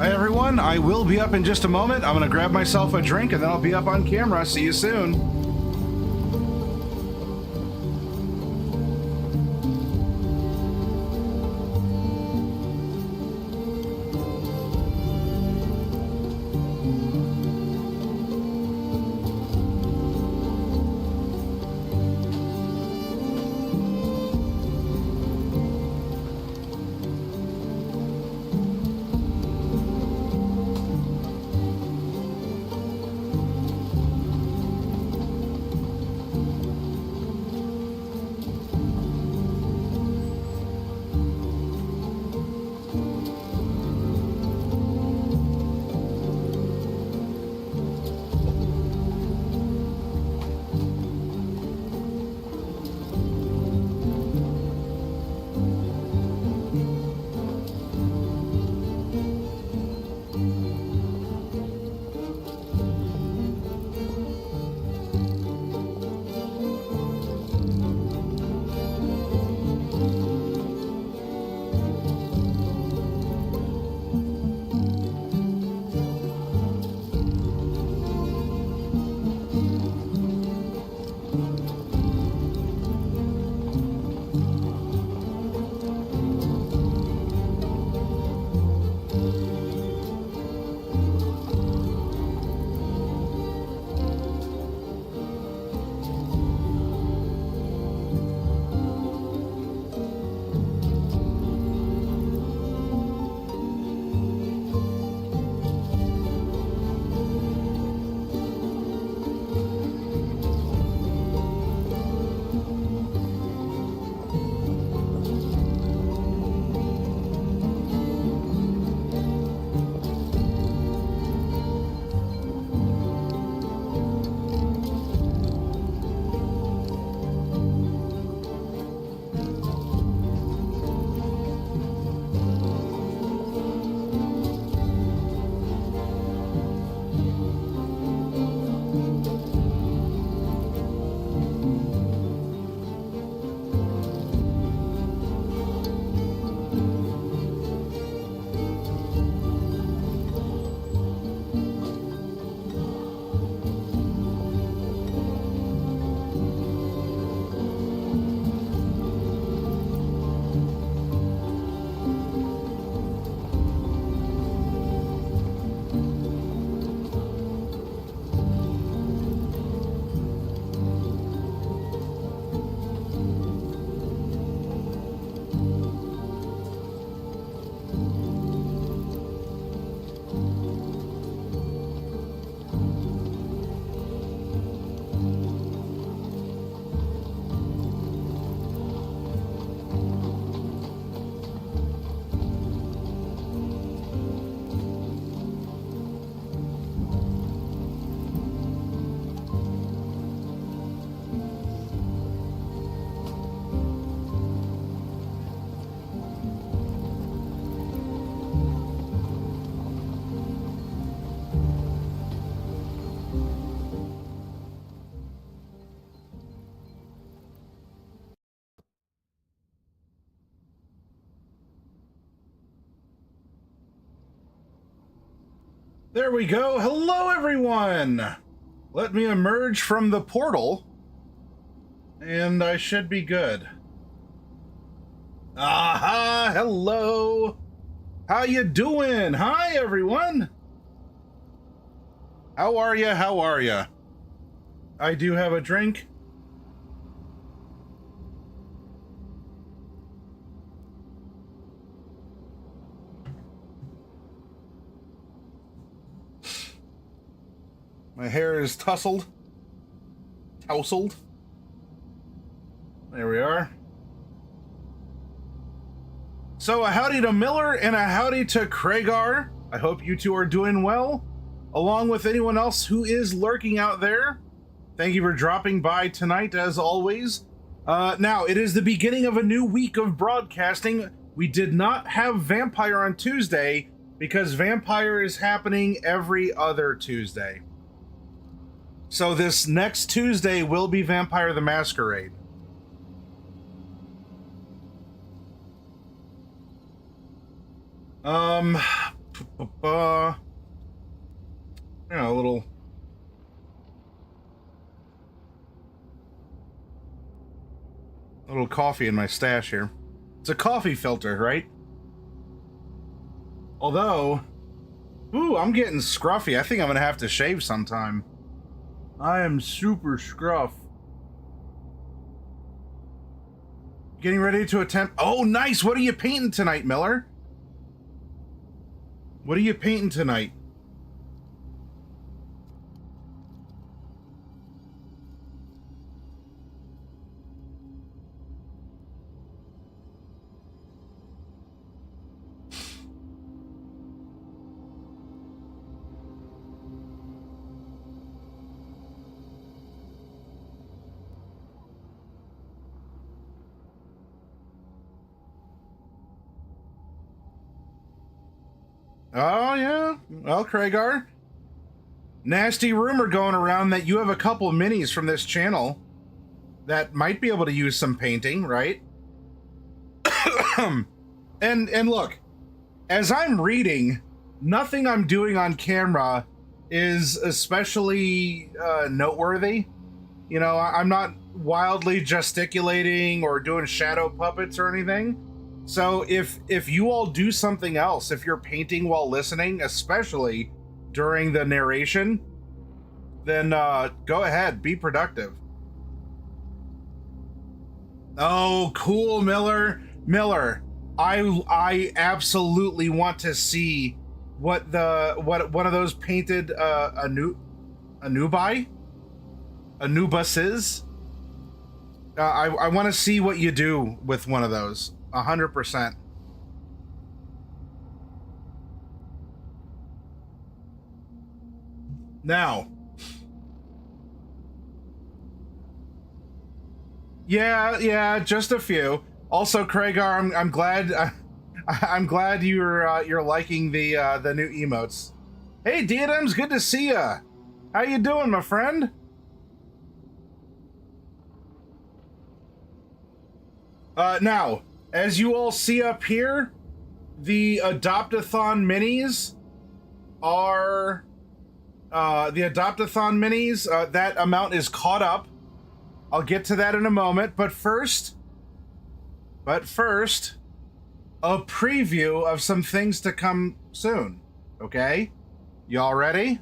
Hi everyone, I will be up in just a moment. I'm gonna grab myself a drink and then I'll be up on camera. See you soon. There we go. Hello, everyone. Let me emerge from the portal, and I should be good. Aha! Hello. How you doing? Hi, everyone. How are ya? How are ya? I do have a drink. My hair is tousled. Tousled. There we are. So a howdy to Miller and a howdy to Craigar. I hope you two are doing well, along with anyone else who is lurking out there. Thank you for dropping by tonight, as always. Now, it is the beginning of a new week of broadcasting. We did not have Vampire on Tuesday because Vampire is happening every other Tuesday. So this next Tuesday will be Vampire the Masquerade. You know, a little coffee in my stash here. It's a coffee filter, right? Although, ooh, I'm getting scruffy. I think I'm gonna have to shave sometime. I am super scruff. Getting ready to attempt. Oh, nice. What are you painting tonight, Miller? What are you painting tonight? Oh, yeah. Well, Kragar, nasty rumor going around that you have a couple minis from this channel that might be able to use some painting, right? and look, as I'm reading, nothing I'm doing on camera is especially noteworthy. You know, I'm not wildly gesticulating or doing shadow puppets or anything. So if you all do something else, if you're painting while listening, especially during the narration, then go ahead, be productive. Oh, cool, Miller. I absolutely want to see what one of those painted Anubai? Anubis is. I want to see what you do with one of those. 100%. Now, yeah, just a few. Also, Kragar, I'm glad I'm glad you're liking the new emotes. Hey, Diadems, good to see ya. How you doing, my friend? Now, as you all see up here, the Adopt-a-thon minis are that amount is caught up. I'll get to that in a moment, but first, a preview of some things to come soon. Okay? Y'all ready?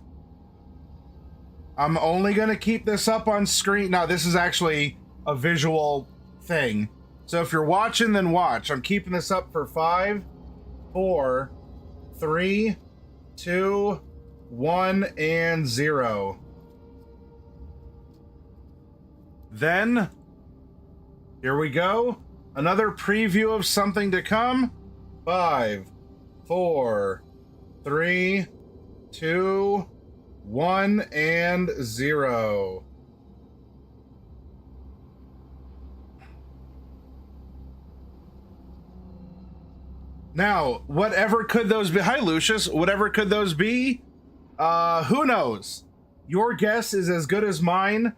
I'm only gonna keep this up on screen. Now, this is actually a visual thing. So if you're watching, then watch. I'm keeping this up for 5, 4, 3, 2, 1, and 0. Then, here we go. Another preview of something to come. 5, 4, 3, 2, 1, and 0. Now, whatever could those be? Hi, Lucius. Whatever could those be? Who knows? Your guess is as good as mine.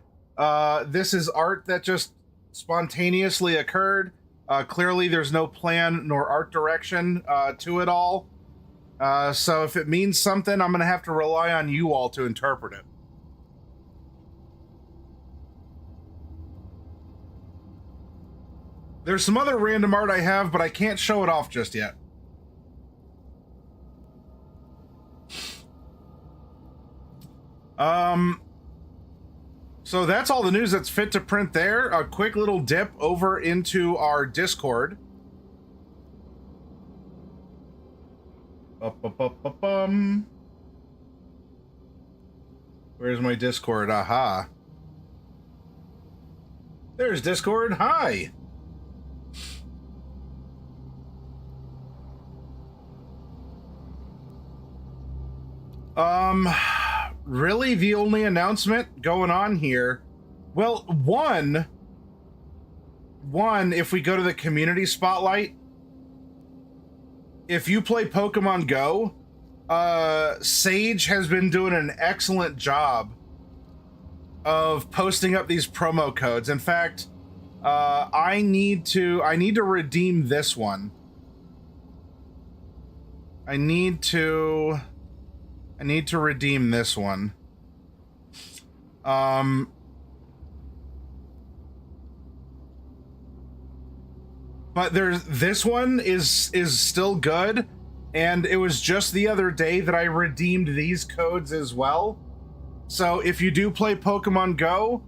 This is art that just spontaneously occurred. Clearly, there's no plan nor art direction to it all. So if it means something, I'm going to have to rely on you all to interpret it. There's some other random art I have, but I can't show it off just yet. So that's all the news that's fit to print there. A quick little dip over into our Discord. Where's my Discord? Aha. There's Discord. Hi. Really the only announcement going on here? Well, one, if we go to the community spotlight, if you play Pokemon Go, Sage has been doing an excellent job of posting up these promo codes. In fact, I need to redeem this one. I need to redeem this one. But this one is still good, and it was just the other day that I redeemed these codes as well. So if you do play Pokemon Go,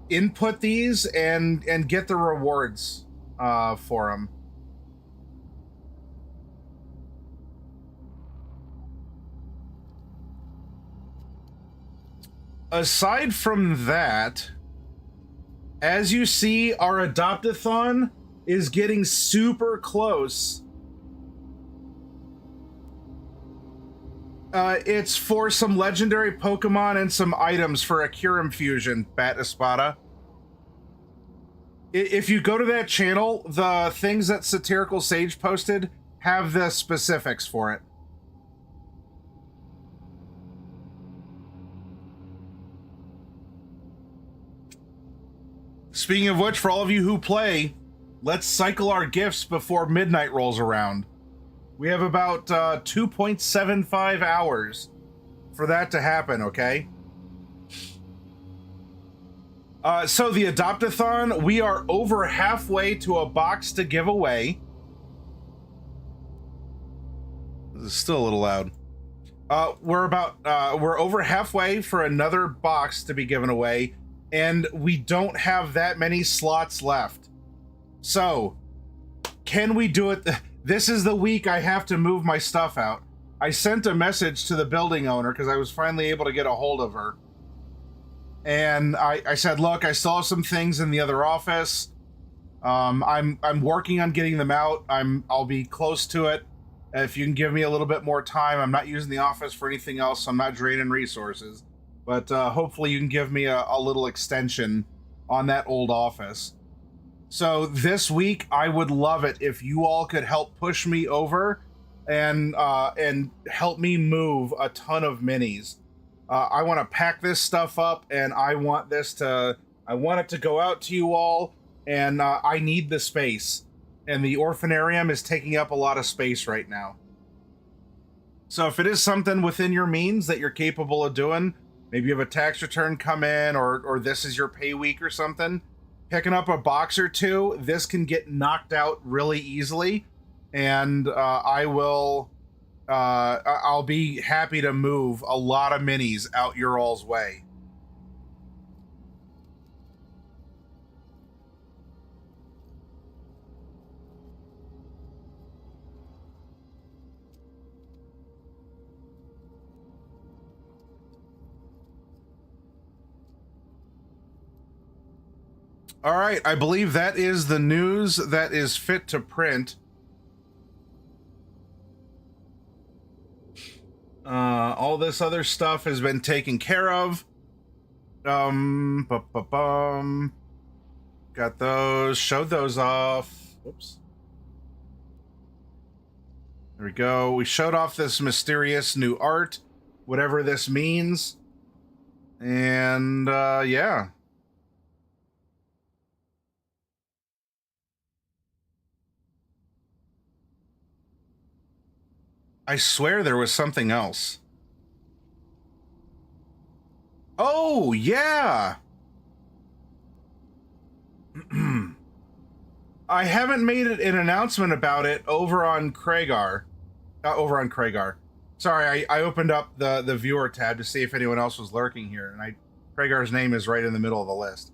input these and get the rewards for them. Aside from that, as you see, our Adopt-a-thon is getting super close. It's for some legendary Pokemon and some items for a Kyurem fusion, Bat Espada. If you go to that channel, the things that Satirical Sage posted have the specifics for it. Speaking of which, for all of you who play, let's cycle our gifts before midnight rolls around. We have about 2.75 hours for that to happen, okay? So the Adopt-a-thon, we are over halfway to a box to give away. This is still a little loud. We're over halfway for another box to be given away, and we don't have that many slots left. So, can we do it? This is the week I have to move my stuff out. I sent a message to the building owner because I was finally able to get a hold of her. And I said, look, I still have some things in the other office. I'm working on getting them out. I'll be close to it. If you can give me a little bit more time, I'm not using the office for anything else, so I'm not draining resources. But hopefully you can give me a little extension on that old office. So this week, I would love it if you all could help push me over and help me move a ton of minis. I want to pack this stuff up, and I want it to go out to you all, and I need the space. And the orphanarium is taking up a lot of space right now. So if it is something within your means that you're capable of doing, maybe you have a tax return come in, or this is your pay week or something, picking up a box or two, this can get knocked out really easily, and I'll be happy to move a lot of minis out your all's way. All right, I believe that is the news that is fit to print. All this other stuff has been taken care of. Got those, showed those off. Whoops. There we go. We showed off this mysterious new art, whatever this means. And, yeah. I swear there was something else. Oh, yeah! I haven't made an announcement about it over on Craigar. Sorry, I opened up the viewer tab to see if anyone else was lurking here, and Craigar's name is right in the middle of the list.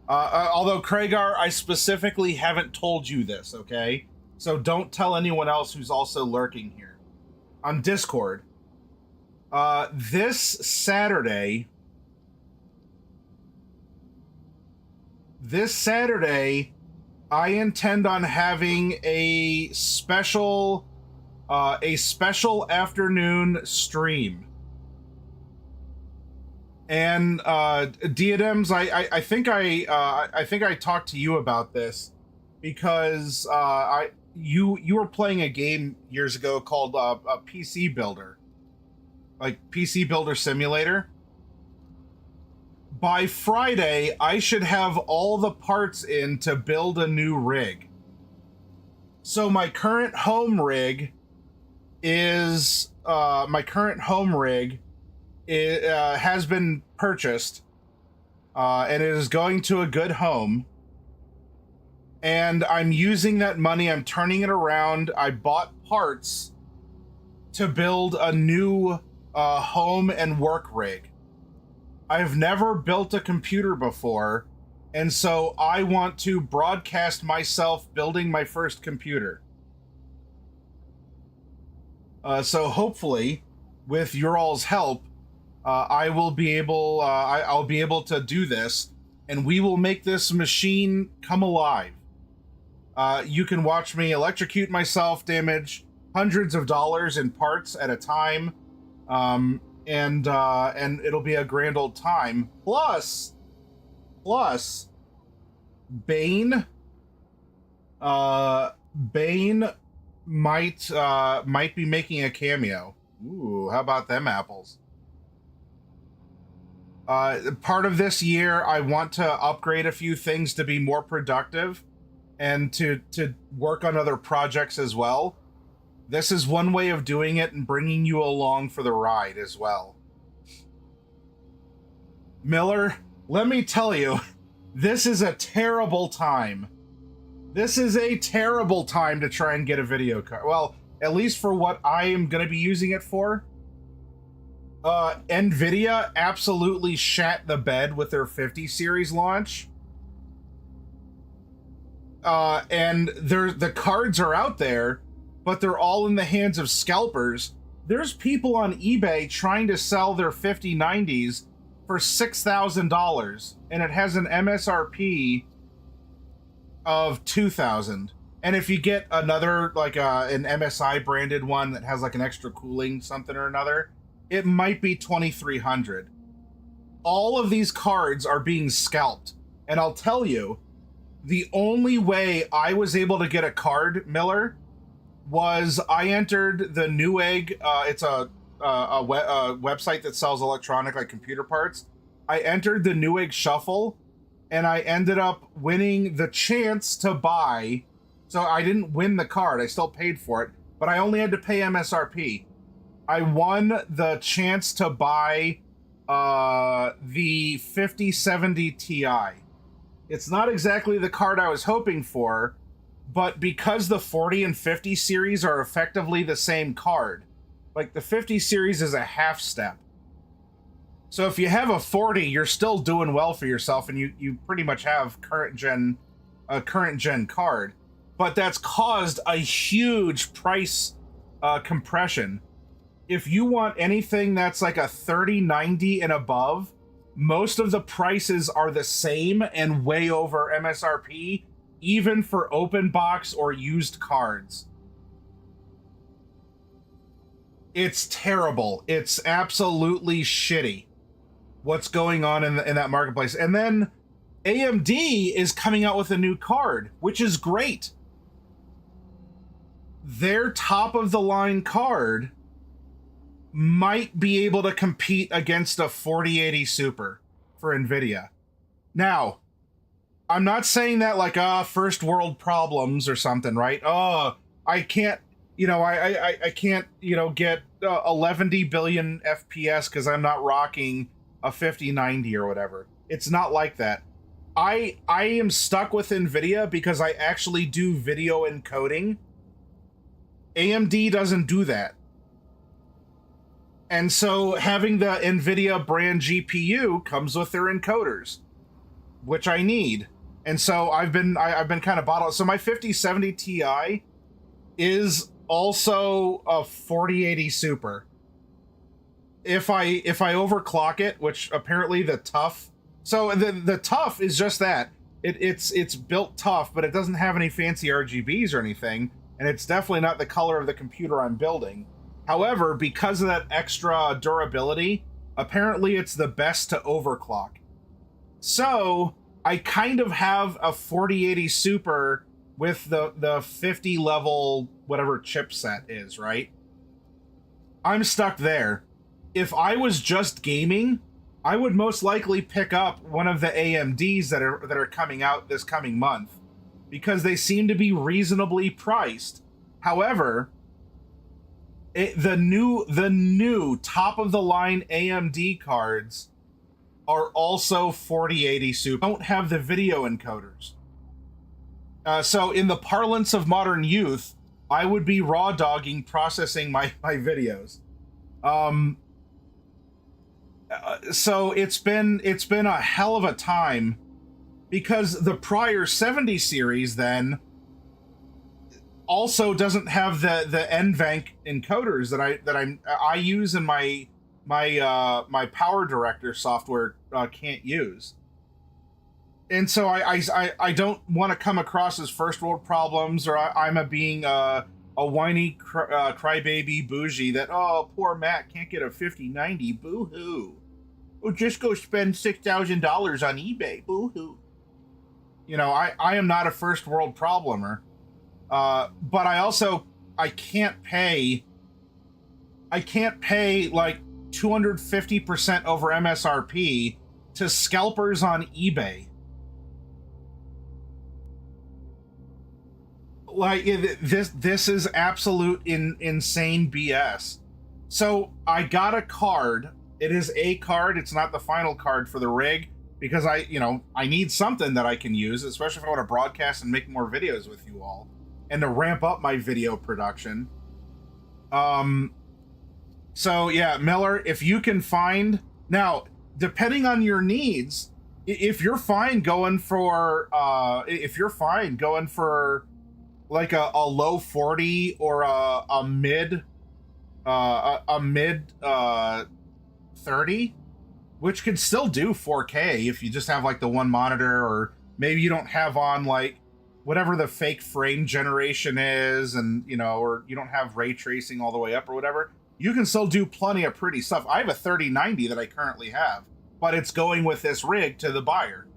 Although, Craigar, I specifically haven't told you this, okay? So don't tell anyone else who's also lurking here. On Discord, this Saturday, I intend on having a special afternoon stream. And Diadems, I think I talked to you about this because you were playing a game years ago called a PC Builder, like PC Builder Simulator. By Friday, I should have all the parts in to build a new rig. So my current home rig is my current home rig. It has been purchased, and it is going to a good home. And I'm using that money. I'm turning it around. I bought parts to build a new home and work rig. I've never built a computer before, and so I want to broadcast myself building my first computer. So hopefully, with your all's help, I will be able. I'll be able to do this, and we will make this machine come alive. You can watch me electrocute myself, damage hundreds of dollars in parts at a time, and it'll be a grand old time. Plus, Bane. Bane might be making a cameo. Ooh, how about them apples? Part of this year, I want to upgrade a few things to be more productive and to work on other projects as well. This is one way of doing it and bringing you along for the ride as well. Miller, let me tell you, this is a terrible time. This is a terrible time to try and get a video card. Well, at least for what I am going to be using it for. NVIDIA absolutely shat the bed with their 50 series launch. And the cards are out there, but they're all in the hands of scalpers. There's people on eBay trying to sell their 5090s for $6,000, and it has an MSRP of $2,000. And if you get another, like an MSI branded one that has like an extra cooling something or another, it might be $2,300. All of these cards are being scalped, and I'll tell you, the only way I was able to get a card, Miller, was I entered the Newegg. It's a website that sells electronic, like computer parts. I entered the Newegg Shuffle, and I ended up winning the chance to buy. So I didn't win the card. I still paid for it, but I only had to pay MSRP. I won the chance to buy the 5070 Ti. It's not exactly the card I was hoping for, but because the 40 and 50 series are effectively the same card, like the 50 series is a half step. So if you have a 40, you're still doing well for yourself, and you pretty much have a current gen card. But that's caused a huge price compression. If you want anything that's like a 3090 and above, most of the prices are the same and way over MSRP, even for open box or used cards. It's terrible. It's absolutely shitty what's going on in that marketplace. And then AMD is coming out with a new card, which is great. Their top of the line card might be able to compete against a 4080 Super for NVIDIA. Now, I'm not saying that like, first world problems or something, right? I can't, I can't, get 11 billion FPS because I'm not rocking a 5090 or whatever. It's not like that. I am stuck with NVIDIA because I actually do video encoding. AMD doesn't do that. And so having the NVIDIA brand GPU comes with their encoders, which I need. And so I've been kind of bottled. So my 5070 Ti is also a 4080 Super. If I overclock it, which apparently the tough, so the tough is just that it's built tough, but it doesn't have any fancy RGBs or anything, and it's definitely not the color of the computer I'm building. However, because of that extra durability, apparently it's the best to overclock. So I kind of have a 4080 Super with the 50 level whatever chipset is, right? I'm stuck there. If I was just gaming, I would most likely pick up one of the AMDs that are coming out this coming month, because they seem to be reasonably priced. However, The new top of the line AMD cards are also 4080 Super. Don't have the video encoders. So in the parlance of modern youth, I would be raw dogging processing my videos. So it's been a hell of a time, because the prior 70 series then also doesn't have the NVENC encoders that I use in my Power Director software can't use. And so I don't want to come across as first world problems, or I'm being a whiny crybaby bougie that, oh, poor Matt can't get a 5090, boo-hoo. Or just go spend $6,000 on eBay, boo-hoo. You know, I am not a first world problemer, but I can't pay like 250% over MSRP to scalpers on eBay. Like, this is absolute insane BS. So I got a card. It is a card. It's not the final card for the rig, because I need something that I can use, especially if I want to broadcast and make more videos with you all, and to ramp up my video production. So yeah, Miller, if you can find, now, depending on your needs, if you're fine going for like a low 40 or a mid 30, which can still do 4K if you just have like the one monitor, or maybe you don't have on like whatever the fake frame generation is, and or you don't have ray tracing all the way up or whatever, you can still do plenty of pretty stuff. I have a 3090 that I currently have, but it's going with this rig to the buyer.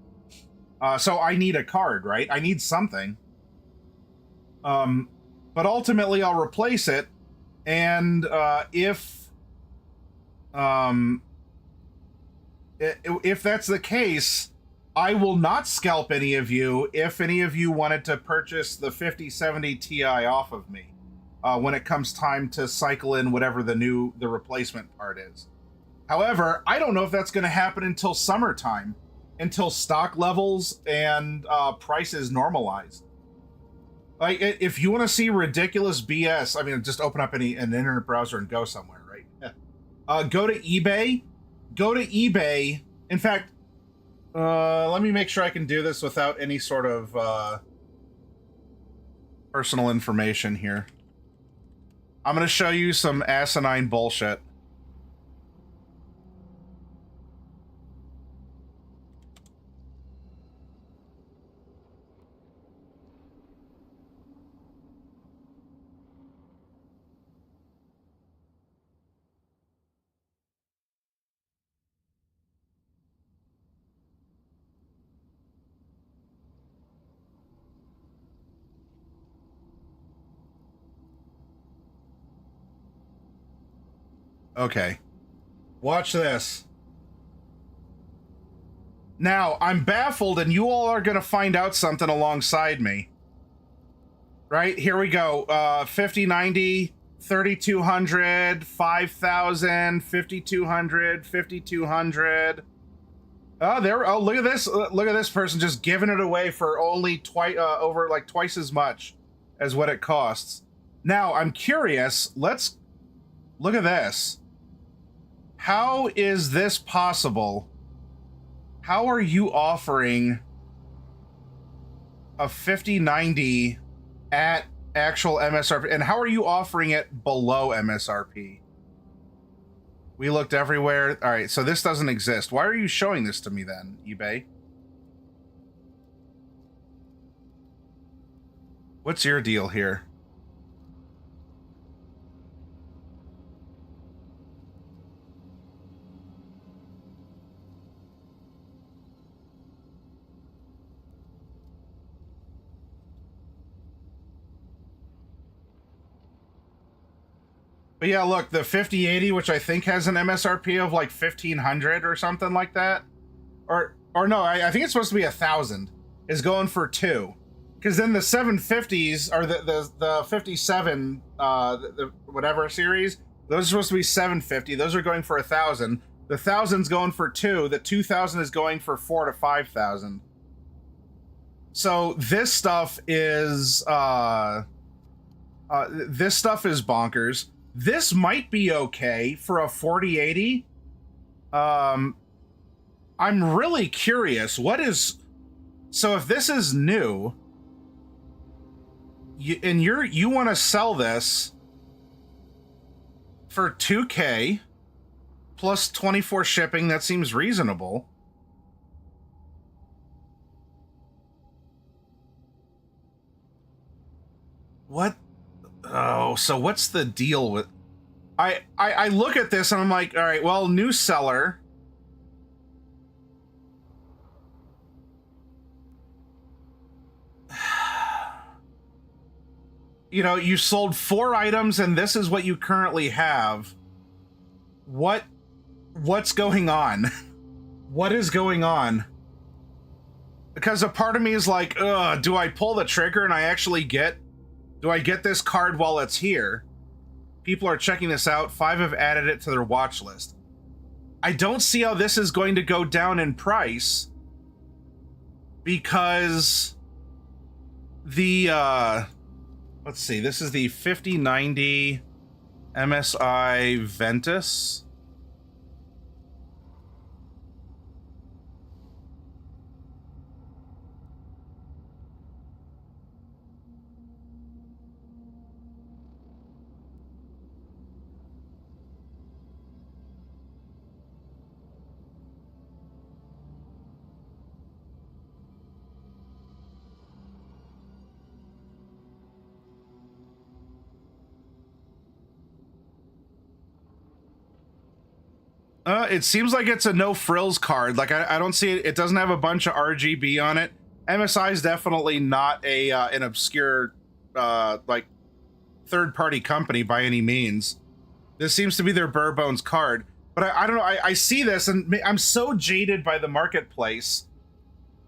So I need a card, right? I need something. But ultimately I'll replace it. And if that's the case, I will not scalp any of you if any of you wanted to purchase the 5070 Ti off of me when it comes time to cycle in whatever the replacement part is. However, I don't know if that's going to happen until summertime, until stock levels and prices normalize. Like, if you want to see ridiculous BS, I mean, just open up an internet browser and go somewhere, right? Yeah. Go to eBay. Go to eBay. In fact, let me make sure I can do this without any sort of personal information here. I'm going to show you some asinine bullshit. Okay. Watch this. Now, I'm baffled, and you all are going to find out something alongside me. Right? Here we go. 5090, 3200, 5000, 5200, 5200. Oh, look at this. Look at this person just giving it away for only over like twice as much as what it costs. Now, I'm curious. Let's look at this. How is this possible? How are you offering a 5090 at actual MSRP? And how are you offering it below MSRP? We looked everywhere. All right, so this doesn't exist. Why are you showing this to me then, eBay? What's your deal here? But yeah, look, the 5080, which I think has an MSRP of like 1500 or something like that, or no, I think it's supposed to be 1000, is going for $2. because then the 750s or the 57 the whatever series, those are supposed to be 750. Those are going for 1,000. The 1,000's going for 2. The 2,000 is going for 4 to 5,000. So this stuff is bonkers. This might be okay for a 4080. I'm really curious. So if this is new, you want to sell this for $2K plus 24 shipping, that seems reasonable. What? Oh, so what's the deal with... I look at this and I'm like, all right, well, new seller. You know, you sold 4 items and this is what you currently have. What's going on? What is going on? Because a part of me is like, ugh, do I pull the trigger and do I get this card while it's here? People are checking this out. 5 have added it to their watch list. I don't see how this is going to go down in price because the, let's see, this is the 5090 MSI Ventus. It seems like it's a no frills card. Like I don't see it. It doesn't have a bunch of RGB on it. MSI is definitely not a an obscure like third-party company by any means. This seems to be their bare bones card. But I don't know. I see this and I'm so jaded by the marketplace.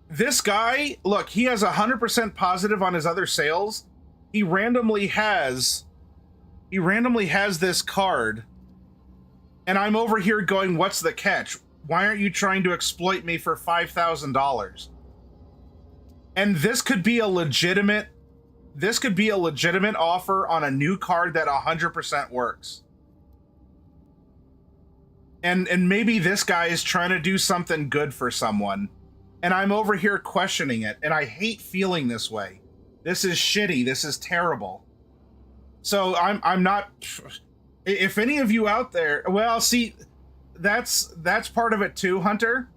This guy, look, he has 100% positive on his other sales. He randomly has this card. And I'm over here going, what's the catch? Why aren't you trying to exploit me for $5,000? And this could be a legitimate offer on a new card that 100% works. And maybe this guy is trying to do something good for someone. And I'm over here questioning it. And I hate feeling this way. This is shitty. This is terrible. So I'm not... If any of you out there, well, see, that's part of it too, Hunter.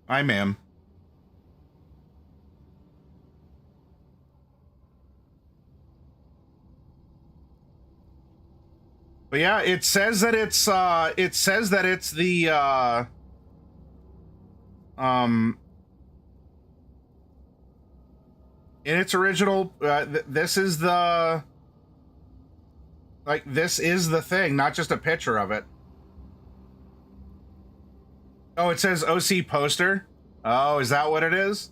Hi, ma'am. But yeah, it says that it's the in its original this is the thing, not just a picture of it. Oh, it says OC poster. Oh, is that what it is?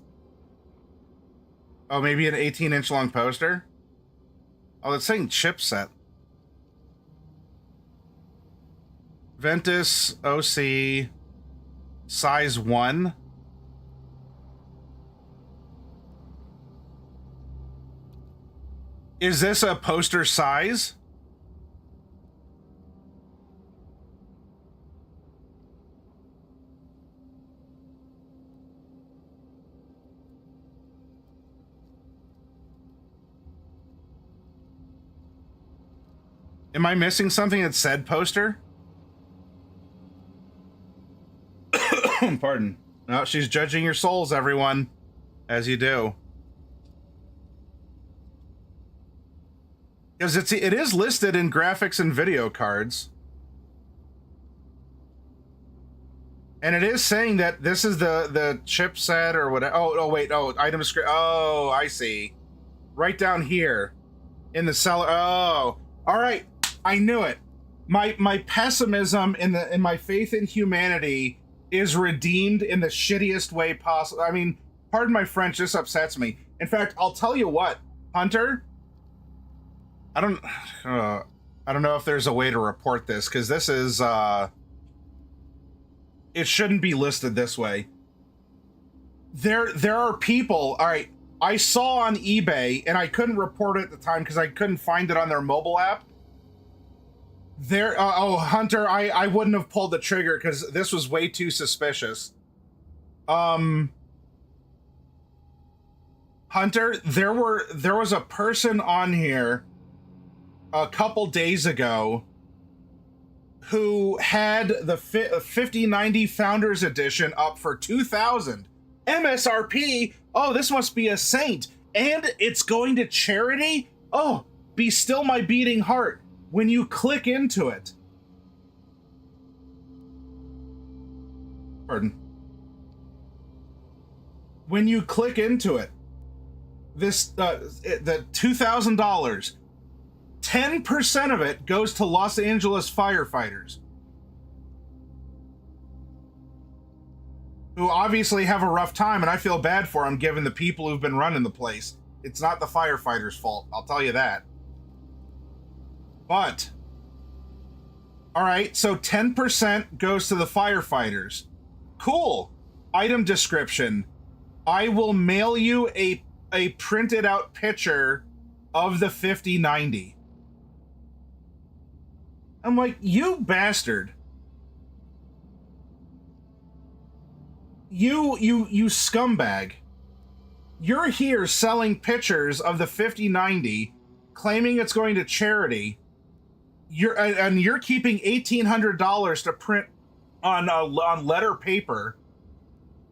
Oh, maybe an 18-inch long poster. Oh, it's saying chipset. Ventus OC size 1. Is this a poster size? Am I missing something that said poster? Pardon. No, she's judging your souls, everyone. As you do. Because it is listed in graphics and video cards. And it is saying that this is the chipset or whatever. Oh, wait. Oh, item description. Oh, I see. right down here in the cellar. Oh, all right. I knew it. My pessimism in my faith in humanity is redeemed in the shittiest way possible. I mean, pardon my French, this upsets me. In fact, I'll tell you what, Hunter. I don't know if there's a way to report this, because this is it shouldn't be listed this way. There are people. All right, I saw on eBay, and I couldn't report it at the time because I couldn't find it on their mobile app. Oh, Hunter, I wouldn't have pulled the trigger because this was way too suspicious. Hunter, there was a person on here a couple days ago who had the 5090 Founders Edition up for $2,000 MSRP. Oh, this must be a saint, and it's going to charity. Oh, be still my beating heart when you click into it. Pardon. When you click into it, this the $2,000, 10% of it goes to Los Angeles firefighters, who obviously have a rough time, and I feel bad for them given the people who've been running the place. It's not the firefighters' fault, I'll tell you that. But, all right, so 10% goes to the firefighters. Cool. Item description. I will mail you a printed out picture of the 5090. I'm like, you bastard. You scumbag. You're here selling pictures of the 5090, claiming it's going to charity. You're keeping $1,800 to print on letter paper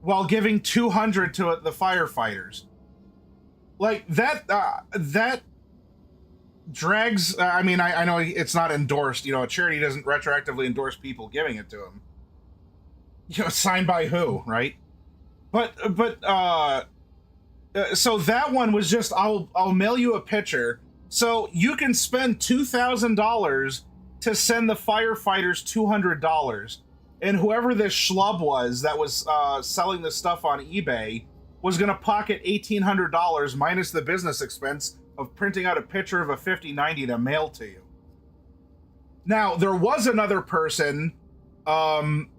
while giving $200 to the firefighters. Like that drags. I mean, I know it's not endorsed. You know, a charity doesn't retroactively endorse people giving it to them. You know, signed by who, right? But so that one was just, I'll mail you a picture, so you can spend $2,000 to send the firefighters $200, and whoever this schlub was that was selling this stuff on eBay was going to pocket $1,800 minus the business expense of printing out a picture of a 5090 to mail to you. Now, there was another person, Hunter,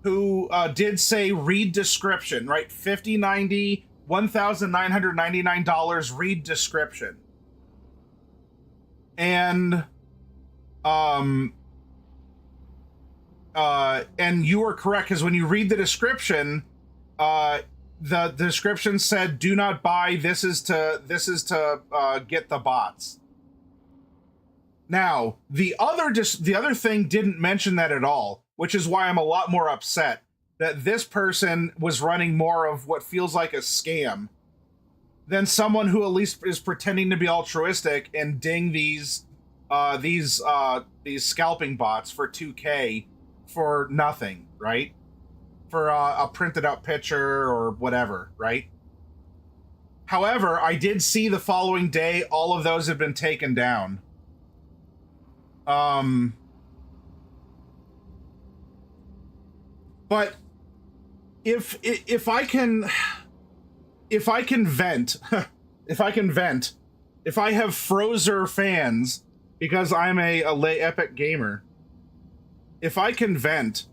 who did say read description, right? 5090, $1,999, read description. And you were correct, because when you read the description, the description said, "Do not buy. This is to get the bots." Now, the other thing didn't mention that at all, which is why I'm a lot more upset that this person was running more of what feels like a scam than someone who at least is pretending to be altruistic and ding these scalping bots for $2K for nothing, right? For a printed out picture or whatever, right? However, I did see the following day all of those have been taken down. But if I can vent, if I have Frozer fans, because I'm a lay epic gamer, if I can vent,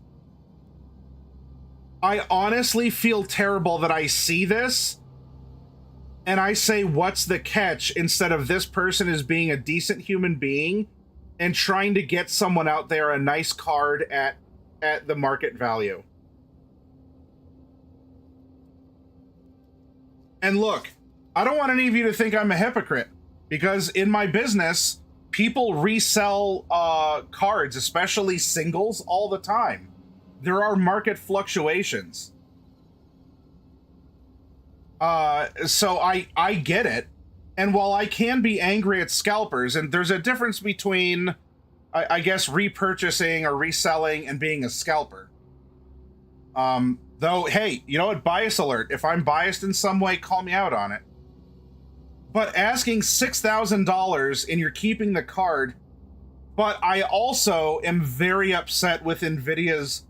I honestly feel terrible that I see this and I say, what's the catch, instead of this person is being a decent human being and trying to get someone out there a nice card at the market value. And look, I don't want any of you to think I'm a hypocrite, because in my business, people resell cards, especially singles, all the time. There are market fluctuations. So I get it. And while I can be angry at scalpers, and there's a difference between, I guess, repurchasing or reselling and being a scalper. Though, hey, you know what? Bias alert. If I'm biased in some way, call me out on it. But asking $6,000 and you're keeping the card. But I also am very upset with NVIDIA's,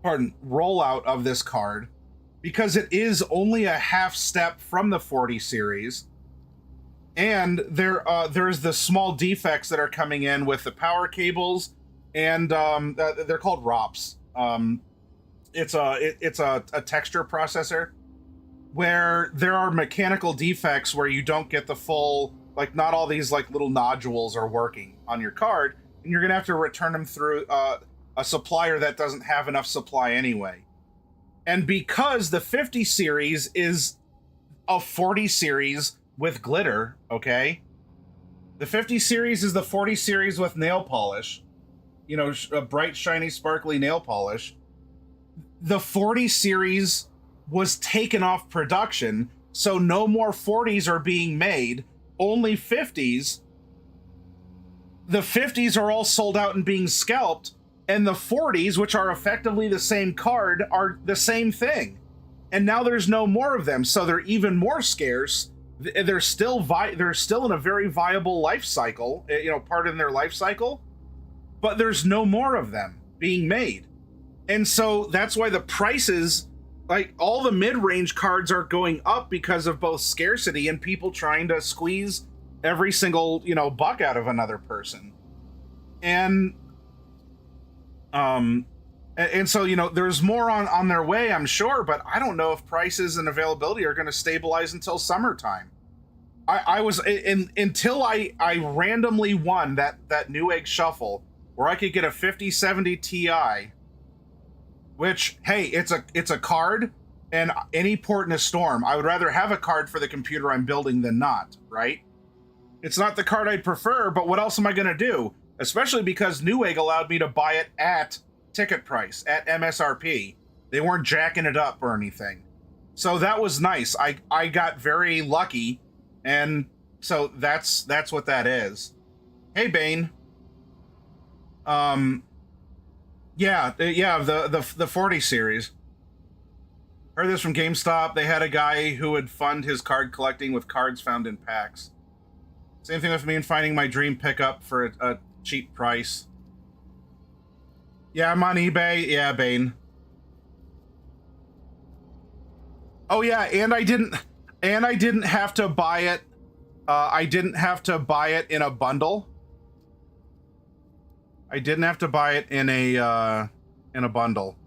rollout of this card, because it is only a half step from the 40 series. And there's the small defects that are coming in with the power cables, and they're called ROPs. It's a texture processor where there are mechanical defects where you don't get the full, like, not all these like little nodules are working on your card, and you're gonna have to return them through a supplier that doesn't have enough supply anyway. And because the 50 series is a 40 series with glitter, okay? The 50 series is the 40 series with nail polish, you know, a bright, shiny, sparkly nail polish. The 40 series was taken off production, so no more 40s are being made, only 50s. The 50s are all sold out and being scalped, and the 40s, which are effectively the same card, are the same thing. And now there's no more of them, so they're even more scarce. They're still in a very viable life cycle, you know, part in their life cycle, but there's no more of them being made. And so that's why the prices, like all the mid-range cards, are going up because of both scarcity and people trying to squeeze every single, you know, buck out of another person. And so, you know, there's more on their way, I'm sure, but I don't know if prices and availability are going to stabilize until summertime. I was until I randomly won that Newegg shuffle where I could get a 5070 Ti, which, hey, it's a card, and any port in a storm. I would rather have a card for the computer I'm building than not, right? It's not the card I'd prefer, but what else am I going to do? Especially because Newegg allowed me to buy it at ticket price, at MSRP. They weren't jacking it up or anything. So that was nice. I got very lucky, and so that's what that is. Hey, Bane. Yeah, the 40 series. Heard this from GameStop. They had a guy who would fund his card collecting with cards found in packs. Same thing with me and finding my dream pickup for a cheap price. Yeah, I'm on eBay. Yeah, Bane. Oh yeah, and I didn't have to buy it. I didn't have to buy it in a bundle. I didn't have to buy it in a bundle.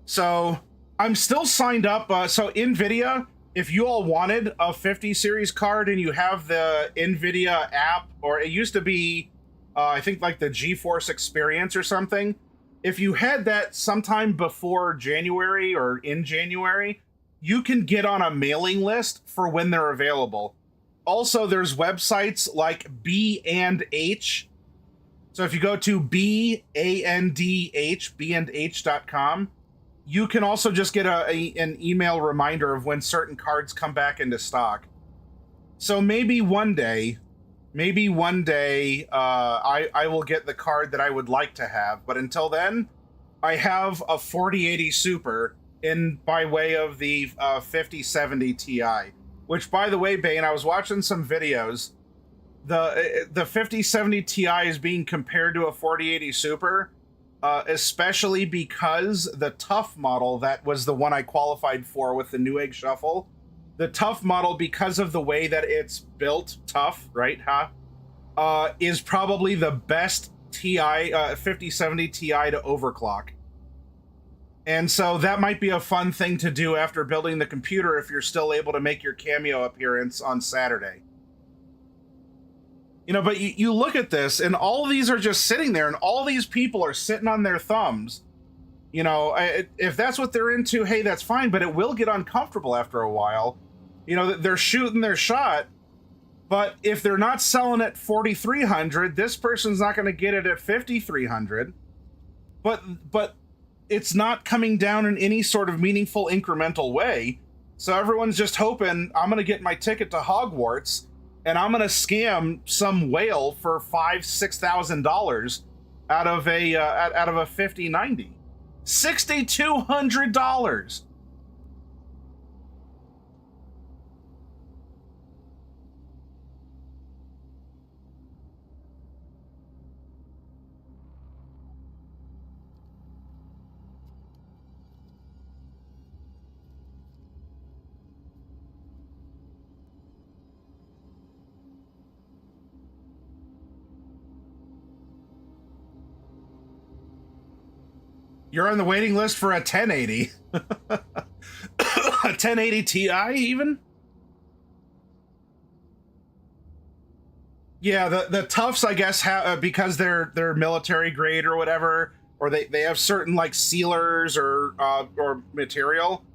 So I'm still signed up. So NVIDIA, if you all wanted a 50 series card and you have the NVIDIA app, or it used to be, I think like the GeForce Experience or something. If you had that sometime before January or in January, you can get on a mailing list for when they're available. Also, there's websites like B&H. So if you go to bandh.com, you can also just get an email reminder of when certain cards come back into stock. So maybe one day, I will get the card that I would like to have. But until then, I have a 4080 Super in by way of the 5070 Ti, which, by the way, Bane, I was watching some videos. The 5070 Ti is being compared to a 4080 Super, especially because the tough model, that was the one I qualified for with the Newegg Shuffle, the tough model, because of the way that it's built, tough, right, is probably the best Ti 5070 Ti to overclock. And so that might be a fun thing to do after building the computer if you're still able to make your cameo appearance on Saturday. You know, but you look at this, and all of these are just sitting there, and all these people are sitting on their thumbs. You know, if that's what they're into, hey, that's fine, but it will get uncomfortable after a while. You know, they're shooting their shot, but if they're not selling at 4,300, this person's not going to get it at 5,300. But it's not coming down in any sort of meaningful incremental way. So everyone's just hoping, I'm going to get my ticket to Hogwarts, and I'm gonna scam some whale for $5,000-6,000 out of a 5090. $6,200. You're on the waiting list for a 1080. A 1080 Ti even? Yeah, the toughs, I guess, because they're military grade or whatever, or they have certain like sealers or material.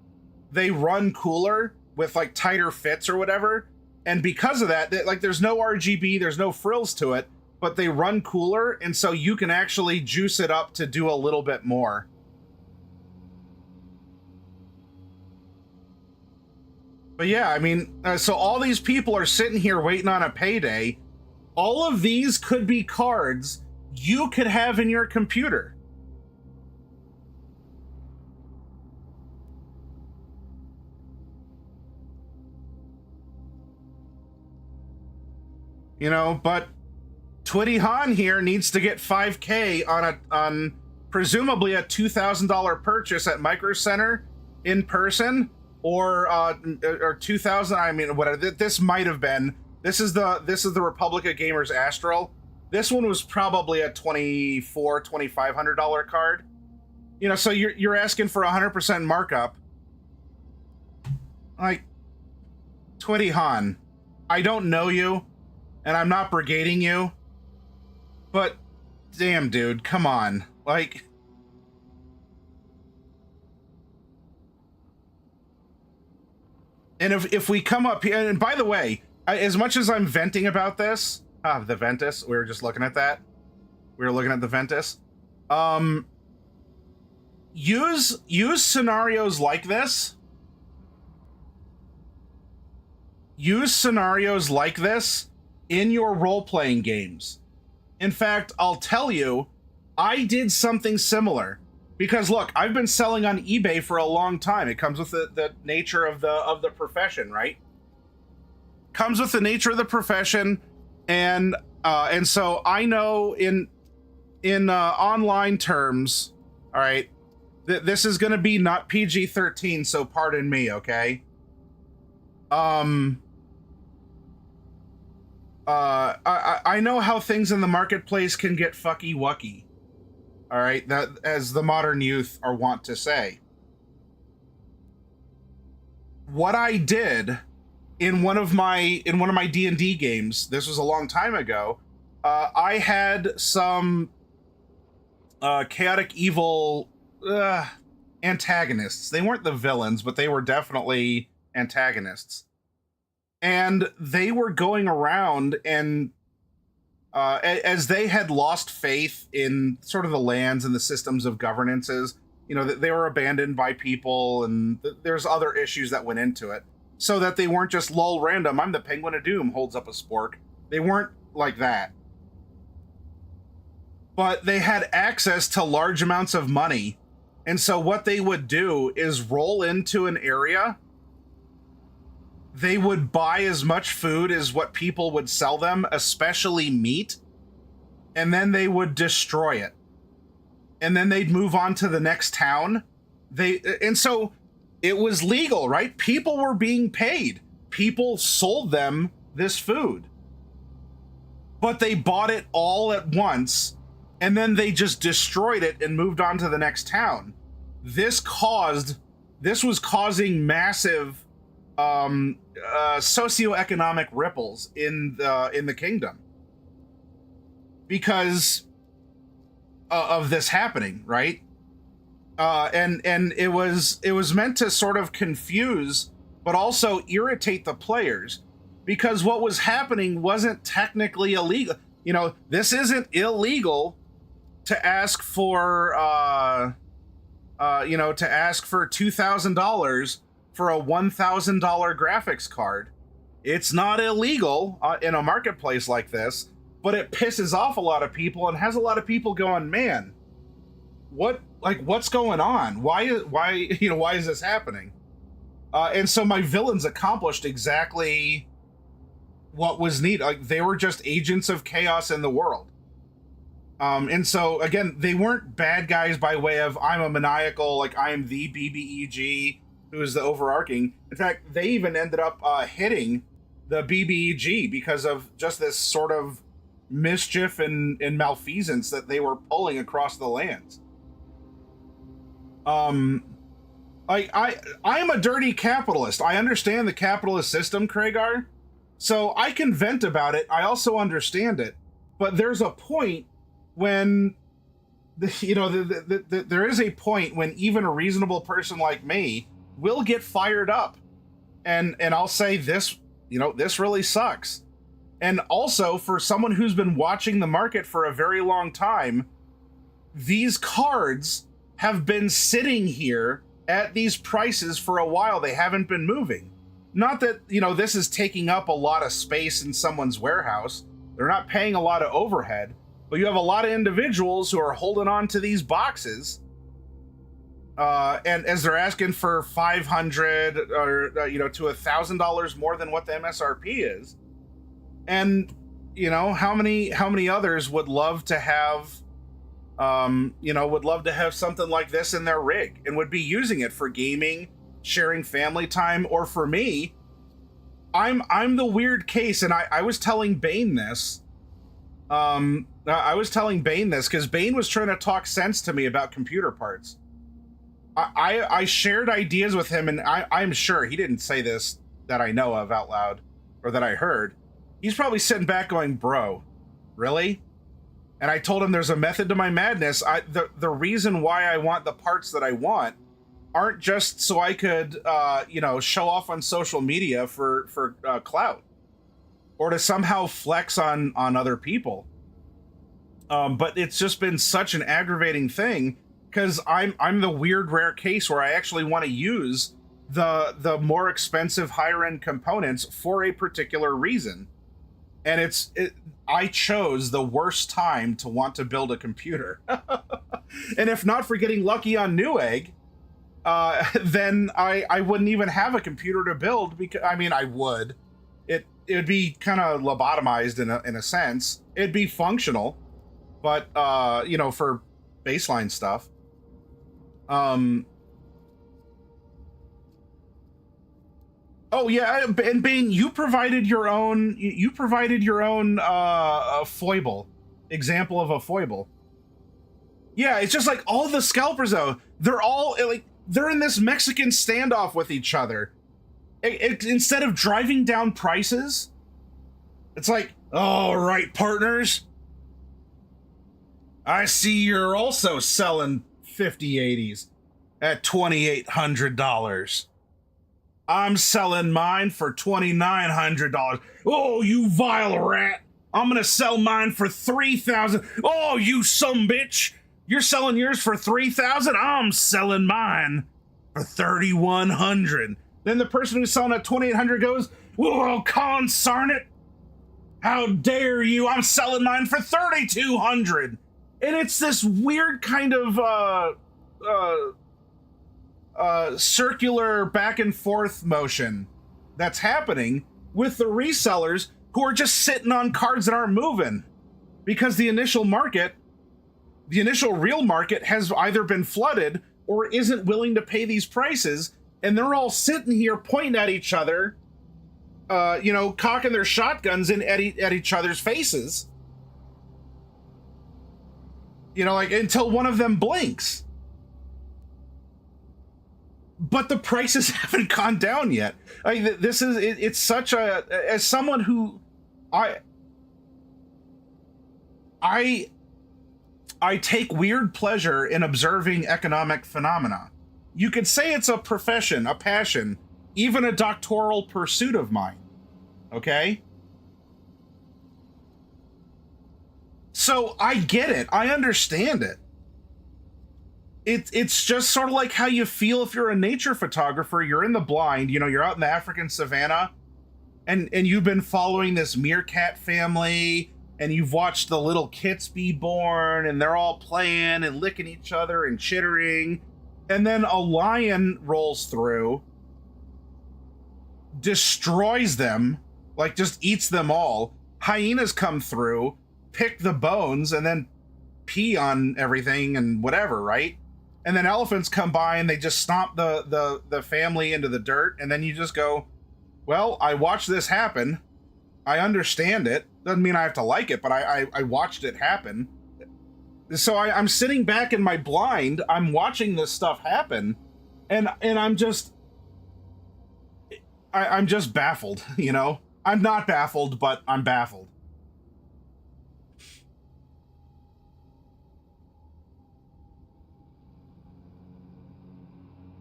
They run cooler with like tighter fits or whatever, and because of that, like there's no RGB, there's no frills to it, but they run cooler, and so you can actually juice it up to do a little bit more. But yeah, I mean, so all these people are sitting here waiting on a payday. All of these could be cards you could have in your computer. You know, but Twitty Han here needs to get 5K on presumably a $2,000 purchase at Micro Center in person, or 2,000. I mean, whatever. This might have been. This is the Republic of Gamers Astral. This one was probably a $2,500 card. You know, so you're asking for 100% markup. Like, Twitty Han, I don't know you, and I'm not brigading you, but damn, dude, come on. Like, and if we come up here, and by the way, as much as I'm venting about this, the Ventus, we were just looking at that. We were looking at the Ventus. Use scenarios like this. Use scenarios like this in your role-playing games. In fact, I'll tell you, I did something similar. Because look, I've been selling on eBay for a long time. It comes with the nature of the profession, right? Comes with the nature of the profession, and so I know in online terms, all right, this is going to be not PG-13, so pardon me, okay? I know how things in the marketplace can get fucky-wucky. All right, that, as the modern youth are wont to say. What I did in one of my D&D games, this was a long time ago, I had some chaotic evil antagonists. They weren't the villains, but they were definitely antagonists. And they were going around and as they had lost faith in sort of the lands and the systems of governances, you know, they were abandoned by people, and there's other issues that went into it. So that they weren't just lol random, I'm the Penguin of Doom, holds up a spork. They weren't like that. But they had access to large amounts of money. And so what they would do is roll into an area. They would buy as much food as what people would sell them, especially meat, and then they would destroy it. And then they'd move on to the next town. And so it was legal, right? People were being paid. People sold them this food. But they bought it all at once, and then they just destroyed it and moved on to the next town. This was causing massive socioeconomic ripples in the kingdom because of this happening, right? And it was meant to sort of confuse, but also irritate the players, because what was happening wasn't technically illegal. You know, this isn't illegal to ask for $2,000 for a $1,000 graphics card. It's not illegal in a marketplace like this, but it pisses off a lot of people and has a lot of people going, man, what's going on? Why is this happening? And so my villains accomplished exactly what was needed. Like, they were just agents of chaos in the world. And so again, they weren't bad guys by way of I'm a maniacal, like I am the BBEG who is the overarching. In fact, they even ended up hitting the BBEG because of just this sort of mischief and malfeasance that they were pulling across the lands. I'm a dirty capitalist. I understand the capitalist system, Kragar, so I can vent about it. I also understand it, but there's a point when there is a point when even a reasonable person like me will get fired up, and I'll say this, this really sucks. And also, for someone who's been watching the market for a very long time, these cards have been sitting here at these prices for a while. They haven't been moving. Not that, this is taking up a lot of space in someone's warehouse. They're not paying a lot of overhead, but you have a lot of individuals who are holding on to these boxes. And as they're asking for $500 or, to $1,000 more than what the MSRP is. And, how many others would love to have, something like this in their rig and would be using it for gaming, sharing family time, or for me, I'm the weird case. And I was telling Bane this. I was telling Bane this because Bane was trying to talk sense to me about computer parts. I shared ideas with him, and I'm sure he didn't say this that I know of out loud or that I heard. He's probably sitting back going, bro, really? And I told him there's a method to my madness. The reason why I want the parts that I want aren't just so I could, show off on social media for clout or to somehow flex on other people. But it's just been such an aggravating thing because I'm the weird rare case where I actually want to use the more expensive higher end components for a particular reason. And I chose the worst time to want to build a computer. And if not for getting lucky on Newegg, then I wouldn't even have a computer to build, because I would. It would be kind of lobotomized in a sense. It'd be functional, but for baseline stuff. Oh yeah, and Bane, you provided your own foible example of a foible. Yeah, it's just like all the scalpers though. They're in this Mexican standoff with each other. Instead of driving down prices, it's like, all right, partners. I see you're also selling 5080s at $2,800. I'm selling mine for $2,900. Oh, you vile rat. I'm gonna sell mine for $3,000. Oh, you sumbitch. You're selling yours for $3,000. I'm selling mine for $3,100. Then the person who's selling at $2,800 goes, well, consarn it. How dare you? I'm selling mine for $3,200. And it's this weird kind of circular back and forth motion that's happening with the resellers who are just sitting on cards that aren't moving because the initial real market has either been flooded or isn't willing to pay these prices, and they're all sitting here pointing at each other, cocking their shotguns at each other's faces, until one of them blinks. But the prices haven't gone down yet. It's such as someone who I take weird pleasure in observing economic phenomena. You could say it's a profession, a passion, even a doctoral pursuit of mine. Okay? So I get it. I understand it. It's just sort of like how you feel if you're a nature photographer. You're in the blind, you're out in the African savannah, and you've been following this meerkat family, and you've watched the little kits be born, and they're all playing and licking each other and chittering, and then a lion rolls through, destroys them, like just eats them all. Hyenas come through, pick the bones, and then pee on everything and whatever, right? And then elephants come by and they just stomp the family into the dirt, and then you just go, well, I watched this happen. I understand it. Doesn't mean I have to like it, but I watched it happen. So I'm sitting back in my blind, I'm watching this stuff happen, and I'm just baffled, you know? I'm not baffled, but I'm baffled.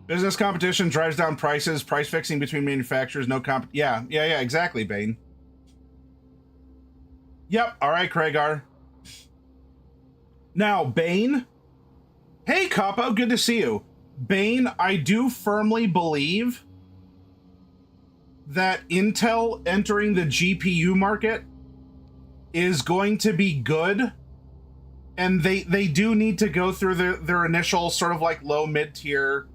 Business competition drives down prices, price fixing between manufacturers, no yeah, exactly, Bane. Yep, all right, Kragar. Now, Bane. Hey, Capo, good to see you. Bane, I do firmly believe that Intel entering the GPU market is going to be good, and they do need to go through their initial sort of like low mid-tier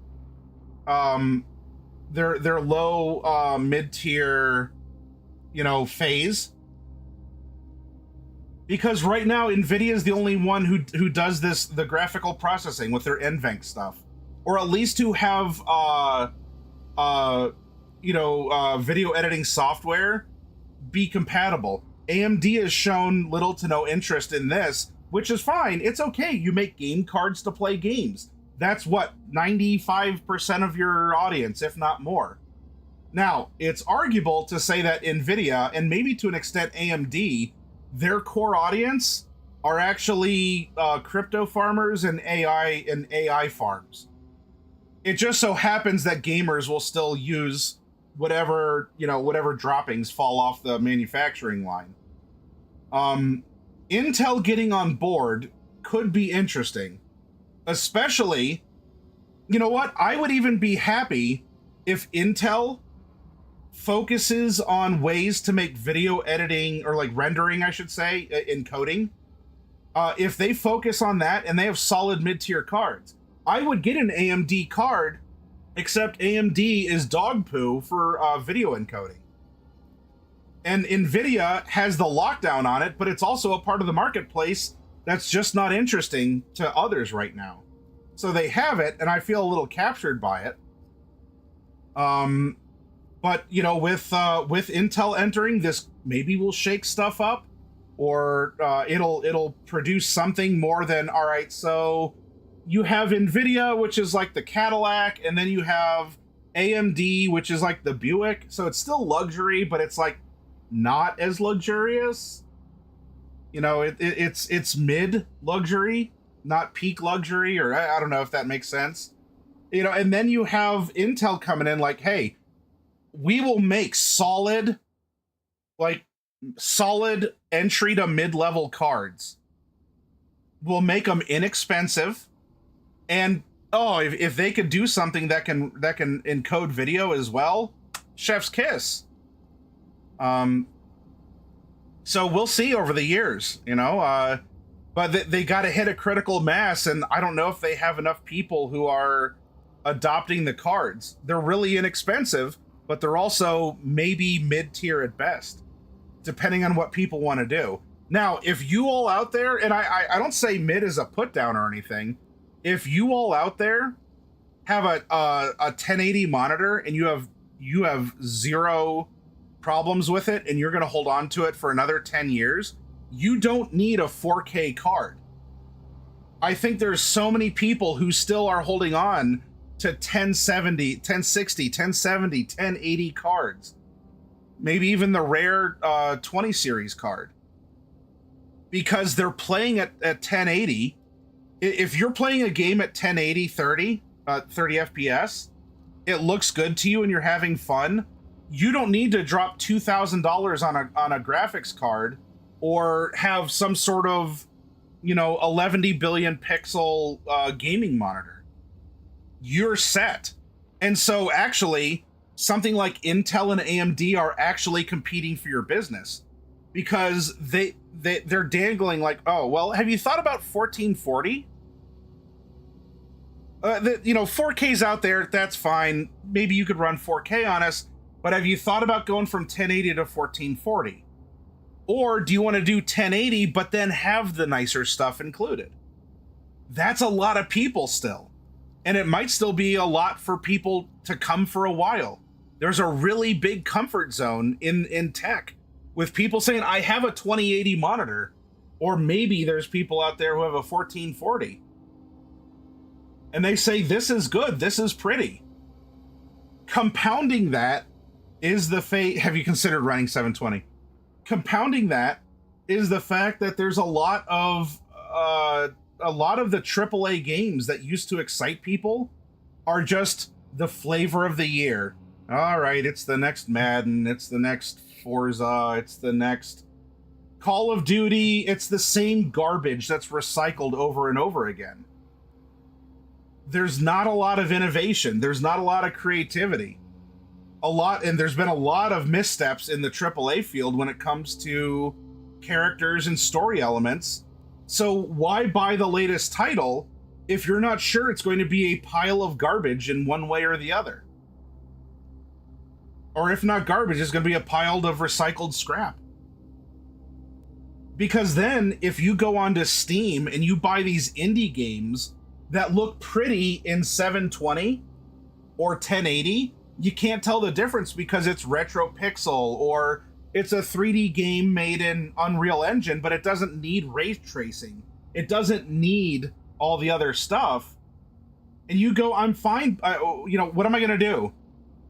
their low mid-tier, you know, phase, because right now Nvidia is the only one who does the graphical processing with their NVENC stuff, or at least who have video editing software be compatible. AMD has shown little to no interest in this, which is fine. It's okay. You make game cards to play games. That's what, 95% of your audience, if not more. Now, it's arguable to say that Nvidia, and maybe to an extent AMD, their core audience are actually crypto farmers and AI farms. It just so happens that gamers will still use whatever droppings fall off the manufacturing line. Intel getting on board could be interesting. Especially, you know what? I would even be happy if Intel focuses on ways to make video editing, or like rendering, I should say, encoding. If they focus on that and they have solid mid-tier cards, I would get an AMD card, except AMD is dog poo for video encoding. And Nvidia has the lockdown on it, but it's also a part of the marketplace that's just not interesting to others right now. So they have it, and I feel a little captured by it. But you know, with Intel entering, this maybe will shake stuff up, or it'll produce something more than, all right, so you have Nvidia, which is like the Cadillac, and then you have AMD, which is like the Buick. So it's still luxury, but it's like not as luxurious. You know, it's mid luxury, not peak luxury, or I don't know if that makes sense. You know, and then you have Intel coming in like, hey, we will make solid entry to mid-level cards. We'll make them inexpensive, and if they could do something that can encode video as well, chef's kiss. So we'll see over the years, you know, but they got to hit a critical mass, and I don't know if they have enough people who are adopting the cards. They're really inexpensive, but they're also maybe mid-tier at best, depending on what people want to do. Now, if you all out there, and I don't say mid is a put down or anything, if you all out there have a 1080 monitor and you have zero problems with it, and you're going to hold on to it for another 10 years, you don't need a 4K card. I think there's so many people who still are holding on to 1070, 1060, 1070, 1080 cards. Maybe even the rare 20 series card. Because they're playing at 1080. If you're playing a game at 1080, 30 FPS, it looks good to you and you're having fun, you don't need to drop $2,000 on a graphics card or have some sort of, 11 billion pixel gaming monitor. You're set. And so actually, something like Intel and AMD are actually competing for your business, because they're dangling like, oh, well, have you thought about 1440? 4K's out there, that's fine. Maybe you could run 4K on us, but have you thought about going from 1080 to 1440? Or do you want to do 1080 but then have the nicer stuff included? That's a lot of people still. And it might still be a lot for people to come for a while. There's a really big comfort zone in tech with people saying, I have a 2080 monitor, or maybe there's people out there who have a 1440. And they say, this is good, this is pretty. Compounding that is the fate. Have you considered running 720? Compounding that is the fact that there's a lot of the AAA games that used to excite people are just the flavor of the year. All right, it's the next Madden, it's the next Forza, it's the next Call of Duty. It's the same garbage that's recycled over and over again. There's not a lot of innovation. There's not a lot of creativity. And there's been a lot of missteps in the AAA field when it comes to characters and story elements. So why buy the latest title if you're not sure it's going to be a pile of garbage in one way or the other? Or if not garbage, it's going to be a pile of recycled scrap. Because then if you go onto Steam and you buy these indie games that look pretty in 720 or 1080, you can't tell the difference because it's retro pixel, or it's a 3D game made in Unreal Engine, but it doesn't need ray tracing. It doesn't need all the other stuff. And you go, I'm fine. What am I going to do?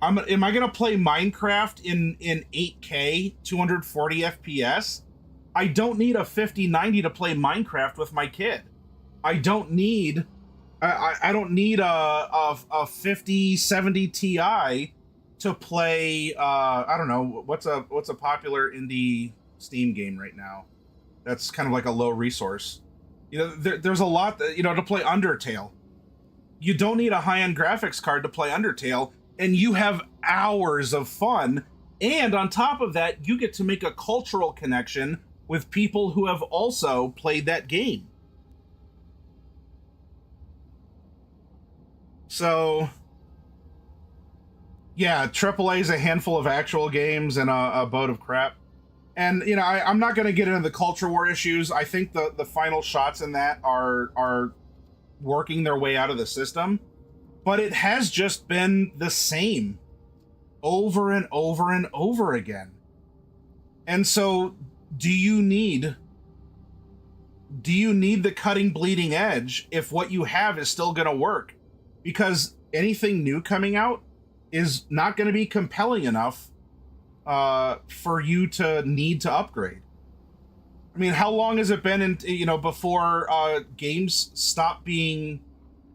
Am I going to play Minecraft in 8K, 240 FPS? I don't need a 5090 to play Minecraft with my kid. I don't need a 5070 Ti to play. I don't know what's a popular indie Steam game right now. That's kind of like a low resource. There's a lot that, to play Undertale. You don't need a high-end graphics card to play Undertale, and you have hours of fun. And on top of that, you get to make a cultural connection with people who have also played that game. So, yeah, AAA is a handful of actual games and a boat of crap. And, I'm not going to get into the culture war issues. I think the final shots in that are working their way out of the system. But it has just been the same over and over and over again. And so, do you need the cutting, bleeding edge if what you have is still going to work? Because anything new coming out is not going to be compelling enough for you to need to upgrade. I mean, how long has it been before games stopped being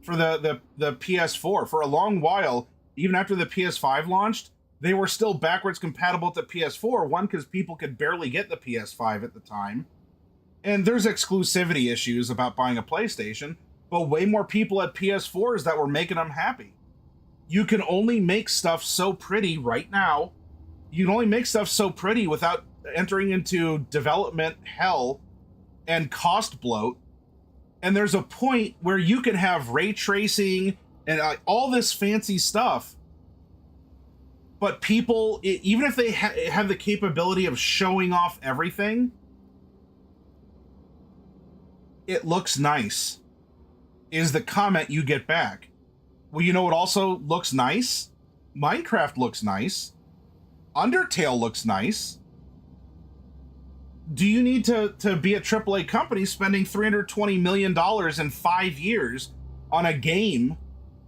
for the PS4? For a long while, even after the PS5 launched, they were still backwards compatible with the PS4. One, because people could barely get the PS5 at the time. And there's exclusivity issues about buying a PlayStation, but way more people had PS4s that were making them happy. You can only make stuff so pretty right now. You can only make stuff so pretty without entering into development hell and cost bloat. And there's a point where you can have ray tracing and all this fancy stuff, but people, even if they have the capability of showing off everything, it looks nice, is the comment you get back. Well, you know what also looks nice? Minecraft looks nice. Undertale looks nice. Do you need to be a AAA company spending $320 million in 5 years on a game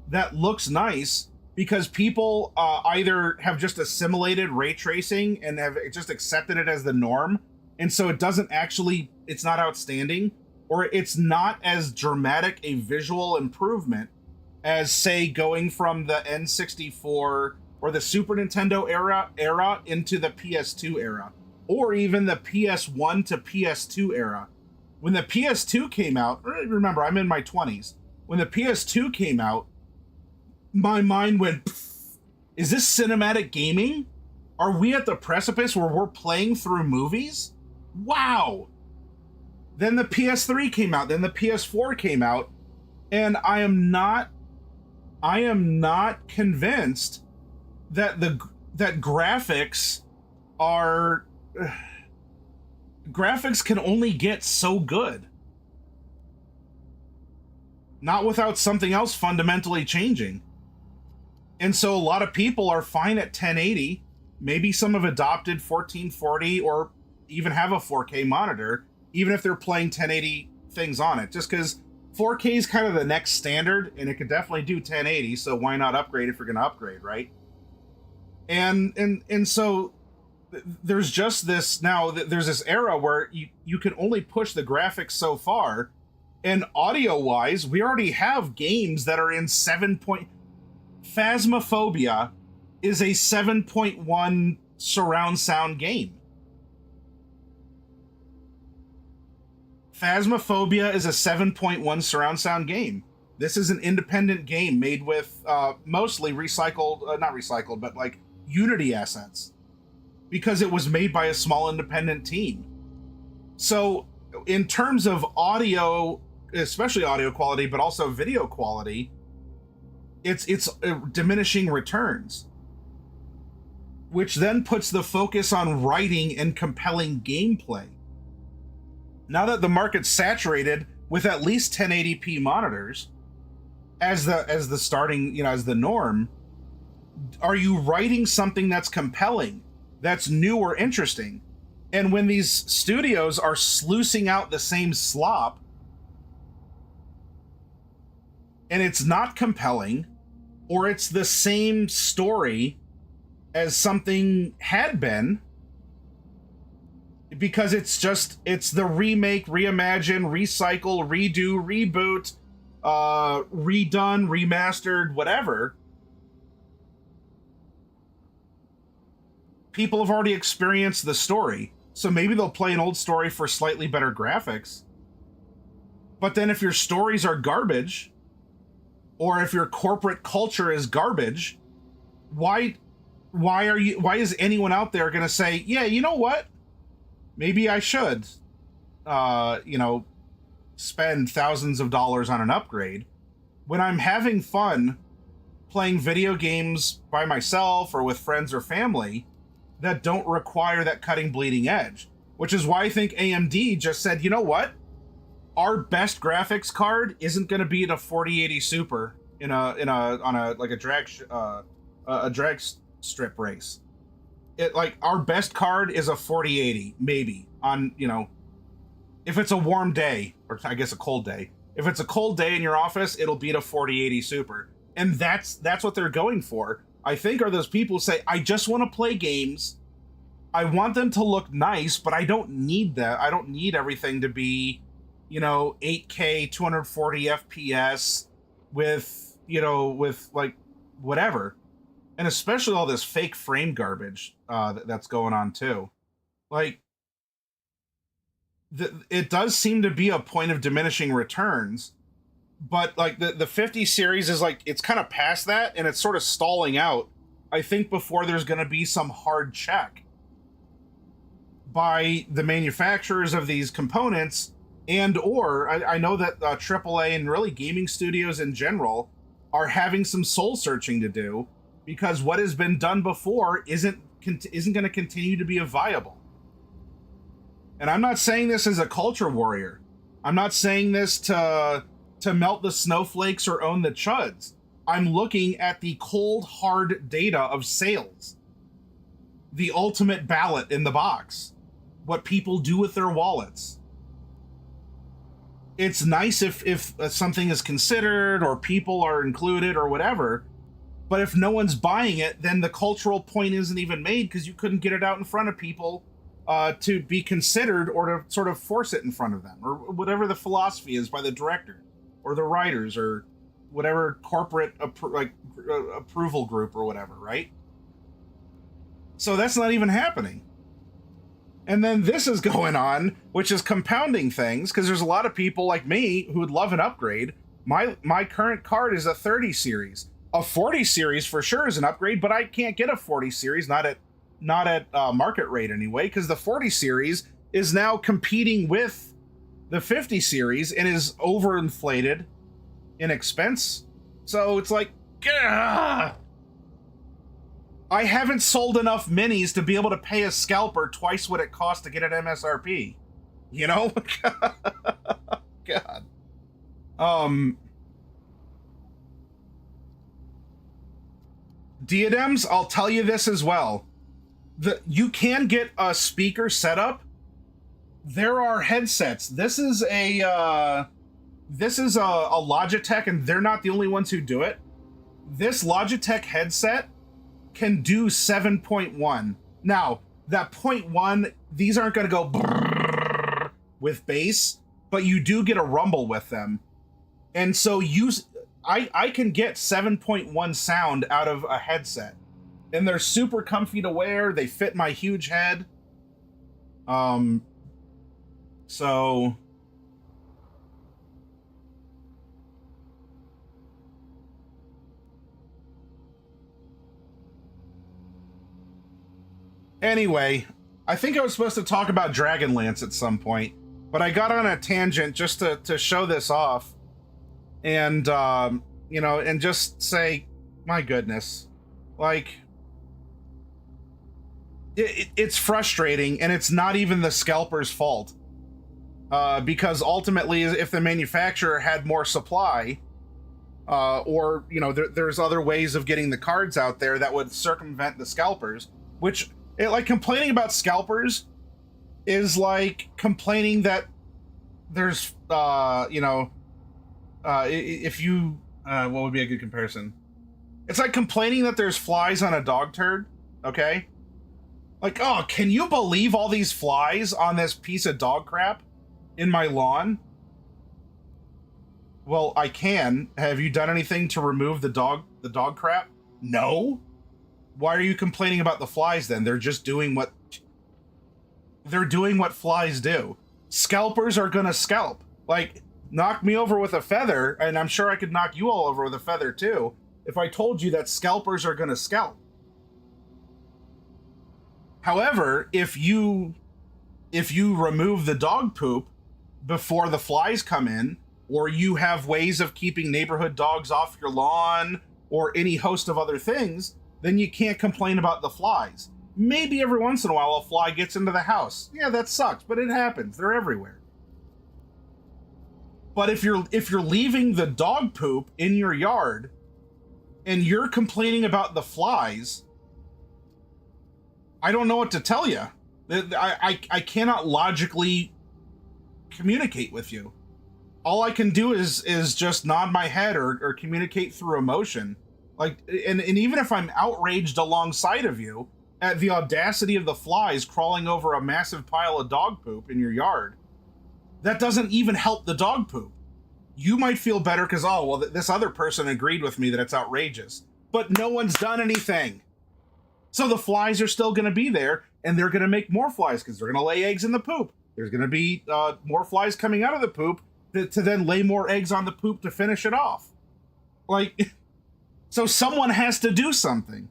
that looks nice because people either have just assimilated ray tracing and have just accepted it as the norm, and so it's not outstanding, or it's not as dramatic a visual improvement as, say, going from the N64 or the Super Nintendo era into the PS2 era, or even the PS1 to PS2 era. When the PS2 came out, remember, I'm in my 20s. When the PS2 came out, my mind went pfft, Is this cinematic gaming? Are we at the precipice where we're playing through movies? Wow. Then the PS3 came out, then the PS4 came out, and I am not convinced that that graphics are graphics can only get so good. Not without something else fundamentally changing. And so a lot of people are fine at 1080. Maybe some have adopted 1440 or even have a 4K monitor, even if they're playing 1080 things on it, just because 4K is kind of the next standard, and it could definitely do 1080, so why not upgrade if you're going to upgrade, right? And so there's just this, now there's this era where you can only push the graphics so far, and audio-wise, we already have games that are in 7 point... Phasmophobia is a 7.1 surround sound game. Phasmophobia is a 7.1 surround sound game. This is an independent game made with mostly recycled, not recycled, but like Unity assets, because it was made by a small independent team. So in terms of audio, especially audio quality, but also video quality, it's diminishing returns, which then puts the focus on writing and compelling gameplay. Now that the market's saturated with at least 1080p monitors as the starting, as the norm, are you writing something that's compelling, that's new or interesting? And when these studios are sluicing out the same slop, and it's not compelling, or it's the same story as something had been, because it's the remake, reimagine, recycle, redo, reboot, redone, remastered, whatever. People have already experienced the story, so maybe they'll play an old story for slightly better graphics. But then if your stories are garbage, or if your corporate culture is garbage, why is anyone out there going to say, yeah, you know what? Maybe I should, spend thousands of dollars on an upgrade when I'm having fun playing video games by myself or with friends or family that don't require that cutting bleeding edge. Which is why I think AMD just said, you know what? Our best graphics card isn't going to be in a 4080 Super on a drag strip race. Our best card is a 4080, maybe, on, if it's a warm day, or I guess a cold day. If it's a cold day in your office, it'll beat a 4080 Super. And that's what they're going for, I think, are those people who say, I just want to play games. I want them to look nice, but I don't need that. I don't need everything to be, 8K, 240 FPS with whatever. And especially all this fake frame garbage that's going on too. It does seem to be a point of diminishing returns, but the 50 series is it's kind of past that, and it's sort of stalling out, I think, before there's going to be some hard check by the manufacturers of these components, or I know that AAA and really gaming studios in general are having some soul searching to do, because what has been done before isn't going to continue to be viable. And I'm not saying this as a culture warrior. I'm not saying this to melt the snowflakes or own the chuds. I'm looking at the cold, hard data of sales. The ultimate ballot in the box. What people do with their wallets. It's nice if something is considered or people are included or whatever, but if no one's buying it, then the cultural point isn't even made, because you couldn't get it out in front of people to be considered, or to sort of force it in front of them, or whatever the philosophy is by the director or the writers or whatever corporate approval group or whatever, right? So that's not even happening. And then this is going on, which is compounding things, because there's a lot of people like me who would love an upgrade. My current card is a 30 series. A 40 series for sure is an upgrade, but I can't get a 40 series, not at market rate anyway, because the 40 series is now competing with the 50 series and is overinflated in expense. So it's like, gah! I haven't sold enough minis to be able to pay a scalper twice what it costs to get at MSRP. You know? God. Diadems, I'll tell you this as well. You can get a speaker setup. There are headsets. This is a Logitech, and they're not the only ones who do it. This Logitech headset can do 7.1. Now, that 0.1, these aren't going to go brrrr with bass, but you do get a rumble with them. And so I can get 7.1 sound out of a headset. And they're super comfy to wear. They fit my huge head. So anyway, I think I was supposed to talk about Dragonlance at some point, but I got on a tangent just to show this off. And, you know, and just say, my goodness, like, it's frustrating, and it's not even the scalper's fault. Because ultimately, if the manufacturer had more supply, or, you know, there's other ways of getting the cards out there that would circumvent the scalpers, which, like, complaining about scalpers is like complaining that there's, you know, if you, what would be a good comparison? It's like complaining that there's flies on a dog turd, okay? Like, oh, can you believe all these flies on this piece of dog crap in my lawn? Well, I can. Have you done anything to remove the dog crap? No. Why are you complaining about the flies then? They're just doing what flies do. Scalpers are gonna scalp. Like, knock me over with a feather, and I'm sure I could knock you all over with a feather too, if I told you that scalpers are gonna scalp. However, if you remove the dog poop before the flies come in, or you have ways of keeping neighborhood dogs off your lawn, or any host of other things, then you can't complain about the flies. Maybe every once in a while a fly gets into the house. Yeah, that sucks, but it happens. They're everywhere. But if you're leaving the dog poop in your yard and you're complaining about the flies, I don't know what to tell you. I cannot logically communicate with you. All I can do is just nod my head or communicate through emotion. Like, and even if I'm outraged alongside of you at the audacity of the flies crawling over a massive pile of dog poop in your yard, that doesn't even help the dog poop. You might feel better because, oh, well, this other person agreed with me that it's outrageous. But no one's done anything. So the flies are still going to be there, and they're going to make more flies because they're going to lay eggs in the poop. There's going to be more flies coming out of the poop to then lay more eggs on the poop to finish it off. Like, so someone has to do something.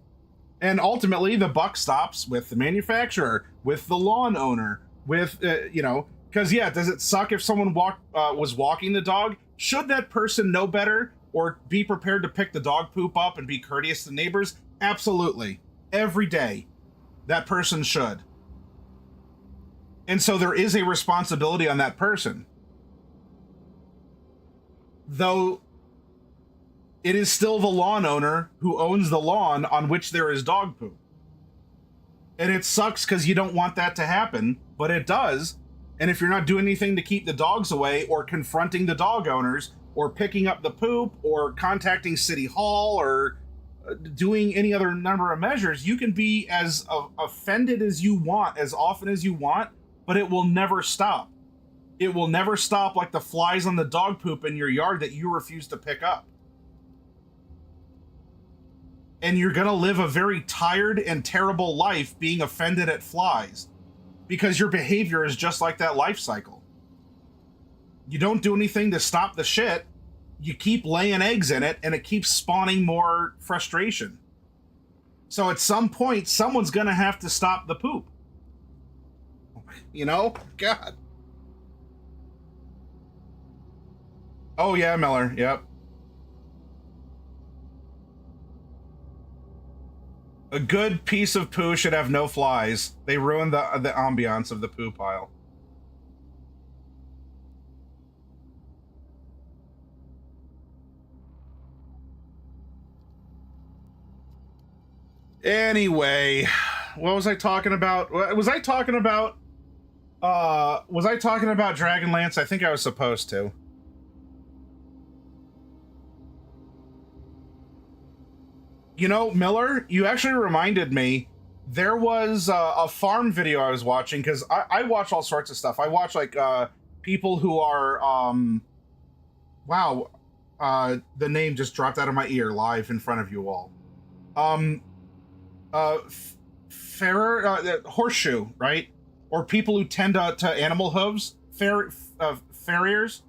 And ultimately, the buck stops with the manufacturer, with the lawn owner, with, you know, because, yeah, does it suck if someone was walking the dog? Should that person know better or be prepared to pick the dog poop up and be courteous to neighbors? Absolutely. Every day, that person should. And so there is a responsibility on that person. Though it is still the lawn owner who owns the lawn on which there is dog poop. And it sucks because you don't want that to happen, but it does. And if you're not doing anything to keep the dogs away, or confronting the dog owners, or picking up the poop, or contacting City Hall, or doing any other number of measures, you can be as offended as you want, as often as you want, but it will never stop. It will never stop like the flies on the dog poop in your yard that you refuse to pick up. And you're going to live a very tired and terrible life being offended at flies, because your behavior is just like that life cycle. You don't do anything to stop the shit. you keep laying eggs in it and it keeps spawning more frustration. So at some point, someone's going to have to stop the poop. You know? God. Oh, yeah, Miller. Yep. A good piece of poo should have no flies. They ruin the ambiance of the poo pile. Anyway, what was I talking about? Was I talking about Dragonlance? I think I was supposed to. You know, Miller, you actually reminded me. There was a farm video I was watching, because I watch all sorts of stuff. I watch like people who are wow, the name just dropped out of my ear live in front of you all. Horseshoe, right? Or people who tend to animal hooves, farriers.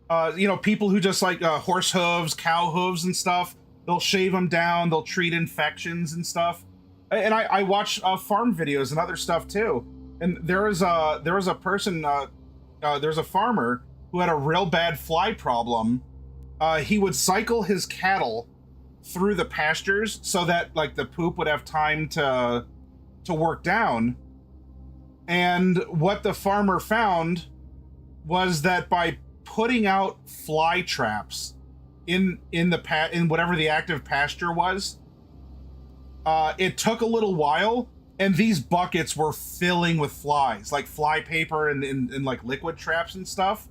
You know, people who just like horse hooves, cow hooves, and stuff. They'll shave them down. They'll treat infections and stuff. And I watch farm videos and other stuff too. And there was a person, there's a farmer who had a real bad fly problem. He would cycle his cattle through the pastures so that like the poop would have time to work down. And what the farmer found was that by putting out fly traps in whatever the active pasture was, it took a little while, and these buckets were filling with flies, like fly paper and like liquid traps and stuff.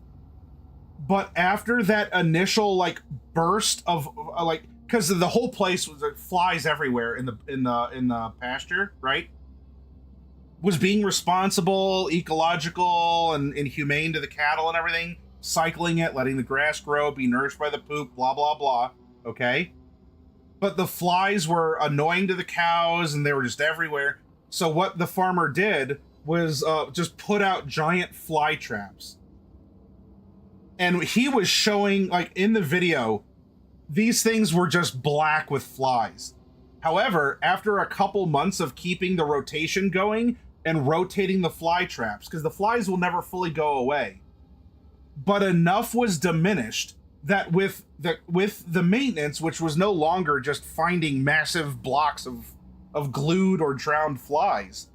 But after that initial like burst of like, because the whole place was like, flies everywhere in the pasture, right? Was being responsible, ecological, and humane to the cattle and everything, cycling it, letting the grass grow, be nourished by the poop, blah blah blah. Okay, but the flies were annoying to the cows, and they were just everywhere. So what the farmer did was just put out giant fly traps, and he was showing, like in the video, these things were just black with flies. However, after a couple months of keeping the rotation going and rotating the fly traps, because the flies will never fully go away, but enough was diminished that with the maintenance, which was no longer just finding massive blocks of glued or drowned flies,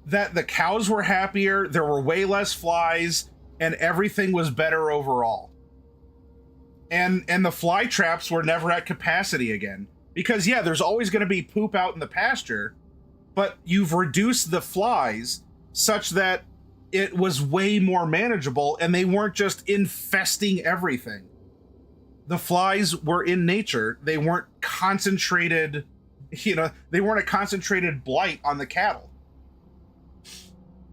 that the cows were happier, there were way less flies, and everything was better overall. And the fly traps were never at capacity again. Because yeah, there's always going to be poop out in the pasture, but you've reduced the flies such that it was way more manageable, and they weren't just infesting everything. The flies were in nature. They weren't concentrated, you know, they weren't a concentrated blight on the cattle.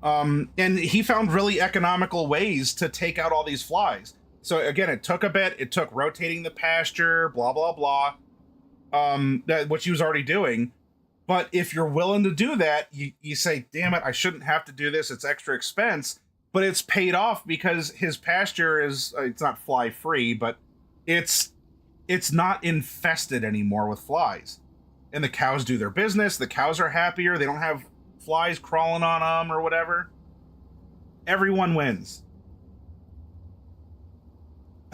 And he found really economical ways to take out all these flies. So again, it took a bit. It took rotating the pasture, blah, blah, blah. What he was already doing. But if you're willing to do that, you say, damn it, I shouldn't have to do this. It's extra expense. But it's paid off because his pasture is, it's not fly free, but it's not infested anymore with flies. And the cows do their business. The cows are happier. They don't have flies crawling on them or whatever. Everyone wins.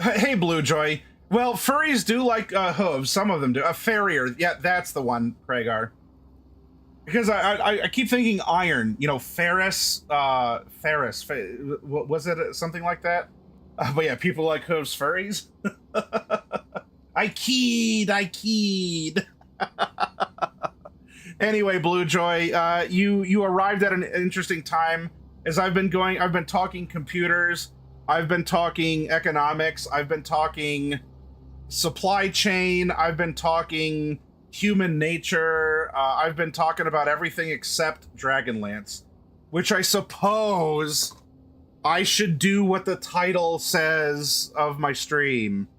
Hey, Blue Joy. Well, furries do like hooves. Some of them do. A farrier. Yeah, that's the one, Kragar. Because I keep thinking iron. You know, Ferris. Was it something like that? But yeah, people like hooves, furries. I keyed. Anyway, Blue Joy, you arrived at an interesting time. As I've been talking computers. I've been talking economics. I've been talking supply chain. I've been talking human nature. I've been talking about everything except Dragonlance, which I suppose I should do what the title says of my stream.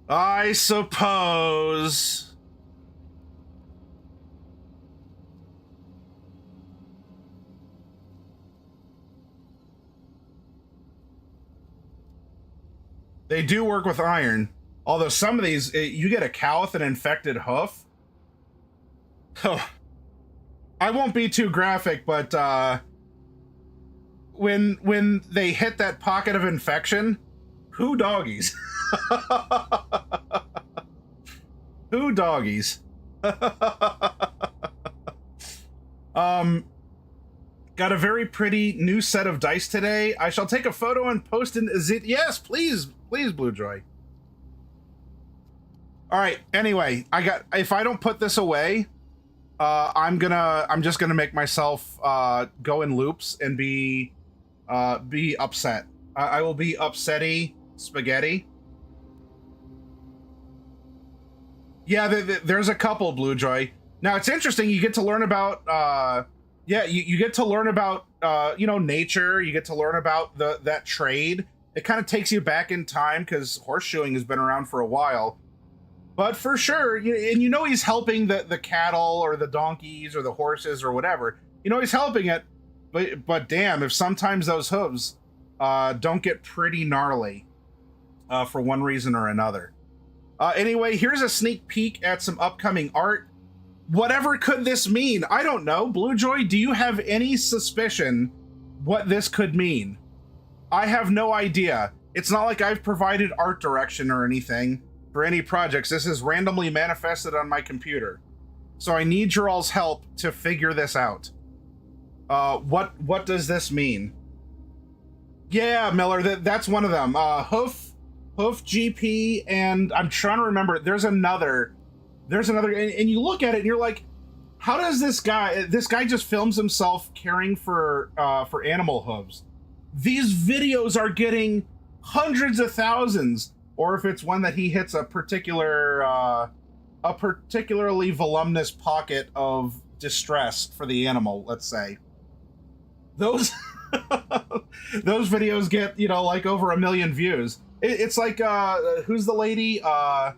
I suppose. They do work with iron. Although some of these, you get a cow with an infected hoof. Oh, I won't be too graphic, but when they hit that pocket of infection, who doggies? Who doggies? Got a very pretty new set of dice today. I shall take a photo and post in yes, please, Blue Joy. All right. Anyway, if I don't put this away, I'm just gonna make myself go in loops and be upset. I will be upsetty spaghetti. Yeah, there's a couple, Blue Joy. Now it's interesting. You get to learn about you get to learn about nature. You get to learn about that trade. It kind of takes you back in time because horseshoeing has been around for a while. But for sure, and he's helping the cattle or the donkeys or the horses or whatever. He's helping it, but damn, if sometimes those hooves don't get pretty gnarly for one reason or another. Anyway, here's a sneak peek at some upcoming art. Whatever could this mean? I don't know. Blue Joy, do you have any suspicion what this could mean? I have no idea. It's not like I've provided art direction or anything for any projects. This is randomly manifested on my computer. So I need your all's help to figure this out. What does this mean? Yeah, Miller, that's one of them. Hoof GP, and I'm trying to remember. There's another, and you look at it and you're like, how does this guy just films himself caring for animal hooves? These videos are getting hundreds of thousands, or if it's one that he hits a particularly voluminous pocket of distress for the animal, let's say. Those those videos get, like over 1 million views. It's like, who's the lady? I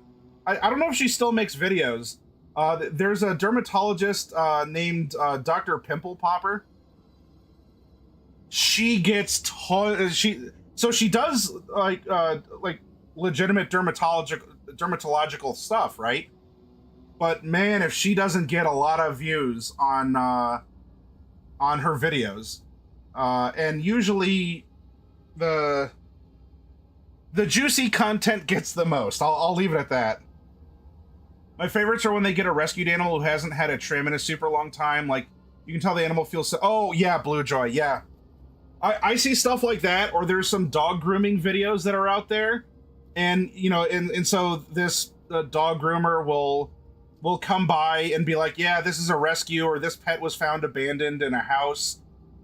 don't know if she still makes videos. There's a dermatologist named Dr. Pimple Popper. She gets she does like legitimate dermatological stuff, right? But man, if she doesn't get a lot of views on her videos, and usually the juicy content gets the most. I'll leave it at that. My favorites are when they get a rescued animal who hasn't had a trim in a super long time. Like, you can tell the animal feels so... Oh, yeah, Blue Joy, yeah. I see stuff like that, or there's some dog grooming videos that are out there. And, and so this dog groomer will come by and be like, yeah, this is a rescue, or this pet was found abandoned in a house.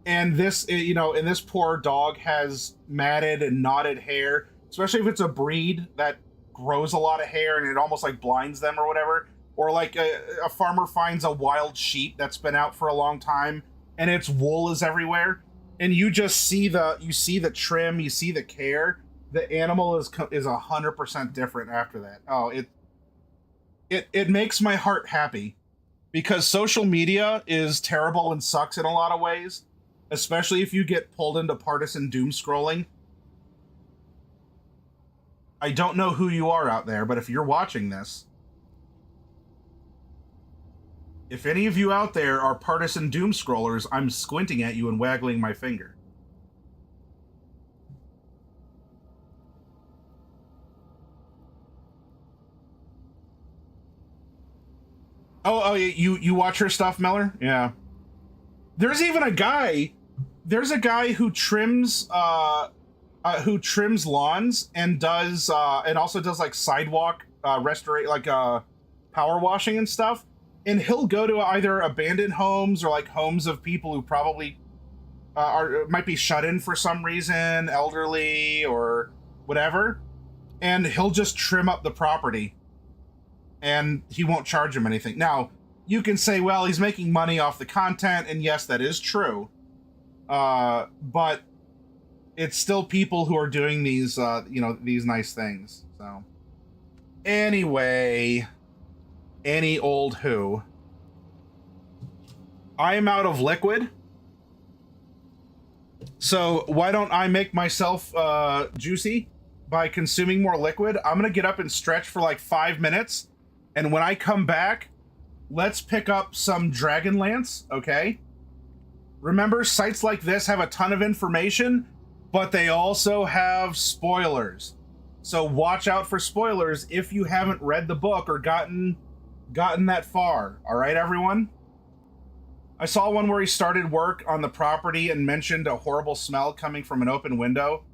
And this, and this poor dog has matted and knotted hair, especially if it's a breed that grows a lot of hair and it almost like blinds them or whatever. Or like a farmer finds a wild sheep that's been out for a long time and its wool is everywhere. And you just see the trim, you see the care. The animal is 100% different after that. Oh, it makes my heart happy, because social media is terrible and sucks in a lot of ways, especially if you get pulled into partisan doom scrolling. I don't know who you are out there, but if you're watching this, if any of you out there are partisan doom scrollers, I'm squinting at you and waggling my finger. Oh, you watch her stuff, Miller? Yeah. There's even a guy. There's a guy who trims lawns and does and also does like sidewalk restoration, like power washing and stuff. And he'll go to either abandoned homes or like homes of people who probably might be shut in for some reason, elderly or whatever. And he'll just trim up the property, and he won't charge him anything. Now, you can say, well, he's making money off the content, and yes, that is true. But it's still people who are doing these, these nice things. So, anyway, any old who. I am out of liquid, so why don't I make myself juicy? by consuming more liquid. I'm gonna get up and stretch for like 5 minutes, and when I come back, let's pick up some Dragonlance, okay? Remember, sites like this have a ton of information, but they also have spoilers. So watch out for spoilers if you haven't read the book or gotten that far. All right, everyone? I saw one where he started work on the property and mentioned a horrible smell coming from an open window,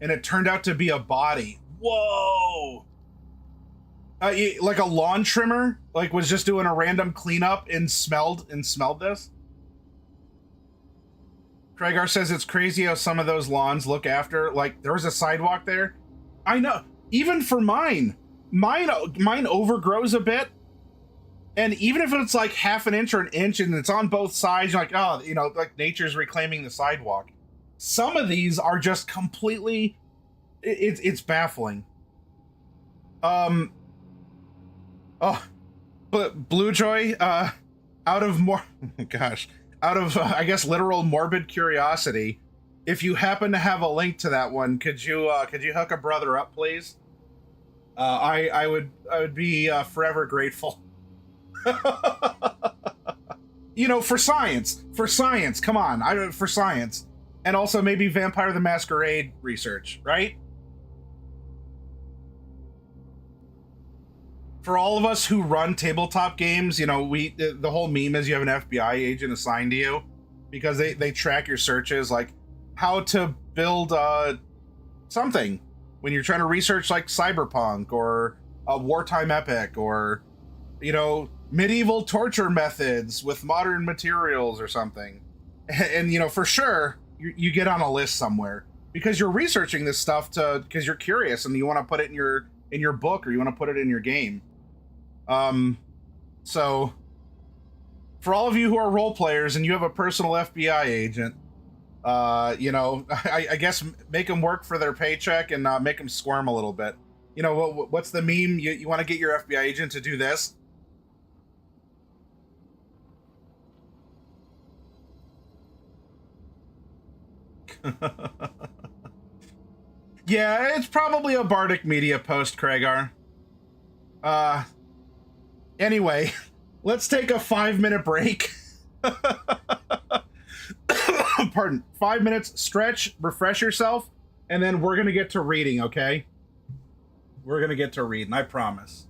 and it turned out to be a body. Whoa! Like a lawn trimmer, like was just doing a random cleanup and smelled this. Craigar says it's crazy how some of those lawns look after. Like there was a sidewalk there. I know. Even for mine overgrows a bit. And even if it's like half an inch or an inch and it's on both sides, you're like, oh, you know, like nature's reclaiming the sidewalk. Some of these are just completely, it's baffling. Oh, but Bluejoy, out of I guess literal morbid curiosity, if you happen to have a link to that one, could you hook a brother up, please? I would be forever grateful. You know, for science, come on, for science, and also maybe Vampire the Masquerade research, right? For all of us who run tabletop games, you know, the whole meme is you have an FBI agent assigned to you because they track your searches, like how to build something when you're trying to research like cyberpunk or a wartime epic or, you know, medieval torture methods with modern materials or something. And you know, for sure, you get on a list somewhere because you're researching this stuff because you're curious and you want to put it in your book or you want to put it in your game. So for all of you who are role players and you have a personal FBI agent, you know, I guess make them work for their paycheck and make them squirm a little bit. You know, what's the meme? You want to get your FBI agent to do this? Yeah, it's probably a Bardic Media post, Craigar. Anyway, let's take a 5-minute break. Pardon. 5 minutes, stretch, refresh yourself, and then we're gonna get to reading, okay? We're gonna get to reading, I promise.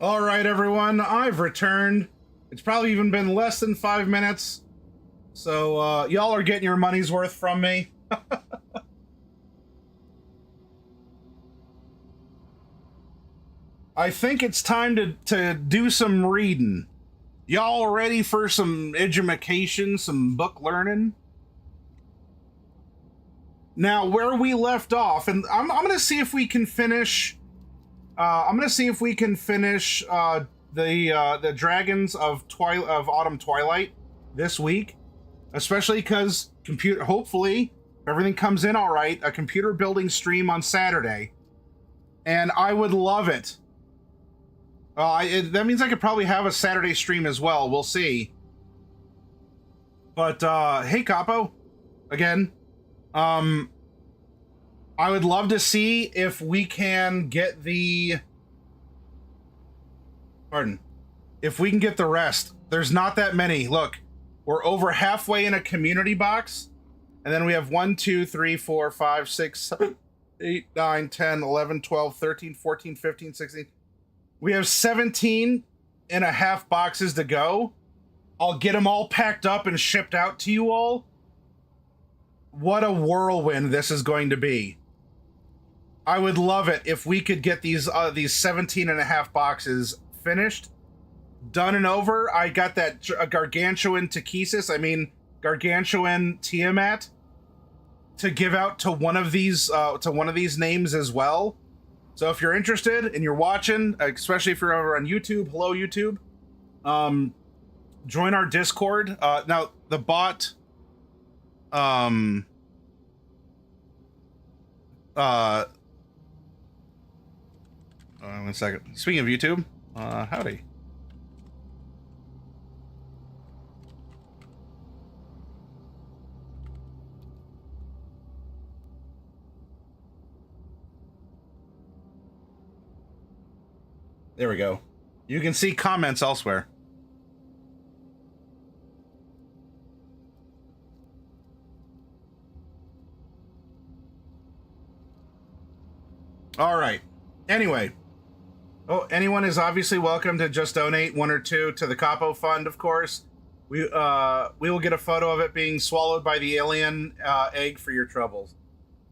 All right, everyone, I've returned. It's probably even been less than 5 minutes, so y'all are getting your money's worth from me. I think it's time to do some reading. Y'all ready for some edumacation, some book learning? Now, where we left off, and I'm gonna see if we can finish. I'm gonna see if we can finish the Dragons of Autumn Twilight this week, especially because hopefully, if everything comes in all right, a computer building stream on Saturday, and I would love it. That means I could probably have a Saturday stream as well. We'll see. But hey, Capo, again. I would love to see if we can get if we can get the rest. There's not that many. Look, we're over halfway in a community box, and then we have 1, 2, 3, 4, 5, 6, 7, 8, 9, 10, 11, 12, 13, 14, 15, 16. We have 17 and a half boxes to go. I'll get them all packed up and shipped out to you all. What a whirlwind this is going to be. I would love it if we could get these 17 and a half boxes finished, done and over. I got that gargantuan gargantuan Tiamat to give out to one of these names as well. So if you're interested and you're watching, especially if you're over on YouTube, hello YouTube, join our Discord. Now the bot, 1 second. Speaking of YouTube, howdy. There we go. You can see comments elsewhere. All right. Anyway. Oh, anyone is obviously welcome to just donate 1 or 2 to the Capo Fund, of course. We will get a photo of it being swallowed by the alien egg for your troubles.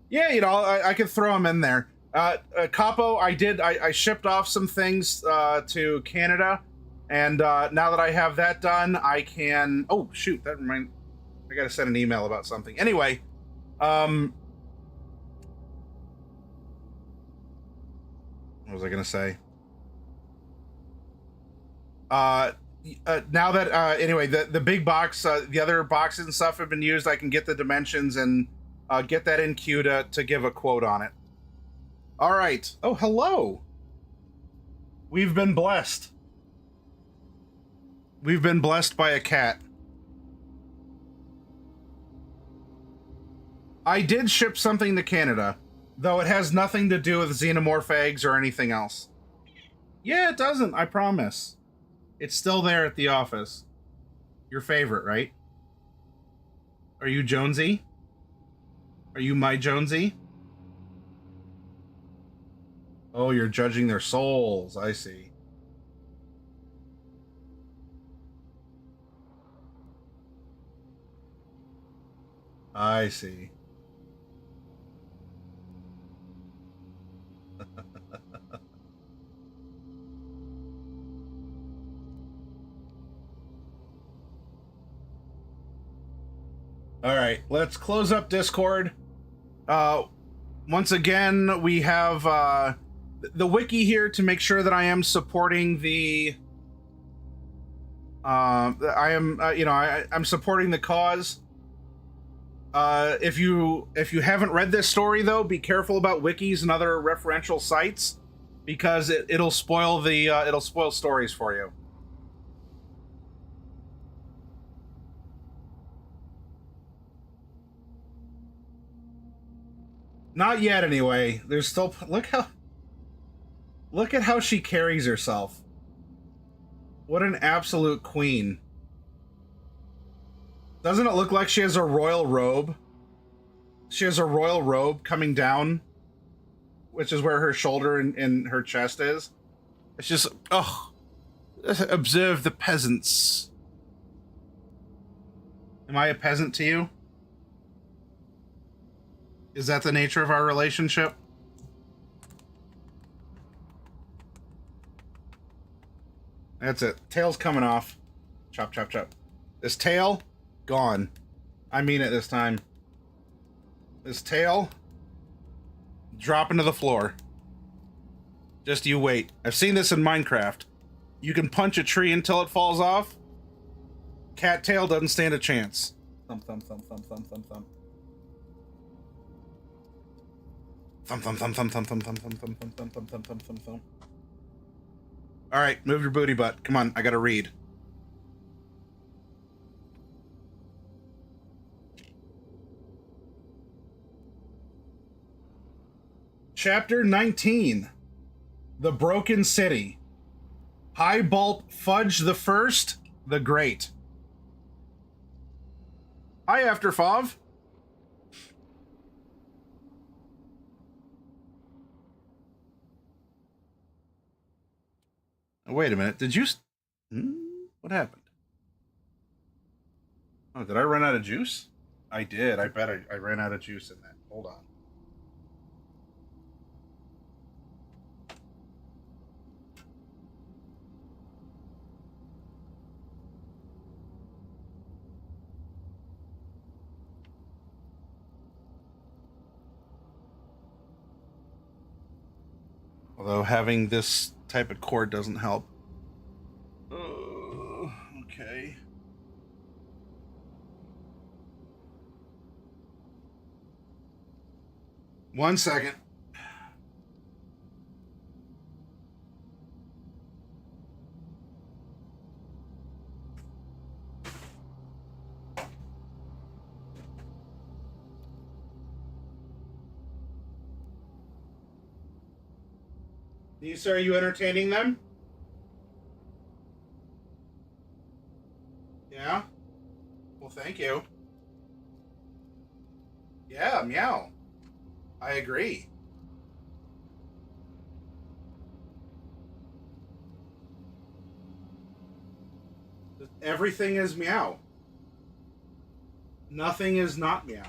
Yeah, you know, I could throw them in there. Capo, I shipped off some things to Canada, and now that I have that done, I can... Oh, shoot, that reminds... I gotta send an email about something. Anyway, what was I gonna say? Now that, anyway, the big box, the other boxes and stuff have been used, I can get the dimensions and get that in queue to give a quote on it. All right. Oh, hello. We've been blessed. We've been blessed by a cat. I did ship something to Canada, though it has nothing to do with xenomorph eggs or anything else. Yeah, it doesn't, I promise. It's still there at the office. Your favorite, right? Are you Jonesy? Are you my Jonesy? Oh, you're judging their souls. I see. I see. All right, let's close up Discord. Once again, we have the wiki here to make sure that I am supporting the I'm supporting the cause. If you haven't read this story, though, be careful about wikis and other referential sites, because it'll spoil stories for you. Not yet, anyway. There's still... Look at how she carries herself. What an absolute queen. Doesn't it look like she has a royal robe? She has a royal robe coming down, which is where her shoulder and her chest is. It's just, oh, observe the peasants. Am I a peasant to you? Is that the nature of our relationship? That's it. Tail's coming off. Chop, chop, chop. This tail, gone. I mean it this time. This tail, dropping to the floor. Just you wait. I've seen this in Minecraft. You can punch a tree until it falls off. Cattail doesn't stand a chance. Thump, thump, thump, thump, thump, thump, thump. Thump, thump, thump, thump, thump, thump, thump, thump, thump, thump, thump, thump, thump, thump, thump. All right, move your booty butt. Come on, I gotta read. Chapter 19. The Broken City. Highbolt Fudge the First, the Great. Hi, After Fov. Oh, wait a minute. Did you... What happened? Oh, did I run out of juice? I did. I bet I ran out of juice in that. Hold on. Although having this type of cord doesn't help. Okay. One second. Lisa, are you entertaining them? Yeah? Well, thank you. Yeah, meow. I agree. Everything is meow. Nothing is not meow.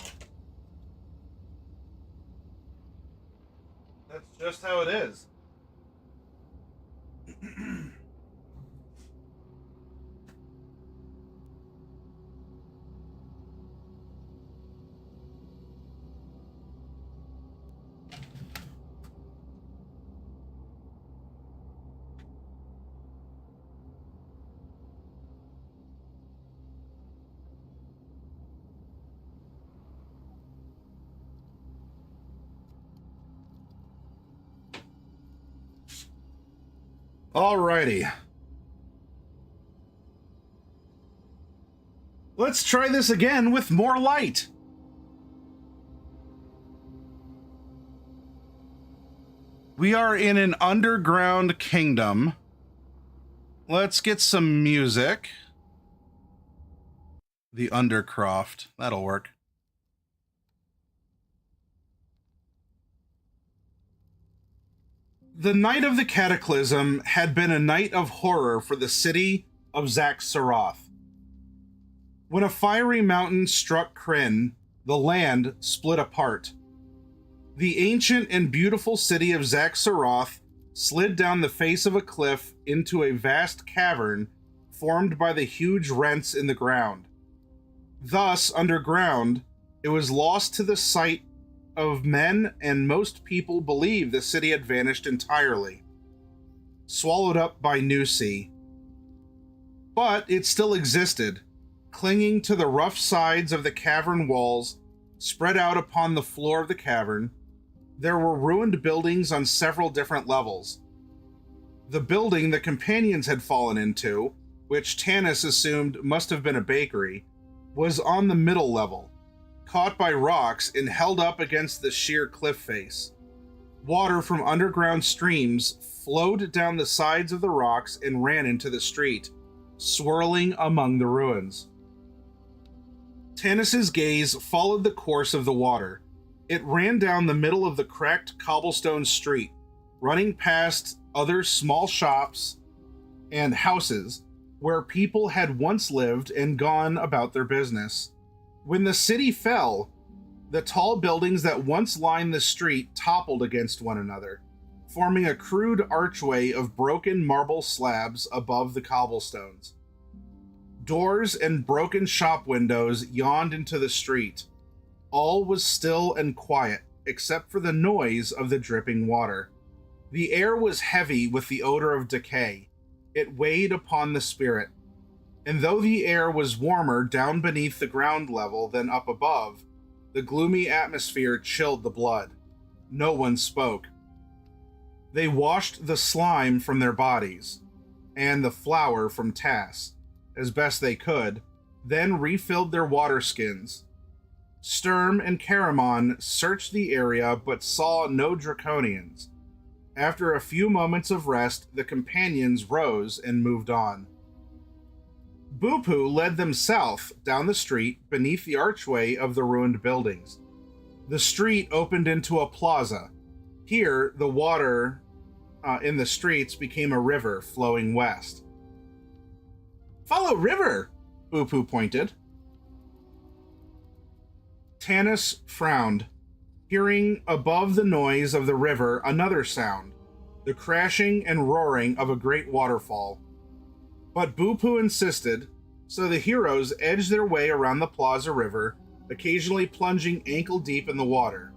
That's just how it is. Alrighty. Let's try this again with more light. We are in an underground kingdom. Let's get some music. The Undercroft. That'll work. The night of the Cataclysm had been a night of horror for the city of Zaxxaroth. When a fiery mountain struck Krynn, the land split apart. The ancient and beautiful city of Zaxxaroth slid down the face of a cliff into a vast cavern formed by the huge rents in the ground. Thus, underground, it was lost to the sight of men, and most people believe the city had vanished entirely, swallowed up by New Sea. But it still existed, clinging to the rough sides of the cavern walls, spread out upon the floor of the cavern. There were ruined buildings on several different levels. The building the companions had fallen into, which Tanis assumed must have been a bakery, was on the middle level, caught by rocks and held up against the sheer cliff face. Water from underground streams flowed down the sides of the rocks and ran into the street, swirling among the ruins. Tanis's gaze followed the course of the water. It ran down the middle of the cracked cobblestone street, running past other small shops and houses where people had once lived and gone about their business. When the city fell, the tall buildings that once lined the street toppled against one another, forming a crude archway of broken marble slabs above the cobblestones. Doors and broken shop windows yawned into the street. All was still and quiet, except for the noise of the dripping water. The air was heavy with the odor of decay. It weighed upon the spirit. And though the air was warmer down beneath the ground level than up above, the gloomy atmosphere chilled the blood. No one spoke. They washed the slime from their bodies, and the flour from Tass, as best they could, then refilled their water skins. Sturm and Caramon searched the area but saw no draconians. After a few moments of rest, the companions rose and moved on. Bupu led them south down the street beneath the archway of the ruined buildings. The street opened into a plaza. Here, the water in the streets became a river flowing west. "Follow river," Bupu pointed. Tanis frowned, hearing above the noise of the river another sound, the crashing and roaring of a great waterfall. But Bupu insisted, so the heroes edged their way around the Plaza River, occasionally plunging ankle-deep in the water.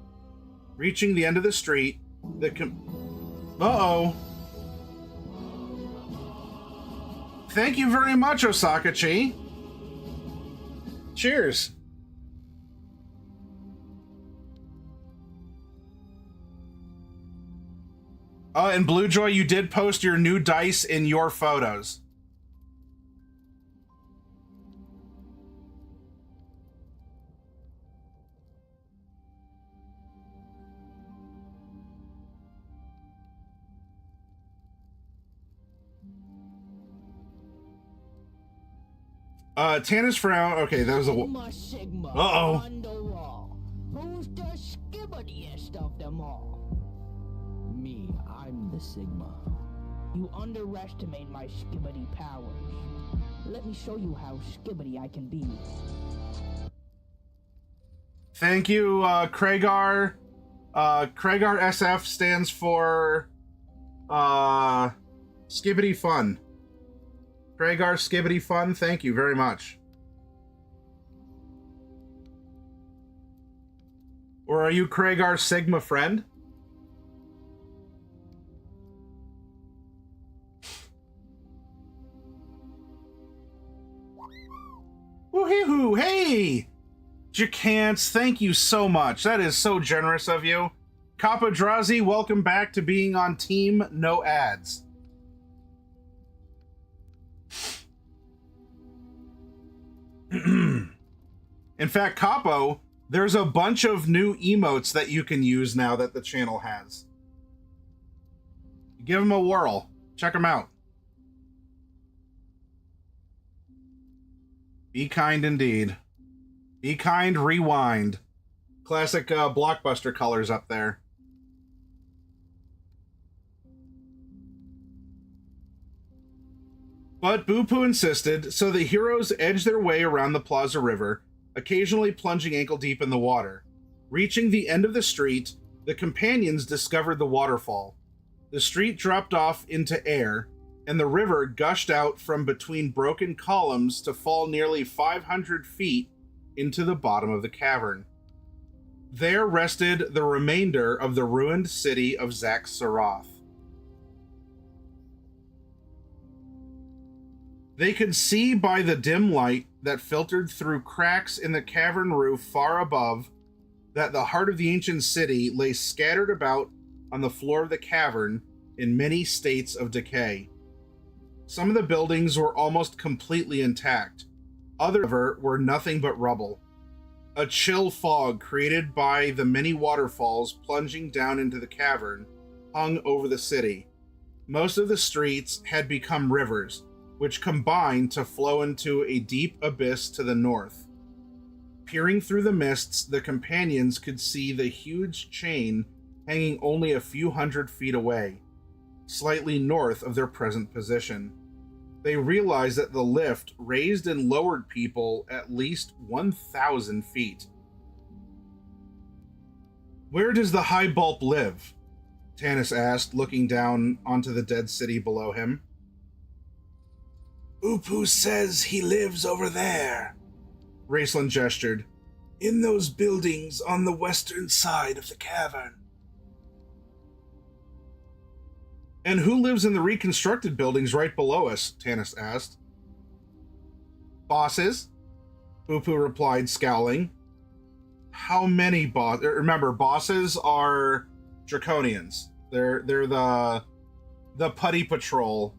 Reaching the end of the street, Uh-oh. Thank you very much, Osaka-chi. Cheers. And Bluejoy, you did post your new dice in your photos. Tanis frown. Okay, that was a. Sigma. Uh-oh. Who's the skibbitiest of them all? Me, I'm the Sigma. You underestimate my skibbity powers. Let me show you how skibbity I can be. Thank you, Kragar. Kragar SF stands for Skibbity Fun. Kragar Skibbity Fun, thank you very much. Or are you Kragar Sigma friend? Woo-hee-hoo, hey! Jacance, thank you so much. That is so generous of you. Kapadrazi, welcome back to being on Team No Ads. In fact, Capo, there's a bunch of new emotes that you can use now that the channel has. Give them a whirl. Check them out. Be kind indeed. Be kind, rewind. Classic blockbuster colors up there. But Bupu insisted, so the heroes edged their way around the Plaza River, occasionally plunging ankle-deep in the water. Reaching the end of the street, the companions discovered the waterfall. The street dropped off into air, and the river gushed out from between broken columns to fall nearly 500 feet into the bottom of the cavern. There rested the remainder of the ruined city of Zax-Saroth. They could see by the dim light that filtered through cracks in the cavern roof far above that the heart of the ancient city lay scattered about on the floor of the cavern in many states of decay. Some of the buildings were almost completely intact. Others were nothing but rubble. A chill fog created by the many waterfalls plunging down into the cavern hung over the city. Most of the streets had become rivers, which combined to flow into a deep abyss to the north. Peering through the mists, the companions could see the huge chain hanging only a few hundred feet away, slightly north of their present position. They realized that the lift raised and lowered people at least 1,000 feet. "Where does the High Bulp live?" Tanis asked, looking down onto the dead city below him. "Upu says he lives over there," Raceland gestured, "in those buildings on the western side of the cavern." "And who lives in the reconstructed buildings right below us?" Tanis asked. "Bosses," Upu replied, scowling. "How many bosses?" Remember, bosses are Draconians. They're the putty patrol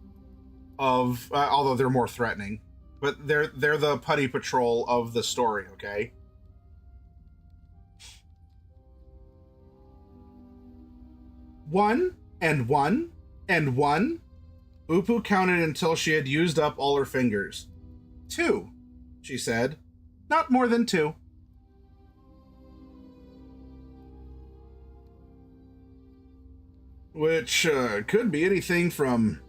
of, although they're more threatening, but they're the putty patrol of the story. Okay. One and one and one. Upu counted until she had used up all her fingers. "Two," she said. "Not more than two." "Which could be anything from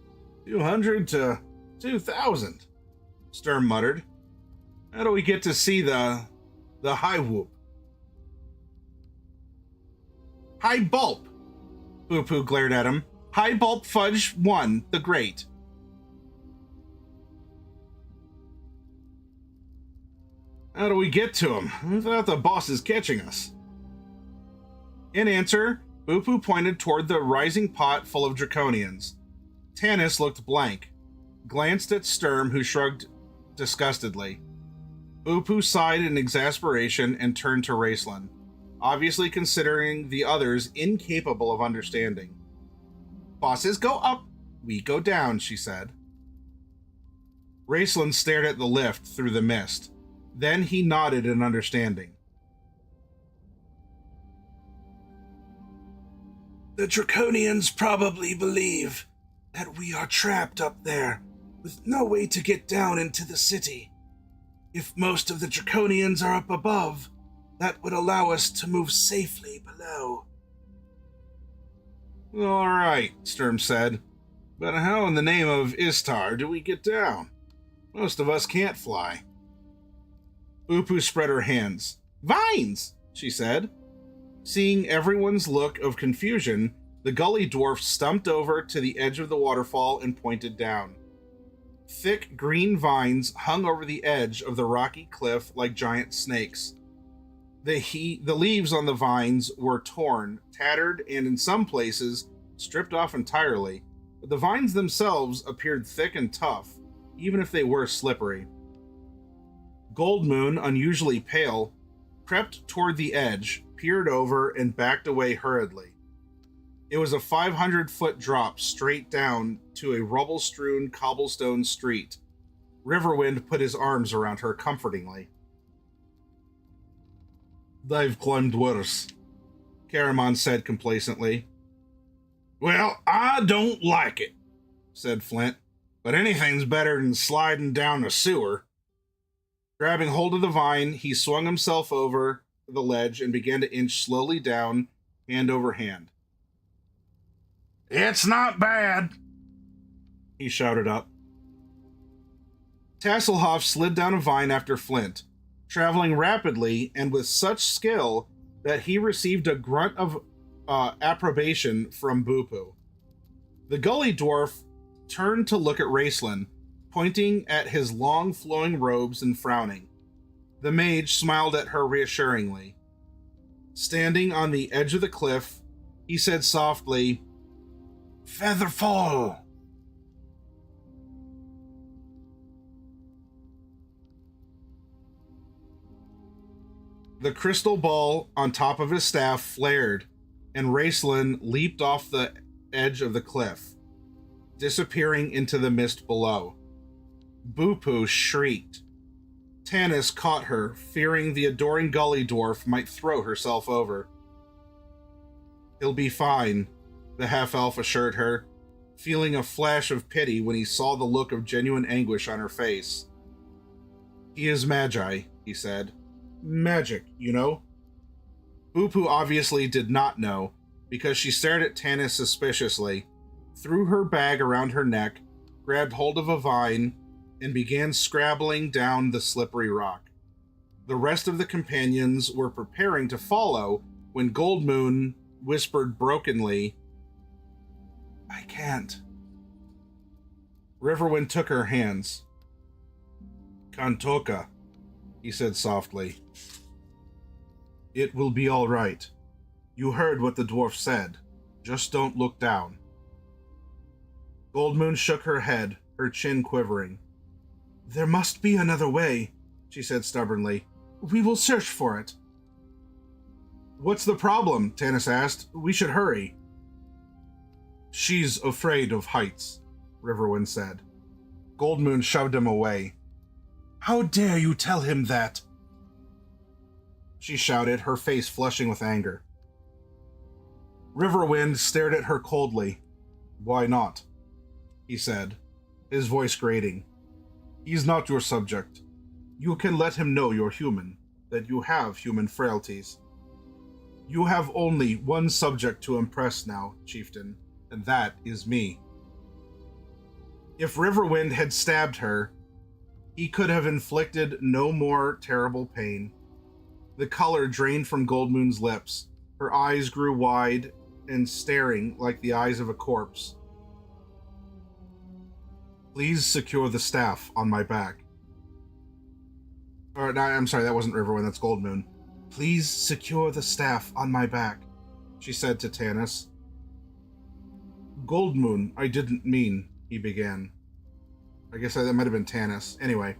200 to 2,000, Sturm muttered. "How do we get to see the High Whoop?" "High Bulp," Upu glared at him. "High Bulp Fudge 1, the Great." "How do we get to him without the bosses catching us?" In answer, Upu pointed toward the rising pot full of Draconians. Tanis looked blank, glanced at Sturm, who shrugged disgustedly. Upu sighed in exasperation and turned to Raceland, obviously considering the others incapable of understanding. "Bosses go up, we go down," she said. Raceland stared at the lift through the mist. Then he nodded in understanding. "The Draconians probably believe that we are trapped up there, with no way to get down into the city. If most of the Draconians are up above, that would allow us to move safely below." "All right," Sturm said. "But how in the name of Istar do we get down? Most of us can't fly." Upu spread her hands. "Vines," she said. Seeing everyone's look of confusion, the gully dwarf stumped over to the edge of the waterfall and pointed down. Thick green vines hung over the edge of the rocky cliff like giant snakes. The leaves on the vines were torn, tattered, and in some places stripped off entirely, but the vines themselves appeared thick and tough, even if they were slippery. Goldmoon, unusually pale, crept toward the edge, peered over, and backed away hurriedly. It was a 500-foot drop straight down to a rubble-strewn cobblestone street. Riverwind put his arms around her comfortingly. "They've climbed worse," Caramon said complacently. "Well, I don't like it," said Flint, "but anything's better than sliding down a sewer." Grabbing hold of the vine, he swung himself over the ledge and began to inch slowly down, hand over hand. "It's not bad," he shouted up. Tasselhoff slid down a vine after Flint, traveling rapidly and with such skill that he received a grunt of approbation from Bupu. The gully dwarf turned to look at Raceland, pointing at his long flowing robes and frowning. The mage smiled at her reassuringly. Standing on the edge of the cliff, he said softly, "Featherfall." The crystal ball on top of his staff flared, and Raceland leaped off the edge of the cliff, disappearing into the mist below. Bupu shrieked. Tanis caught her, fearing the adoring gully dwarf might throw herself over. "He'll be fine," the half-elf assured her, feeling a flash of pity when he saw the look of genuine anguish on her face. "He is magi," he said. "Magic, you know." Bupu obviously did not know, because she stared at Tanis suspiciously, threw her bag around her neck, grabbed hold of a vine, and began scrabbling down the slippery rock. The rest of the companions were preparing to follow when Goldmoon whispered brokenly, "I can't." Riverwind took her hands. "Kantoka," he said softly. "It will be all right. You heard what the dwarf said. Just don't look down." Goldmoon shook her head, her chin quivering. "There must be another way," she said stubbornly. "We will search for it." "What's the problem?" Tanis asked. "We should hurry." "She's afraid of heights," Riverwind said. Goldmoon shoved him away. "How dare you tell him that?" she shouted, her face flushing with anger. Riverwind stared at her coldly. "Why not?" he said, his voice grating. "He's not your subject. You can let him know you're human, that you have human frailties. You have only one subject to impress now, chieftain, and that is me." If Riverwind had stabbed her, he could have inflicted no more terrible pain. The color drained from Goldmoon's lips. Her eyes grew wide and staring like the eyes of a corpse. "Please secure the staff on my back." No, I'm sorry, that wasn't Riverwind, that's Goldmoon. "Please secure the staff on my back," she said to Tanis. "Goldmoon, I didn't mean," he began. I guess that might have been Tanis. Anyway.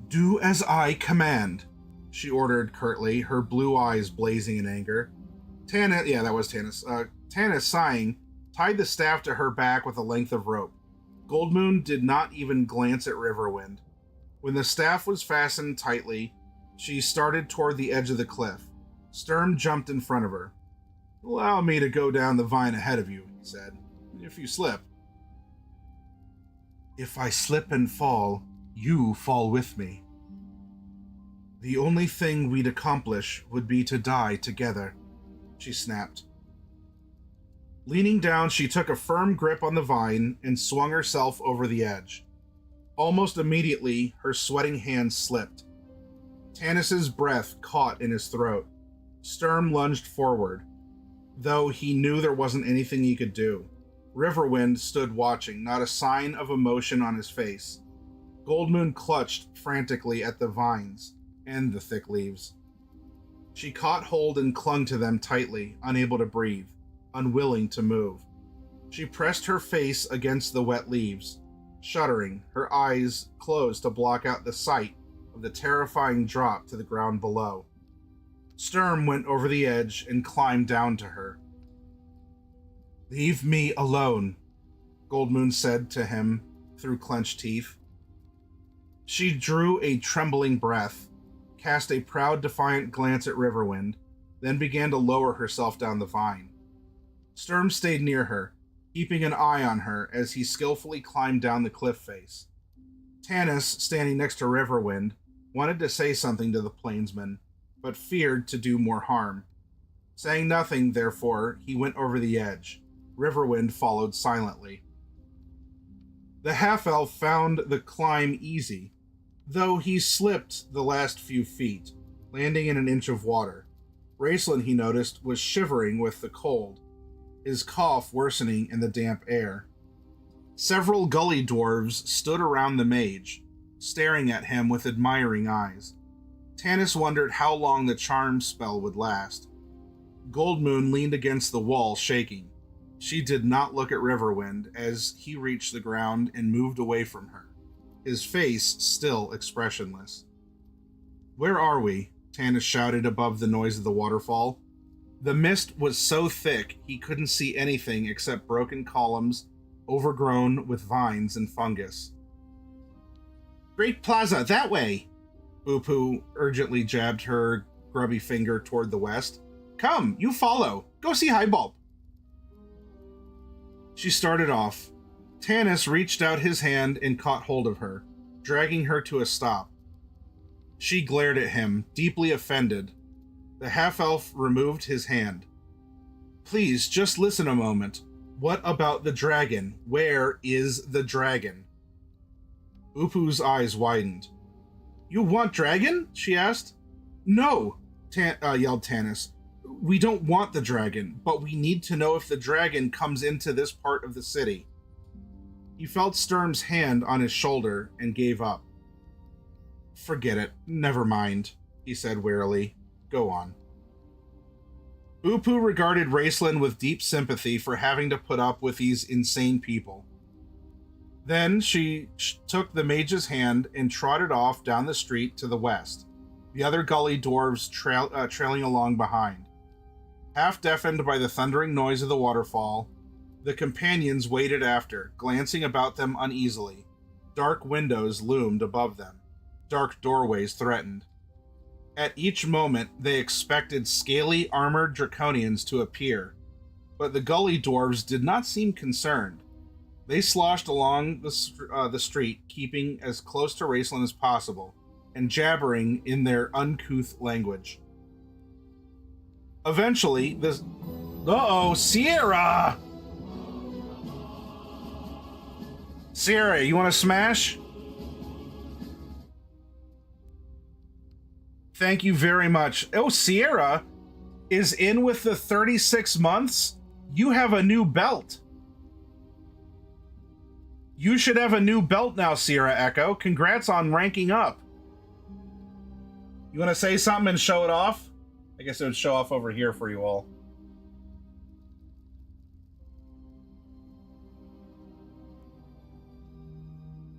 "Do as I command," she ordered curtly, her blue eyes blazing in anger. Tanis, yeah, that was Tanis. Tanis, sighing, tied the staff to her back with a length of rope. Goldmoon did not even glance at Riverwind. When the staff was fastened tightly, she started toward the edge of the cliff. Sturm jumped in front of her. "Allow me to go down the vine ahead of you," he said. "If you slip." "If I slip and fall, you fall with me. The only thing we'd accomplish would be to die together," she snapped. Leaning down, she took a firm grip on the vine and swung herself over the edge. Almost immediately, her sweating hands slipped. Tanis's breath caught in his throat. Sturm lunged forward, though he knew there wasn't anything he could do. Riverwind stood watching, not a sign of emotion on his face. Goldmoon clutched frantically at the vines and the thick leaves. She caught hold and clung to them tightly, unable to breathe, unwilling to move. She pressed her face against the wet leaves, shuddering, her eyes closed to block out the sight of the terrifying drop to the ground below. Sturm went over the edge and climbed down to her. "Leave me alone," Goldmoon said to him through clenched teeth. She drew a trembling breath, cast a proud, defiant glance at Riverwind, then began to lower herself down the vine. Sturm stayed near her, keeping an eye on her as he skillfully climbed down the cliff face. Tanis, standing next to Riverwind, wanted to say something to the plainsman, but feared to do more harm. Saying nothing, therefore, he went over the edge. Riverwind followed silently. The half-elf found the climb easy, though he slipped the last few feet, landing in an inch of water. Raceland, he noticed, was shivering with the cold, his cough worsening in the damp air. Several gully dwarves stood around the mage, staring at him with admiring eyes. Tanis wondered how long the charm spell would last. Goldmoon leaned against the wall, shaking. She did not look at Riverwind as he reached the ground and moved away from her, his face still expressionless. "Where are we?" Tanis shouted above the noise of the waterfall. The mist was so thick he couldn't see anything except broken columns overgrown with vines and fungus. "Great Plaza, that way!" Boo-Poo urgently jabbed her grubby finger toward the west. "Come, you follow. Go see Highbulb." She started off. Tanis reached out his hand and caught hold of her, dragging her to a stop. She glared at him, deeply offended. The half-elf removed his hand. Please, just listen a moment. What about the dragon? Where is the dragon? Upu's eyes widened. You want dragon? She asked. No, yelled Tanis. We don't want the dragon, but we need to know if the dragon comes into this part of the city. He felt Sturm's hand on his shoulder and gave up. Forget it. Never mind, he said wearily. Go on. Upu regarded Raceland with deep sympathy for having to put up with these insane people. Then she took the mage's hand and trotted off down the street to the west, the other gully dwarves trailing along behind. Half deafened by the thundering noise of the waterfall, the companions waited after, glancing about them uneasily. Dark windows loomed above them. Dark doorways threatened. At each moment, they expected scaly, armored draconians to appear, but the gully dwarves did not seem concerned. They sloshed along the street, keeping as close to Raceland as possible, and jabbering in their uncouth language. Eventually, Uh-oh, Sierra! Sierra, you want to smash? Thank you very much. Oh, Sierra is in with the 36 months. You have a new belt. You should have a new belt now, Sierra Echo. Congrats on ranking up. You want to say something and show it off? I guess it would show off over here for you all.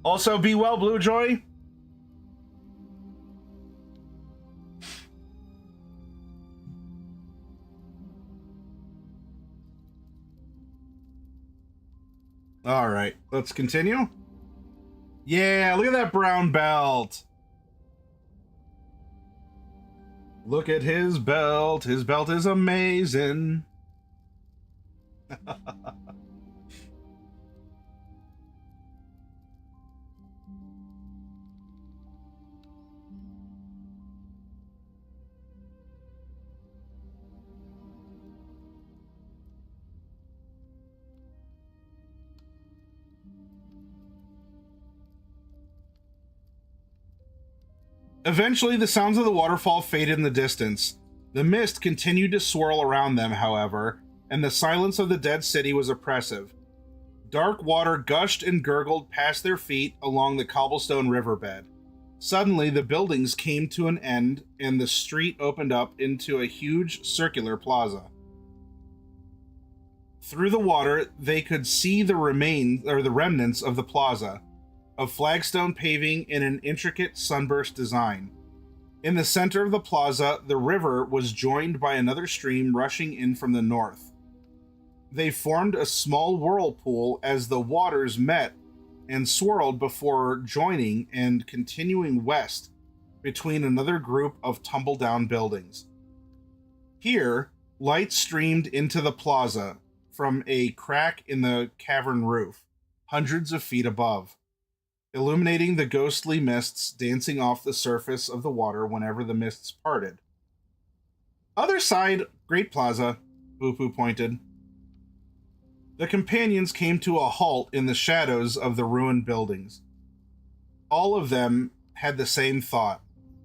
Also, be well, Blue Joy. All right, let's continue. Yeah, look at that brown belt. Look at his belt. His belt is amazing. Eventually, the sounds of the waterfall faded in the distance. The mist continued to swirl around them, however, and the silence of the dead city was oppressive. Dark water gushed and gurgled past their feet along the cobblestone riverbed. Suddenly, the buildings came to an end, and the street opened up into a huge circular plaza. Through the water, they could see the remnants of the plaza, of flagstone paving in an intricate sunburst design. In the center of the plaza, the river was joined by another stream rushing in from the north. They formed a small whirlpool as the waters met and swirled before joining and continuing west between another group of tumble-down buildings. Here, light streamed into the plaza from a crack in the cavern roof, hundreds of feet above, illuminating the ghostly mists dancing off the surface of the water whenever the mists parted. Other side, Great Plaza, Bupu pointed. The companions came to a halt in the shadows of the ruined buildings. All of them had the same thought.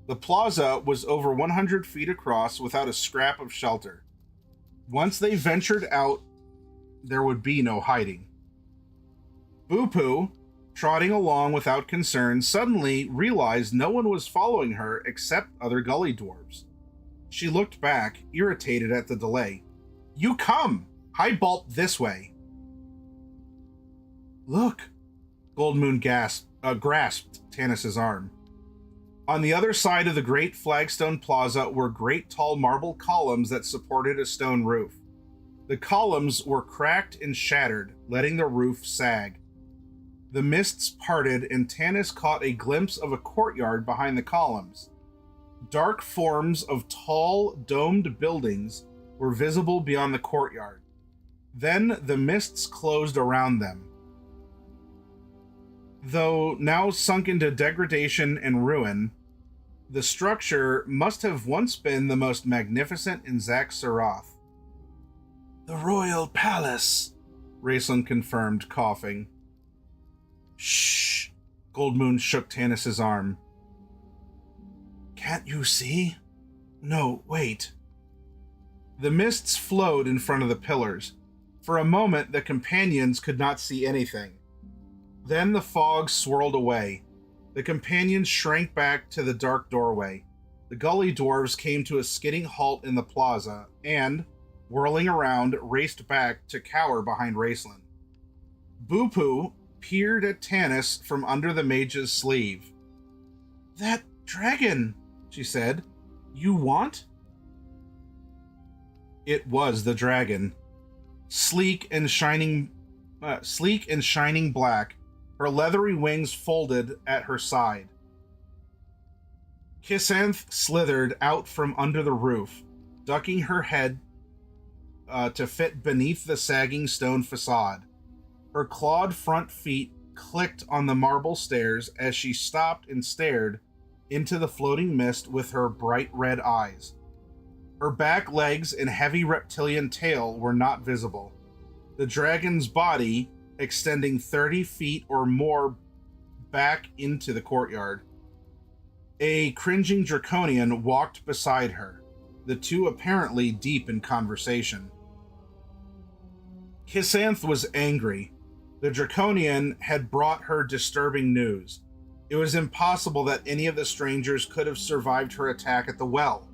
The plaza was over 100 feet across without a scrap of shelter. Once they ventured out, there would be no hiding. Bupu, trotting along without concern, suddenly realized no one was following her except other gully dwarves. She looked back, irritated at the delay. You come! Highbolt this way. Look! Goldmoon grasped Tanis's arm. On the other side of the great flagstone plaza were great tall marble columns that supported a stone roof. The columns were cracked and shattered, letting the roof sag. The mists parted, and Tanis caught a glimpse of a courtyard behind the columns. Dark forms of tall, domed buildings were visible beyond the courtyard. Then the mists closed around them. Though now sunk into degradation and ruin, The structure must have once been the most magnificent in Zaxxarath. The royal palace, Raceland confirmed, coughing. Shh! Goldmoon shook Tanis's arm. Can't you see? No, wait. The mists flowed in front of the pillars. For a moment, the companions could not see anything. Then the fog swirled away. The companions shrank back to the dark doorway. The gully dwarves came to a skidding halt in the plaza and, whirling around, raced back to cower behind Raceland. Bupu peered at Tanis from under the mage's sleeve. That dragon, she said. You want? It was the dragon. Sleek and shining black, her leathery wings folded at her side. Kisanth slithered out from under the roof, ducking her head to fit beneath the sagging stone facade. Her clawed front feet clicked on the marble stairs as she stopped and stared into the floating mist with her bright red eyes. Her back legs and heavy reptilian tail were not visible. The dragon's body extending 30 feet or more back into the courtyard. A cringing draconian walked beside her, the two apparently deep in conversation. Kisanth was angry. The draconian had brought her disturbing news. It was impossible that any of the strangers could have survived her attack at the well.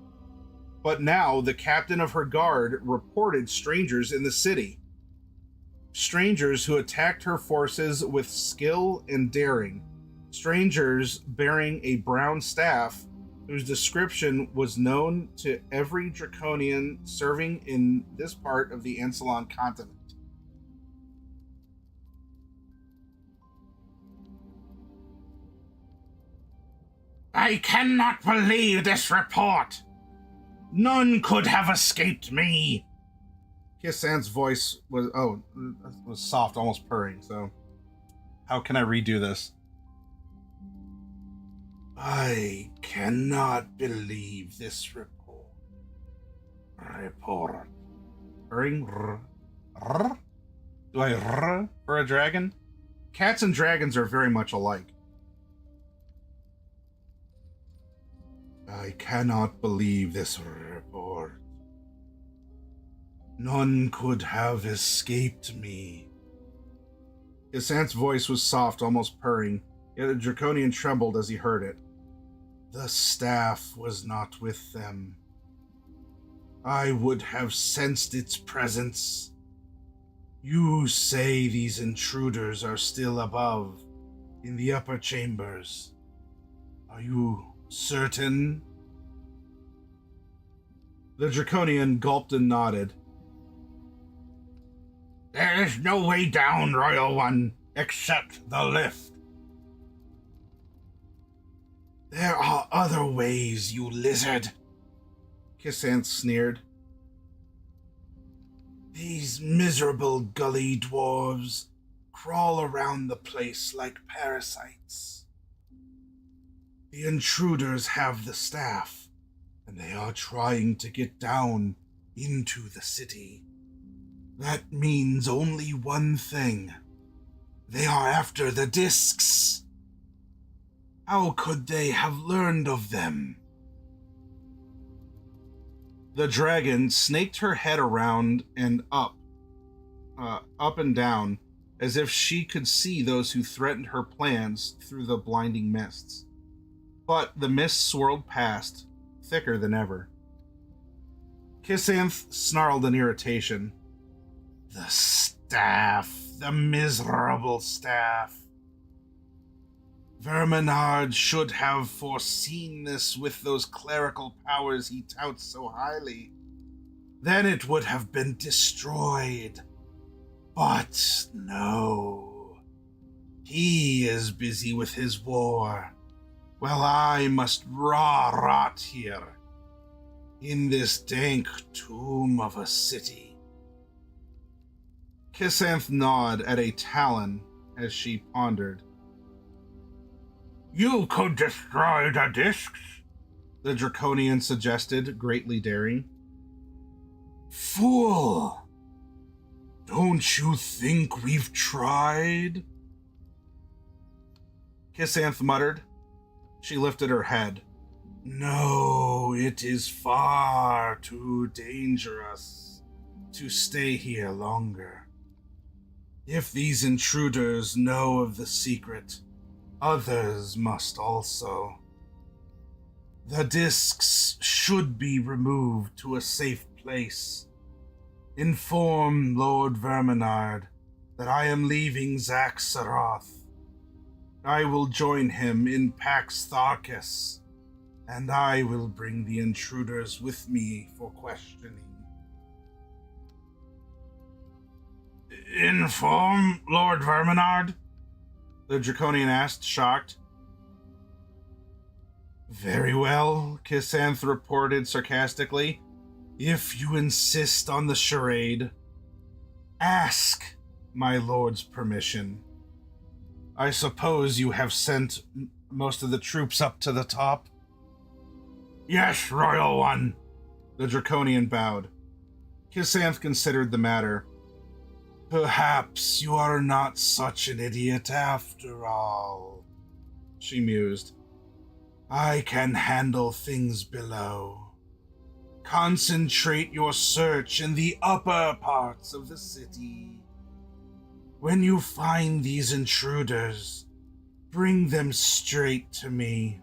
But now the captain of her guard reported strangers in the city. Strangers who attacked her forces with skill and daring. Strangers bearing a brown staff whose description was known to every draconian serving in this part of the Ansalon continent. I cannot believe this report. None could have escaped me. Kisan's voice was soft, almost purring, so how can I redo this? I cannot believe this report. Purring? Do I rr for a dragon? Cats and dragons are very much alike. I cannot believe this report. None could have escaped me. Kisan's voice was soft, almost purring, yet the draconian trembled as he heard it. The staff was not with them. I would have sensed its presence. You say these intruders are still above, in the upper chambers. Are you certain? The draconian gulped and nodded. There is no way down, Royal One, except the lift. There are other ways, you lizard, Kisanth sneered. These miserable gully dwarves crawl around the place like parasites. The intruders have the staff, and they are trying to get down into the city. That means only one thing. They are after the discs. How could they have learned of them? The dragon snaked her head around and up and down, as if she could see those who threatened her plans through the blinding mists. But the mist swirled past, thicker than ever. Kisanth snarled in irritation. The staff, the miserable staff. Verminard should have foreseen this with those clerical powers he touts so highly. Then it would have been destroyed. But no. He is busy with his war, while I must rot here, in this dank tomb of a city. Kisanth gnawed at a talon as she pondered. You could destroy the discs, the Draconian suggested, greatly daring. Fool! Don't you think we've tried? Kisanth muttered. She lifted her head. No, it is far too dangerous to stay here longer. If these intruders know of the secret, others must also. The discs should be removed to a safe place. Inform Lord Verminard that I am leaving Zaxaroth. I will join him in Pax Tharkis, and I will bring the intruders with me for questioning. Inform Lord Verminard? The Draconian asked, shocked. Very well, Kisanth reported sarcastically. If you insist on the charade, ask my lord's permission. I suppose you have sent most of the troops up to the top? Yes, Royal One. The Draconian bowed. Kisanth considered the matter. Perhaps you are not such an idiot after all, she mused. I can handle things below. Concentrate your search in the upper parts of the city. When you find these intruders, bring them straight to me.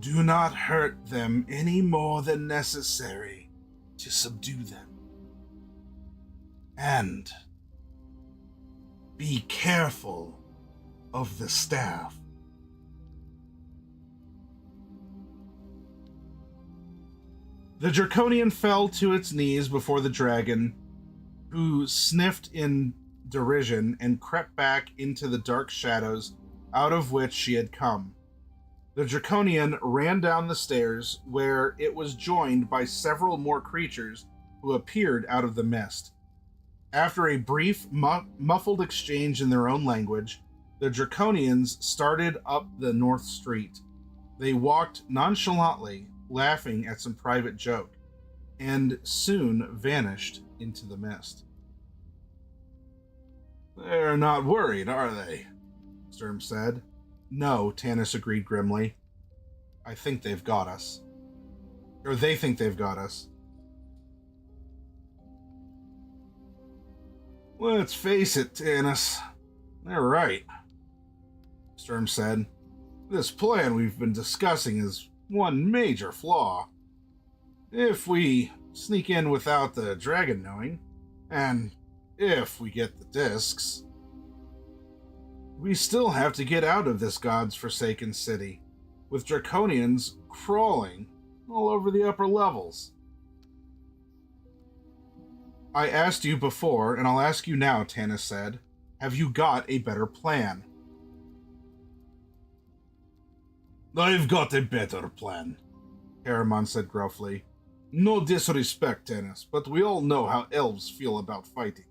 Do not hurt them any more than necessary to subdue them. And be careful of the staff. The Draconian fell to its knees before the dragon, who sniffed in derision and crept back into the dark shadows out of which she had come. The Draconian ran down the stairs, where it was joined by several more creatures who appeared out of the mist. After a brief, muffled exchange in their own language, the Draconians started up the North Street. They walked nonchalantly, laughing at some private joke, and soon vanished into the mist. They're not worried, are they? Sturm said. No, Tanis agreed grimly. I think they've got us. Or they think they've got us. Let's face it, Tanis. They're right, Sturm said. This plan we've been discussing is one major flaw. If we sneak in without the dragon knowing, and if we get the discs, we still have to get out of this god's forsaken city, with Draconians crawling all over the upper levels. I asked you before, and I'll ask you now, Tanis said. Have you got a better plan? I've got a better plan, Harriman said gruffly. No disrespect, Tanis, but we all know how elves feel about fighting.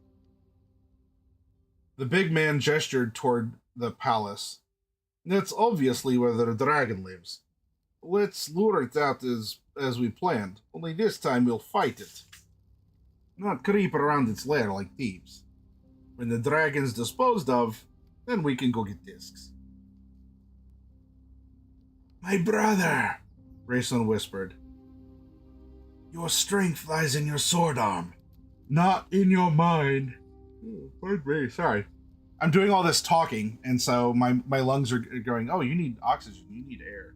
The big man gestured toward the palace. That's obviously where the dragon lives. Let's lure it out as we planned, only this time we'll fight it. Not creep around its lair like thieves. When the dragon's disposed of, then we can go get discs. My brother, Raceland whispered. Your strength lies in your sword arm, not in your mind. Pardon me, sorry. I'm doing all this talking, and so my lungs are going, oh, you need oxygen, you need air.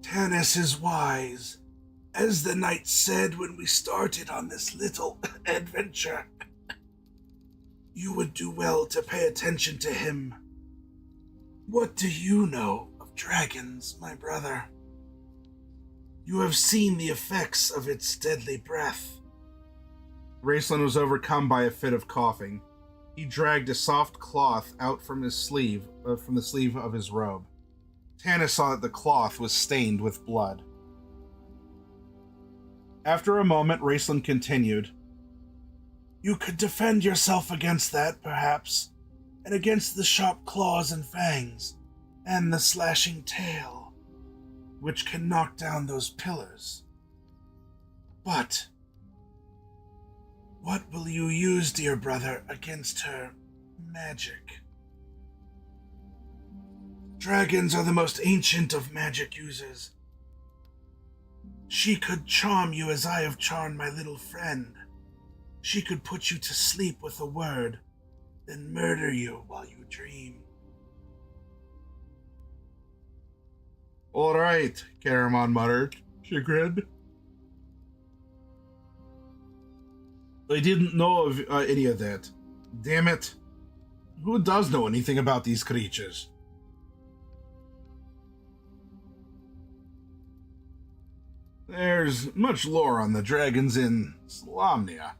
Tanis is wise, as the knight said when we started on this little adventure. You would do well to pay attention to him. What do you know of dragons, my brother? You have seen the effects of its deadly breath. Raceland was overcome by a fit of coughing. He dragged a soft cloth out from his sleeve, from the sleeve of his robe. Tanis saw that the cloth was stained with blood. After a moment, Raceland continued. You could defend yourself against that, perhaps, and against the sharp claws and fangs, and the slashing tail, which can knock down those pillars. But what will you use, dear brother, against her magic? Dragons are the most ancient of magic users. She could charm you as I have charmed my little friend. She could put you to sleep with a word, then murder you while you dream. All right, Caramon muttered, chagrined. I didn't know of any of that. Damn it. Who does know anything about these creatures? There's much lore on the dragons in Slomnia,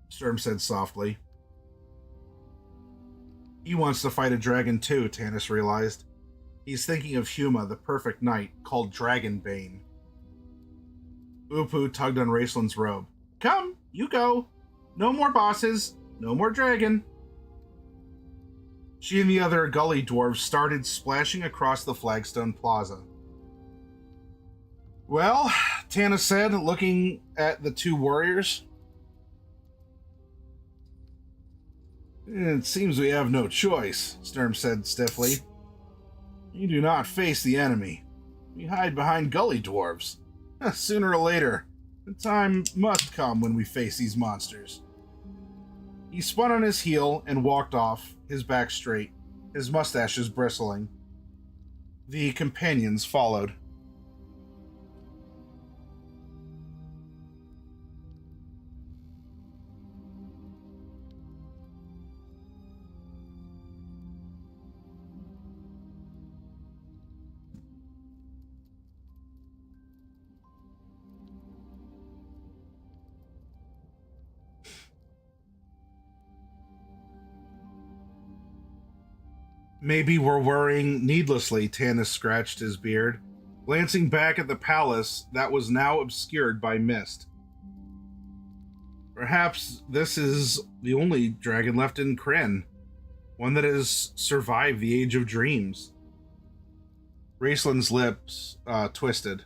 Sturm said softly. He wants to fight a dragon too, Tanis realized. He's thinking of Huma, the perfect knight, called Dragonbane. Upu tugged on Raceland's robe. Come, you go. No more bosses, no more dragon. She and the other gully dwarves started splashing across the flagstone plaza. Well, Tanis said, looking at the two warriors. It seems we have no choice, Sturm said stiffly. We do not face the enemy. We hide behind gully dwarves. Sooner or later, the time must come when we face these monsters. He spun on his heel and walked off, his back straight, his mustaches bristling. The companions followed. Maybe we're worrying needlessly, Tanis scratched his beard, glancing back at the palace that was now obscured by mist. Perhaps this is the only dragon left in Krynn, one that has survived the Age of Dreams. Raceland's lips twisted.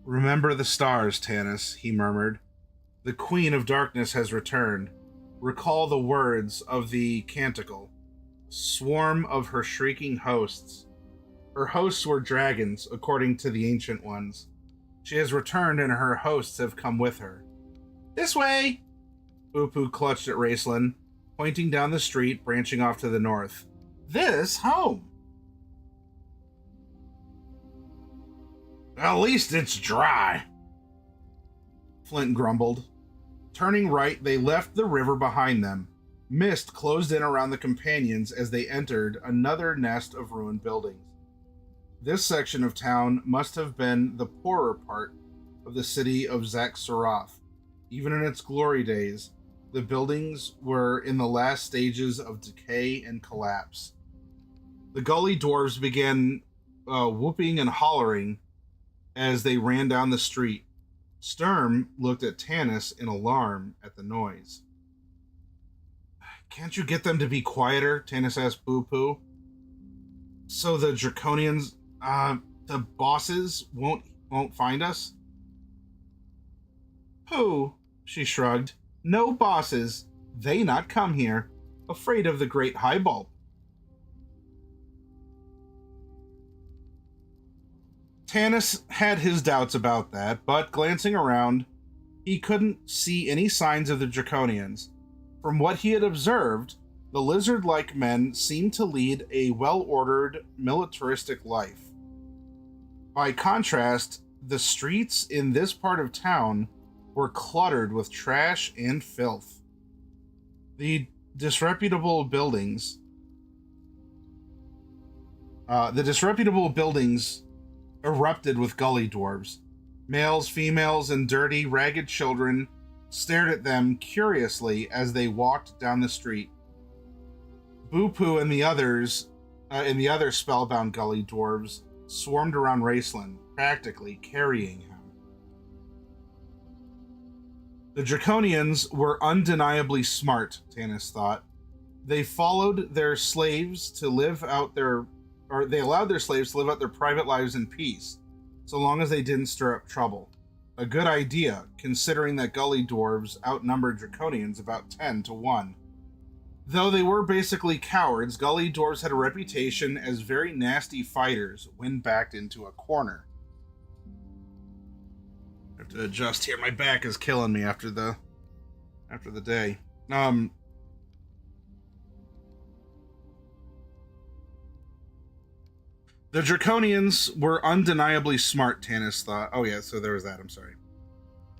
Remember the stars, Tanis, he murmured. The Queen of Darkness has returned. Recall the words of the canticle. Swarm of her shrieking hosts. Her hosts were dragons, according to the Ancient Ones. She has returned and her hosts have come with her. This way! Upu clutched at Raceland, pointing down the street, branching off to the north. This home! At least it's dry, Flint grumbled. Turning right, they left the river behind them. Mist closed in around the companions as they entered another nest of ruined buildings. This section of town must have been the poorer part of the city of Zaxxarath. Even in its glory days, the buildings were in the last stages of decay and collapse. The gully dwarves began whooping and hollering as they ran down the street. Sturm looked at Tanis in alarm at the noise. Can't you get them to be quieter? Tanis asked Boo-Poo. So the Draconians, the bosses won't find us? Pooh, she shrugged. No bosses. They not come here. Afraid of the great Highbulb. Tanis had his doubts about that, but glancing around, he couldn't see any signs of the Draconians. From what he had observed, the lizard-like men seemed to lead a well-ordered, militaristic life. By contrast, the streets in this part of town were cluttered with trash and filth. The disreputable buildings erupted with gully dwarves. Males, females, and dirty, ragged children stared at them curiously as they walked down the street. Boo-Poo and the other spellbound gully dwarves swarmed around Raceland, practically carrying him. The Draconians were undeniably smart, Tanis thought. They followed their slaves to live out their, or they allowed their slaves to live out their private lives in peace, so long as they didn't stir up trouble. A good idea, considering that gully dwarves outnumbered Draconians about 10 to 1. Though they were basically cowards, gully dwarves had a reputation as very nasty fighters when backed into a corner. I have to adjust here. My back is killing me after the day. The Draconians were undeniably smart, Tanis thought. Oh yeah, so there was that, I'm sorry.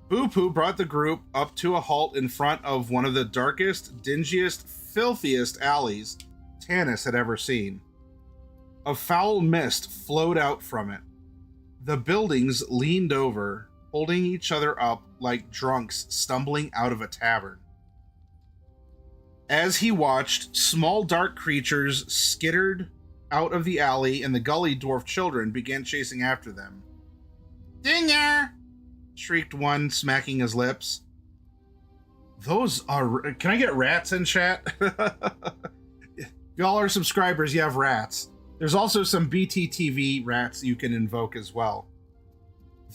Boo-Poo brought the group up to a halt in front of one of the darkest, dingiest, filthiest alleys Tanis had ever seen. A foul mist flowed out from it. The buildings leaned over, holding each other up like drunks stumbling out of a tavern. As he watched, small dark creatures skittered out of the alley, and the gully dwarf children began chasing after them. "Dinger!" shrieked one, smacking his lips. Those are... Can I get rats in chat? If y'all are subscribers, you have rats. There's also some BTTV rats you can invoke as well.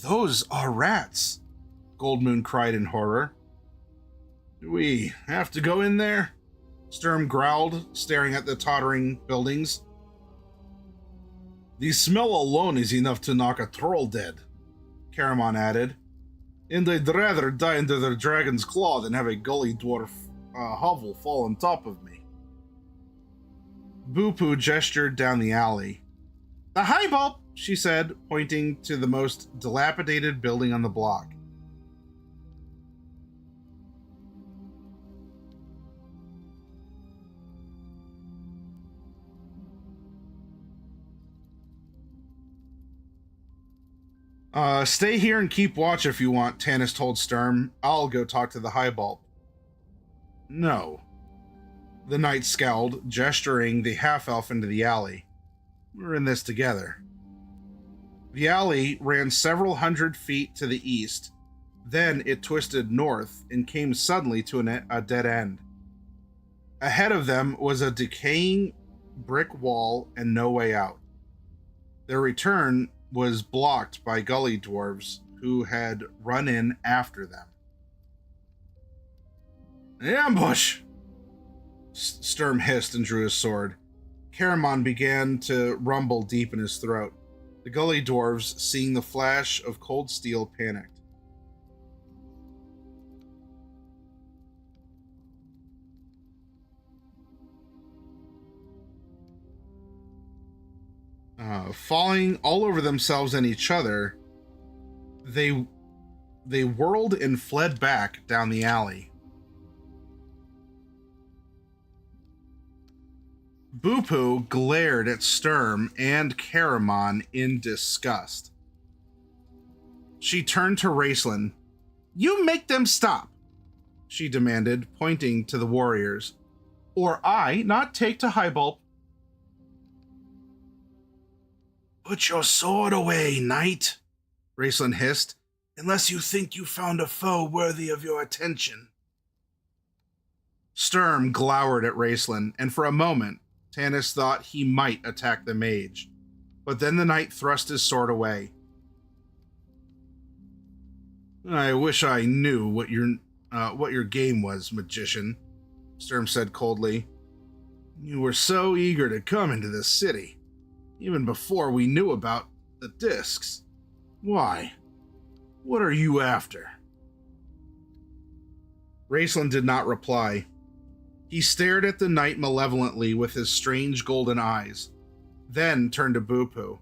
Those are rats, Goldmoon cried in horror. "Do we have to go in there?" Sturm growled, staring at the tottering buildings. "The smell alone is enough to knock a troll dead," Caramon added. "And I'd rather die under the dragon's claw than have a gully dwarf hovel fall on top of me." Boo-Poo gestured down the alley. "The high bulb," she said, pointing to the most dilapidated building on the block. Stay here and keep watch if you want," Tanis told Sturm. "I'll go talk to the high bulb." "No." The knight scowled, gesturing the half-elf into the alley. "We're in this together." The alley ran several hundred feet to the east. Then it twisted north and came suddenly to a dead end. Ahead of them was a decaying brick wall and no way out. Their return was blocked by gully dwarves who had run in after them. "Ambush!" Sturm hissed and drew his sword. Caramon began to rumble deep in his throat. The gully dwarves, seeing the flash of cold steel, panicked. Falling all over themselves and each other, they whirled and fled back down the alley. Boo-Poo glared at Sturm and Caramon in disgust. She turned to Raceland. "You make them stop," she demanded, pointing to the warriors. "Or I not take to Highbulb." "Put your sword away, knight," Raceland hissed, "unless you think you found a foe worthy of your attention." Sturm glowered at Raceland, and for a moment, Tanis thought he might attack the mage. But then the knight thrust his sword away. "I wish I knew what your game was, magician," Sturm said coldly. "You were so eager to come into this city, even before we knew about the discs. Why? What are you after?" Raceland did not reply. He stared at the knight malevolently with his strange golden eyes, then turned to Boo-Poo.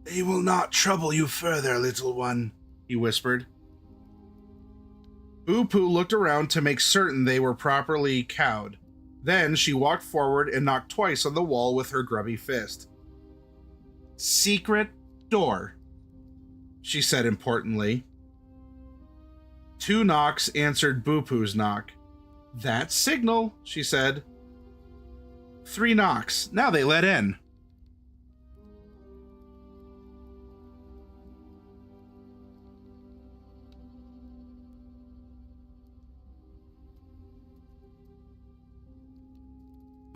"They will not trouble you further, little one," he whispered. Boo-Poo looked around to make certain they were properly cowed. Then she walked forward and knocked twice on the wall with her grubby fist. "Secret door," she said importantly. 2 knocks answered Boo-Poo's knock. "That signal," she said. 3 knocks. Now they let in.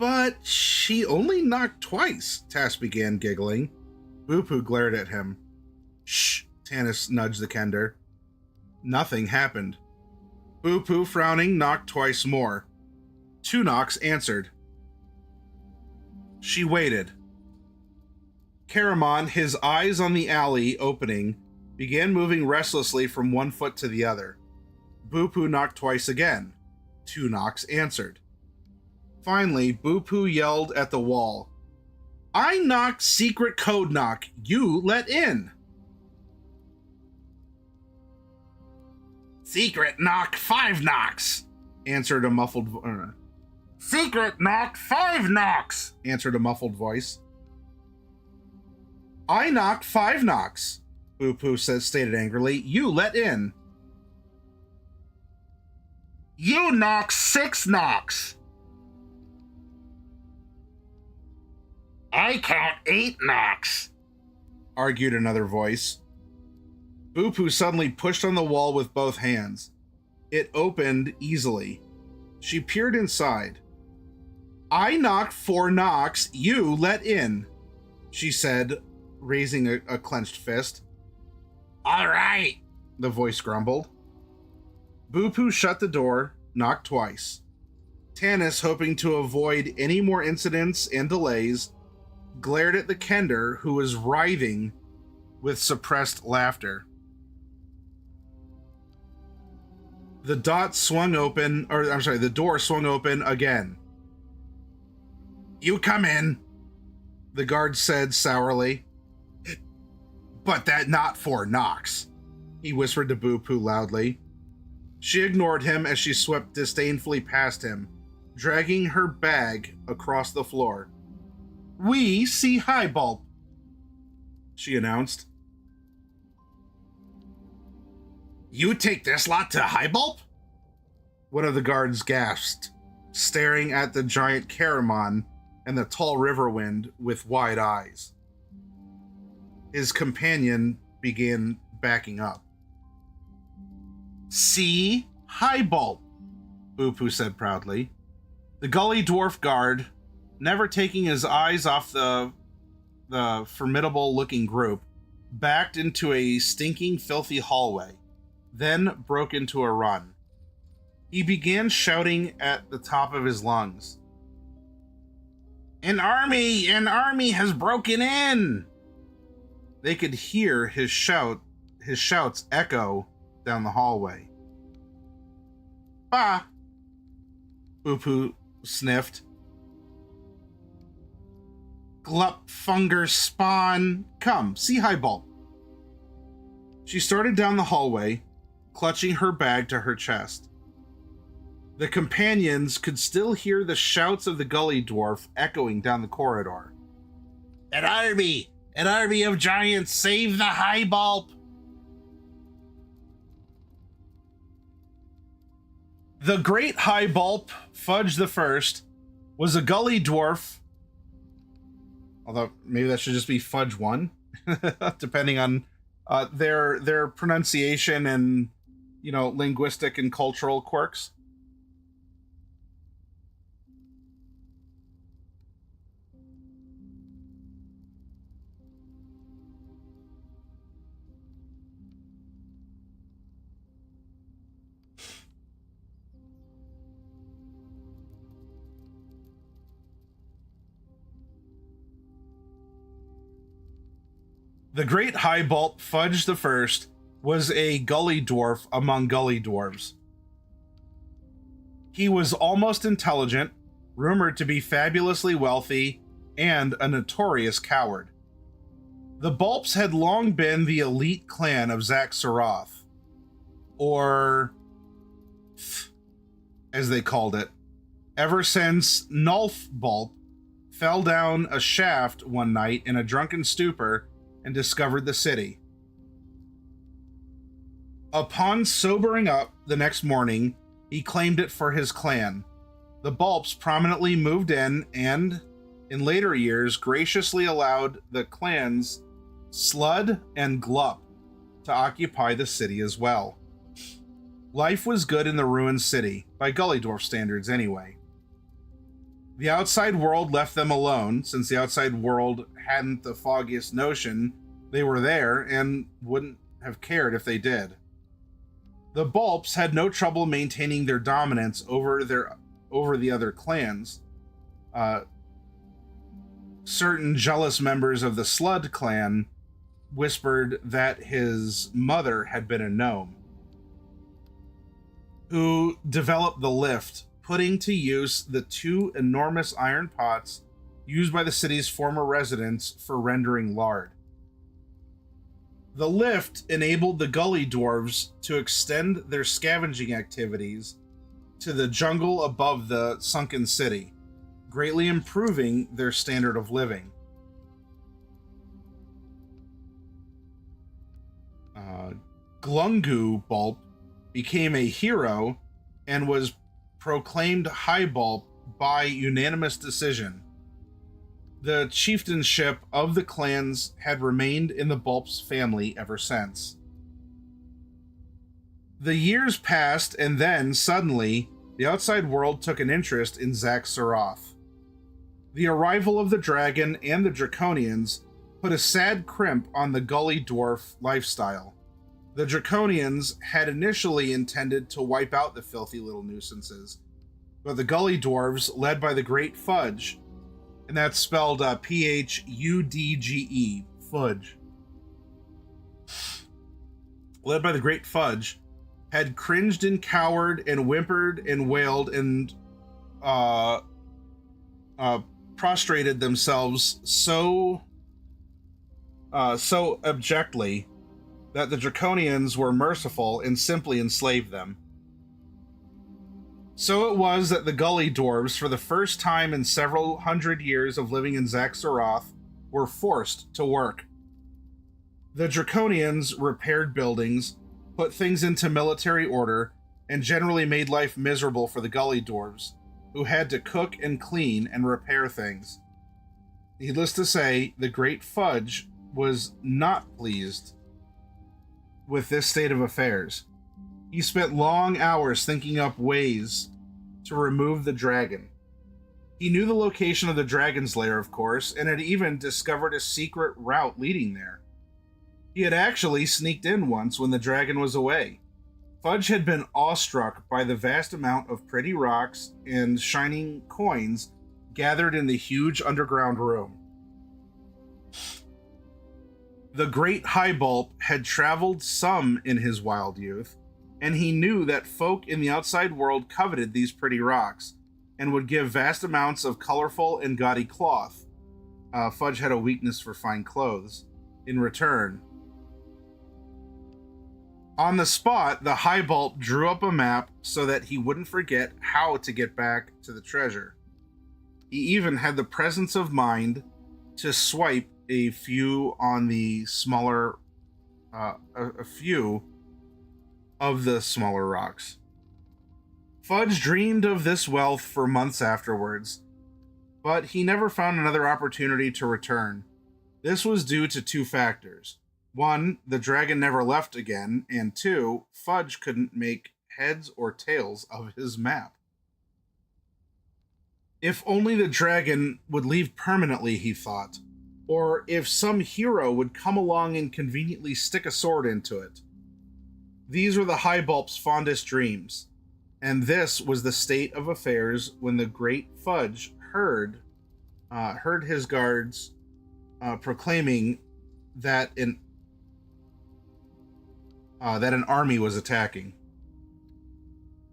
But she only knocked twice, Tass began, giggling. Boo-Poo glared at him. Shh, Tanis nudged the Kender. Nothing happened. Boo-Poo, frowning, knocked twice more. 2 knocks answered. She waited. Caramon, his eyes on the alley opening, began moving restlessly from one foot to the other. Boo-Poo knocked twice again. 2 knocks answered. Finally, Boo-Poo yelled at the wall. I knocked secret code knock. You let in. Secret knock 5 knocks, answered a muffled voice. Secret knock 5 knocks, answered a muffled voice. I knocked 5 knocks, Boo-Poo stated angrily. You let in. You knocked 6 knocks. I count 8 knocks, argued another voice. Boo-Poo suddenly pushed on the wall with both hands. It opened easily. She peered inside. I knocked 4 knocks, you let in, she said, raising a clenched fist. All right, the voice grumbled. Boo-Poo shut the door, knocked twice. Tanis, hoping to avoid any more incidents and delays, glared at the Kender, who was writhing with suppressed laughter. The door swung open again. You come in, the guard said sourly. But that not 4 knocks, he whispered to Boo-Poo loudly. She ignored him as she swept disdainfully past him, dragging her bag across the floor. We see Highbulb, she announced. You take this lot to Highbulb? One of the guards gasped, staring at the giant Caramon and the tall Riverwind with wide eyes. His companion began backing up. See Highbulb, Boo-Poo said proudly. The Gully Dwarf guard, never taking his eyes off the formidable-looking group, backed into a stinking, filthy hallway, then broke into a run. He began shouting at the top of his lungs. An army has broken in! They could hear his shouts echo down the hallway. Bah! Boo-Poo sniffed. Glupfunger spawn. Come, see Highbulb. She started down the hallway, clutching her bag to her chest. The companions could still hear the shouts of the Gully Dwarf echoing down the corridor. An army of giants, save the Highbulb! The great Highbulb, Fudge the First, was a Gully Dwarf, although maybe that should just be Fudge 1, depending on their pronunciation and, linguistic and cultural quirks. The great Highbulb, Fudge the First, was a Gully Dwarf among Gully Dwarves. He was almost intelligent, rumored to be fabulously wealthy, and a notorious coward. The Bulps had long been the elite clan of Zaxxaroth, or as they called it, ever since Nulf Bulp fell down a shaft one night in a drunken stupor and discovered the city. Upon sobering up the next morning, he claimed it for his clan. The Bulps prominently moved in and, in later years, graciously allowed the clans Slud and Glup to occupy the city as well. Life was good in the ruined city, by Gully Dwarf standards anyway. The outside world left them alone, since the outside world hadn't the foggiest notion they were there and wouldn't have cared if they did. The Bulps had no trouble maintaining their dominance over the other clans. Certain jealous members of the Slud clan whispered that his mother had been a gnome, who developed the lift, putting to use the 2 enormous iron pots used by the city's former residents for rendering lard. The lift enabled the gully dwarves to extend their scavenging activities to the jungle above the sunken city, greatly improving their standard of living. Glungu Bulp became a hero and was proclaimed High Bulp by unanimous decision. The chieftainship of the clans had remained in the Bulp's family ever since. The years passed, and then, suddenly, the outside world took an interest in Zack Saroth. The arrival of the dragon and the Draconians put a sad crimp on the Gully Dwarf lifestyle. The Draconians had initially intended to wipe out the filthy little nuisances, but the Gully Dwarves, led by the Great Fudge, and that's spelled Phudge, Fudge, led by the Great Fudge, had cringed and cowered and whimpered and wailed and prostrated themselves so abjectly that the Draconians were merciful and simply enslaved them. So it was that the Gully Dwarves, for the first time in several hundred years of living in Zack Saroth, were forced to work. The Draconians repaired buildings, put things into military order, and generally made life miserable for the Gully Dwarves, who had to cook and clean and repair things. Needless to say, the Great Fudge was not pleased with this state of affairs. He spent long hours thinking up ways to remove the dragon. He knew the location of the dragon's lair, of course, and had even discovered a secret route leading there. He had actually sneaked in once when the dragon was away. Fudge had been awestruck by the vast amount of pretty rocks and shining coins gathered in the huge underground room. The great Highbulp had traveled some in his wild youth, and he knew that folk in the outside world coveted these pretty rocks, and would give vast amounts of colorful and gaudy cloth. Fudge had a weakness for fine clothes. In return. On the spot, the Highbulp drew up a map so that he wouldn't forget how to get back to the treasure. He even had the presence of mind to swipe a few on the smaller, a few of the smaller rocks. Fudge dreamed of this wealth for months afterwards, but he never found another opportunity to return. This was due to 2 factors. 1, the dragon never left again, and 2, Fudge couldn't make heads or tails of his map. If only the dragon would leave permanently, he thought. Or if some hero would come along and conveniently stick a sword into it. These were the Highbulp's fondest dreams, and this was the state of affairs when the Great Fudge heard his guards proclaiming that an army was attacking.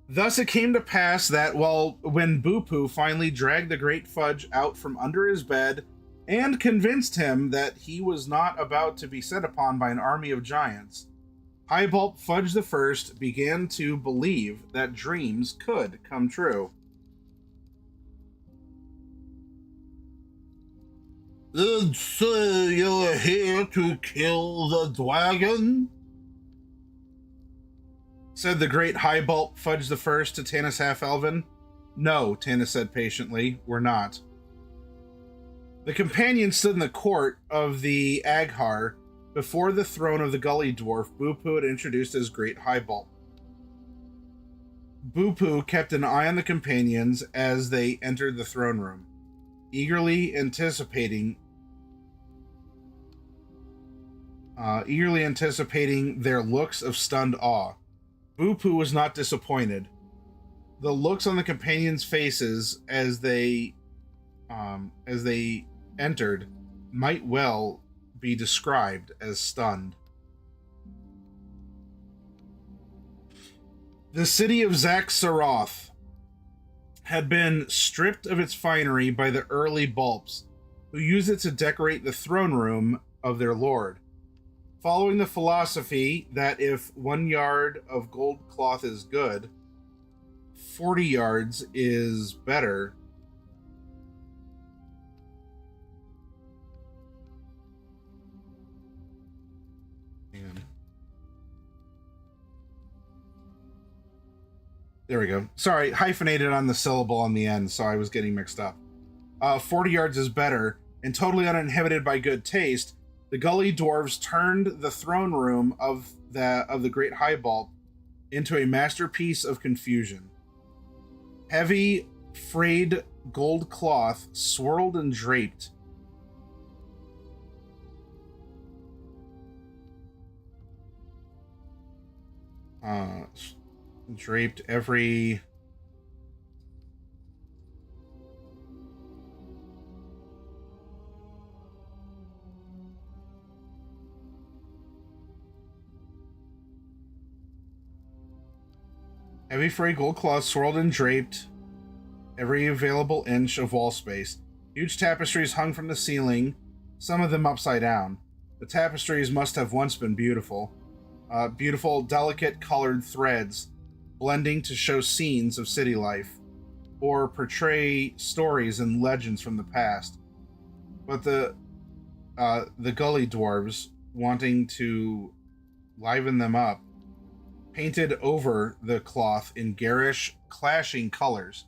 Thus it came to pass that when Boo-Poo finally dragged the Great Fudge out from under his bed and convinced him that he was not about to be set upon by an army of giants, Highbulp Fudge I began to believe that dreams could come true. So you're here to kill the dragon? Said the great Highbulp Fudge I to Tanis Half-Elven. No, Tanis said patiently, we're not. The companion stood in the court of the Aghar before the throne of the Gully Dwarf Boo-Poo had introduced as Great Highbulp. Bupu kept an eye on the companions as they entered the throne room, eagerly anticipating their looks of stunned awe. Bupu was not disappointed. The looks on the companions' faces as they entered might well be described as stunned. The city of Zaxaroth had been stripped of its finery by the early Bulps, who used it to decorate the throne room of their lord. Following the philosophy that if 1 yard of gold cloth is good, 40 yards is better. There we go. Sorry, hyphenated on the syllable on the end, so I was getting mixed up. 40 yards is better, and totally uninhibited by good taste, the Gully Dwarves turned the throne room of the Great Highball into a masterpiece of confusion. Heavy, frayed gold cloth swirled and draped. Draped every heavy frayed gold cloth swirled and draped every available inch of wall space. Huge tapestries hung from the ceiling, some of them upside down. The tapestries must have once been beautiful. Beautiful, delicate colored threads blending to show scenes of city life or portray stories and legends from the past. But the Gully Dwarves, wanting to liven them up, painted over the cloth in garish, clashing colors.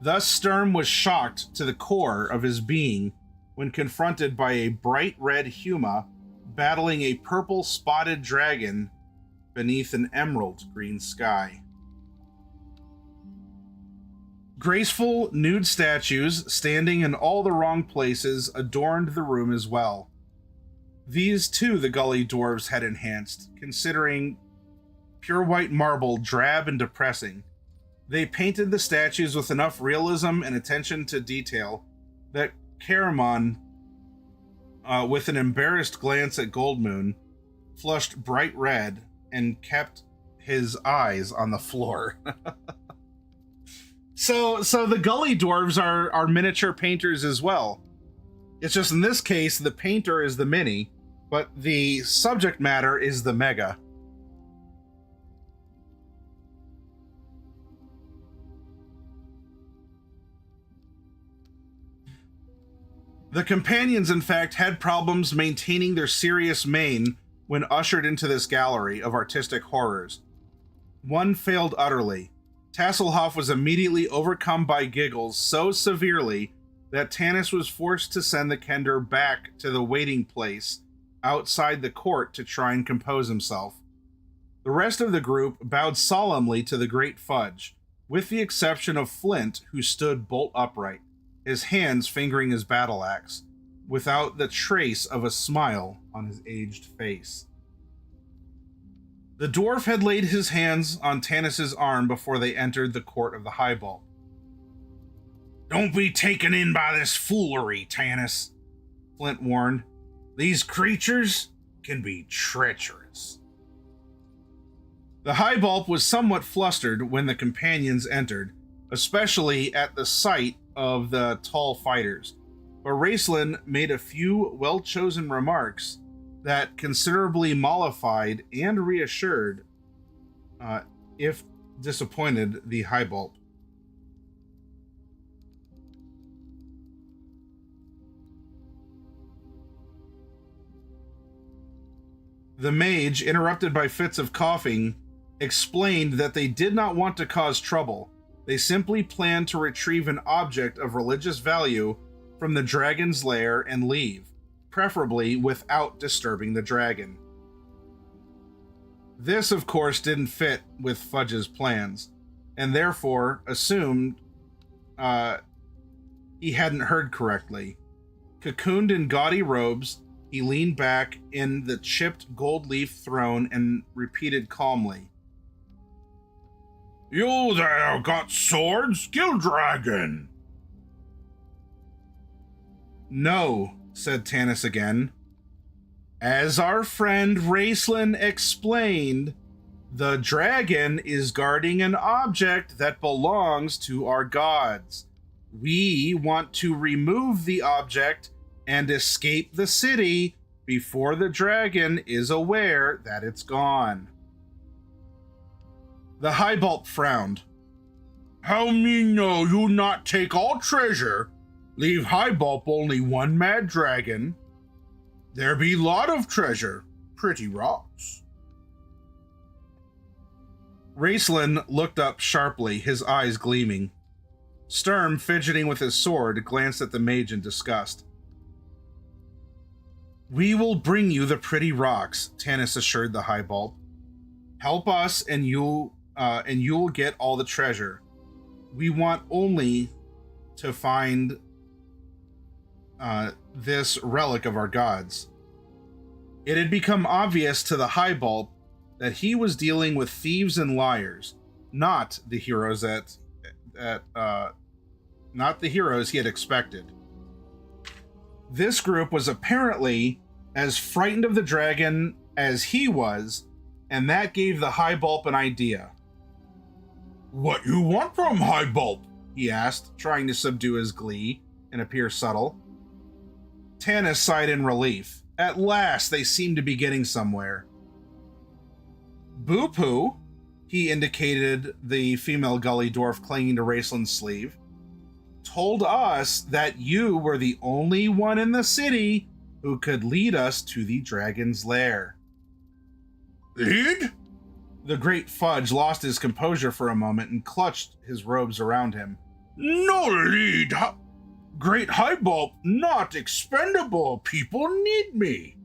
Thus Sturm was shocked to the core of his being when confronted by a bright red Huma battling a purple spotted dragon beneath an emerald green sky. Graceful nude statues standing in all the wrong places adorned the room as well. These too the Gully Dwarves had enhanced, considering pure white marble drab and depressing. They painted the statues with enough realism and attention to detail that Caramon, with an embarrassed glance at Goldmoon, flushed bright red and kept his eyes on the floor. So the Gully Dwarves are miniature painters as well. It's just in this case, the painter is the mini, but the subject matter is the mega. The companions, in fact, had problems maintaining their serious mien when ushered into this gallery of artistic horrors. One failed utterly. Tasselhoff was immediately overcome by giggles so severely that Tanis was forced to send the Kender back to the waiting place outside the court to try and compose himself. The rest of the group bowed solemnly to the Great Fudge, with the exception of Flint, who stood bolt upright, his hands fingering his battle axe, without the trace of a smile on his aged face. The dwarf had laid his hands on Tanis's arm before they entered the court of the Highball. "Don't be taken in by this foolery, Tanis," Flint warned. "These creatures can be treacherous." The Highball was somewhat flustered when the companions entered, especially at the sight of the tall fighters, but Raceland made a few well-chosen remarks that considerably mollified and reassured, if disappointed, the Highball. The mage, interrupted by fits of coughing, explained that they did not want to cause trouble. They simply planned to retrieve an object of religious value from the dragon's lair and leave, preferably without disturbing the dragon. This, of course, didn't fit with Fudge's plans. and therefore assumed he hadn't heard correctly. Cocooned in gaudy robes, he leaned back in the chipped gold leaf throne and repeated calmly, "You there got swords, Gildragon?" "No," said Tanis again. "As our friend Raceland explained, the dragon is guarding an object that belongs to our gods. We want to remove the object and escape the city before the dragon is aware that it's gone." The Highbolt frowned. "How me know you not take all treasure? Leave Highbolt only one mad dragon. There be lot of treasure, pretty rocks." Raceland looked up sharply, his eyes gleaming. Sturm, fidgeting with his sword, glanced at the mage in disgust. "We will bring you the pretty rocks," Tanis assured the Highbolt. "Help us and you'll get all the treasure. We want only to find this relic of our gods." It had become obvious to the Highbolt that he was dealing with thieves and liars, not the heroes not the heroes he had expected. This group was apparently as frightened of the dragon as he was, and that gave the Highbolt an idea. "What you want from Highbolt?" he asked, trying to subdue his glee and appear subtle. Tanis sighed in relief. At last, they seemed to be getting somewhere. "Boo-poo," he indicated the female gully dwarf clinging to Raceland's sleeve, "told us that you were the only one in the city who could lead us to the dragon's lair." "Lead?" The great Fudge lost his composure for a moment and clutched his robes around him. "No lead. Great Highbolt, not expendable. People need me."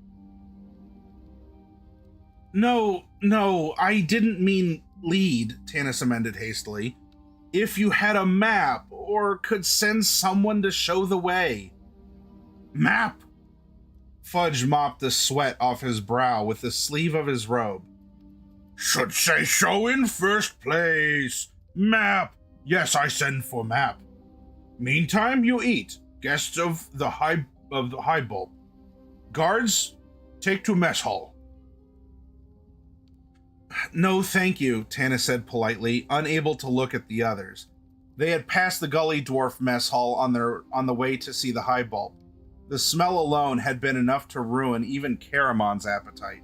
No, I didn't mean lead," Tanis amended hastily. "If you had a map, or could send someone to show the way." "Map?" Fudge mopped the sweat off his brow with the sleeve of his robe. "Should say show in first place. Map. Yes, I send for map. Meantime, you eat. Guests of the Highbolt. Guards, take to mess hall." "No, thank you," Tanis said politely, unable to look at the others. They had passed the gully dwarf mess hall on the way to see the Highbolt. The smell alone had been enough to ruin even Caramon's appetite.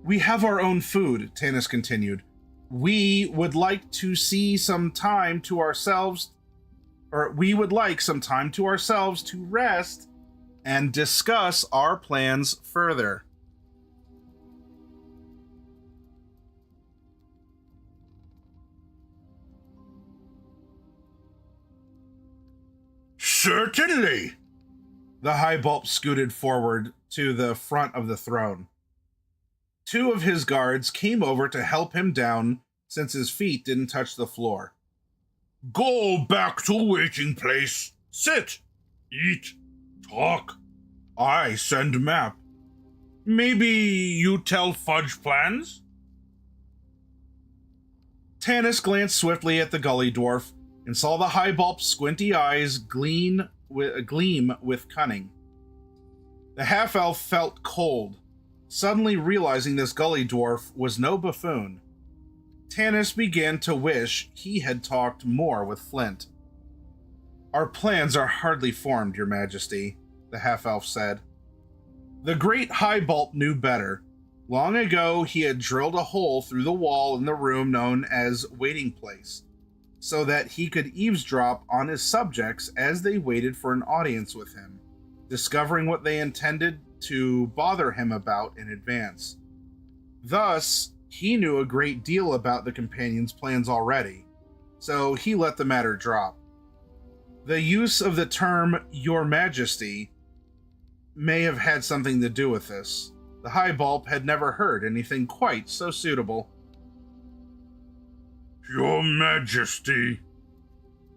"We have our own food," Tanis continued. We would like some time to ourselves to rest and discuss our plans further." "Certainly." The Highbolt scooted forward to the front of the throne. Two of his guards came over to help him down since his feet didn't touch the floor. "Go back to waiting place. Sit. Eat. Talk. I send map. Maybe you tell Fudge plans?" Tanis glanced swiftly at the gully dwarf and saw the Highbolt's squinty eyes gleam with cunning. The half-elf felt cold, suddenly realizing this gully dwarf was no buffoon. Tanis began to wish he had talked more with Flint. "Our plans are hardly formed, Your Majesty," the half-elf said. The great Highbolt knew better. Long ago, he had drilled a hole through the wall in the room known as Waiting Place, so that he could eavesdrop on his subjects as they waited for an audience with him, discovering what they intended to bother him about in advance. Thus, he knew a great deal about the companions' plans already, so he let the matter drop. The use of the term Your Majesty may have had something to do with this. The Highbolt had never heard anything quite so suitable. Your Majesty.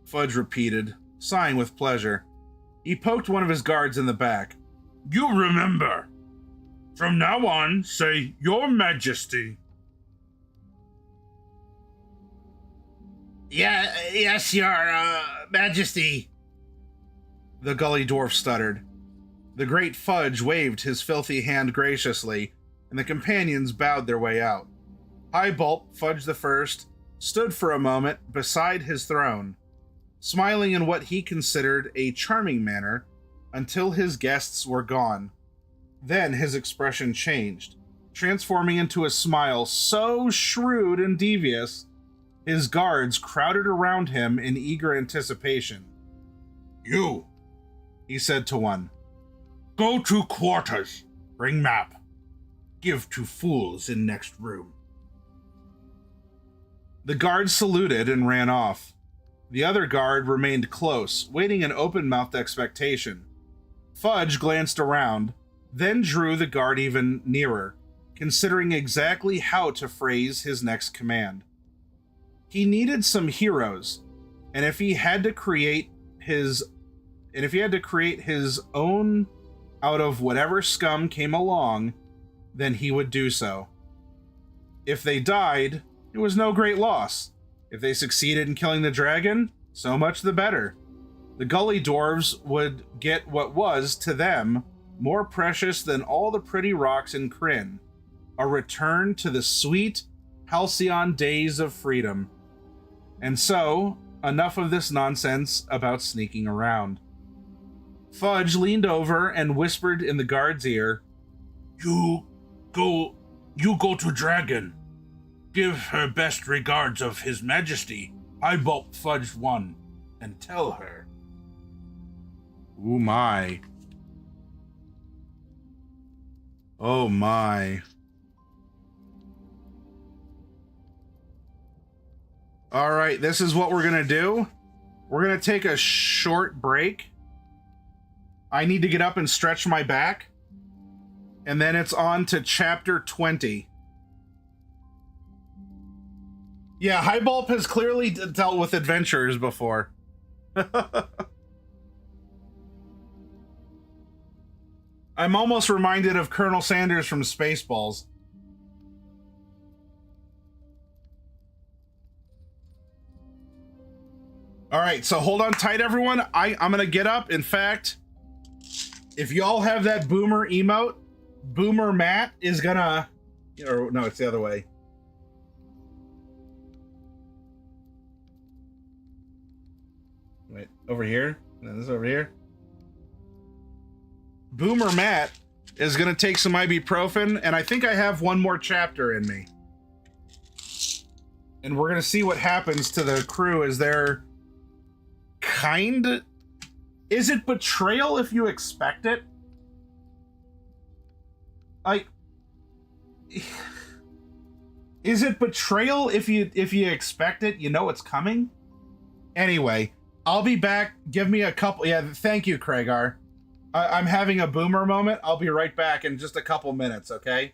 Fudge repeated, sighing with pleasure. He poked one of his guards in the back. You remember. From now on, say Your Majesty. Yes, your Majesty. The gully dwarf stuttered. The great Fudge waved his filthy hand graciously, and the companions bowed their way out. Highbolt, Fudge the First, stood for a moment beside his throne, smiling in what he considered a charming manner until his guests were gone. Then his expression changed, transforming into a smile so shrewd and devious, his guards crowded around him in eager anticipation. You, he said to one. Go to quarters. Bring map. Give to fools in next room. The guard saluted and ran off. The other guard remained close, waiting in open-mouthed expectation. Fudge glanced around, then drew the guard even nearer, considering exactly how to phrase his next command. He needed some heroes, and if he had to create his own out of whatever scum came along, then he would do so. If they died, it was no great loss. If they succeeded in killing the dragon, so much the better. The gully dwarves would get what was, to them, more precious than all the pretty rocks in Krynn, a return to the sweet, halcyon days of freedom. And so, enough of this nonsense about sneaking around. Fudge leaned over and whispered in the guard's ear, You go to dragon. Give her best regards of His Majesty, Highbolt Fudge 1, and tell her. Ooh my. Oh my. Alright, this is what we're gonna do. We're gonna take a short break. I need to get up and stretch my back. And then it's on to chapter 20. Yeah, Highbulb has clearly dealt with adventurers before. I'm almost reminded of Colonel Sanders from Spaceballs. All right, so hold on tight, everyone. I'm gonna get up. In fact, if y'all have that boomer emote, Boomer Matt is gonna, or no, it's the other way. Wait, over here? No, this is over here. Boomer Matt is gonna take some ibuprofen, and I think I have one more chapter in me. And we're gonna see what happens to the crew as they're is it betrayal if you expect it? Is it betrayal if you expect it, you know it's coming? Anyway, I'll be back. Give me a couple. Yeah, thank you, Craigar. I'm having a boomer moment. I'll be right back in just a couple minutes, okay?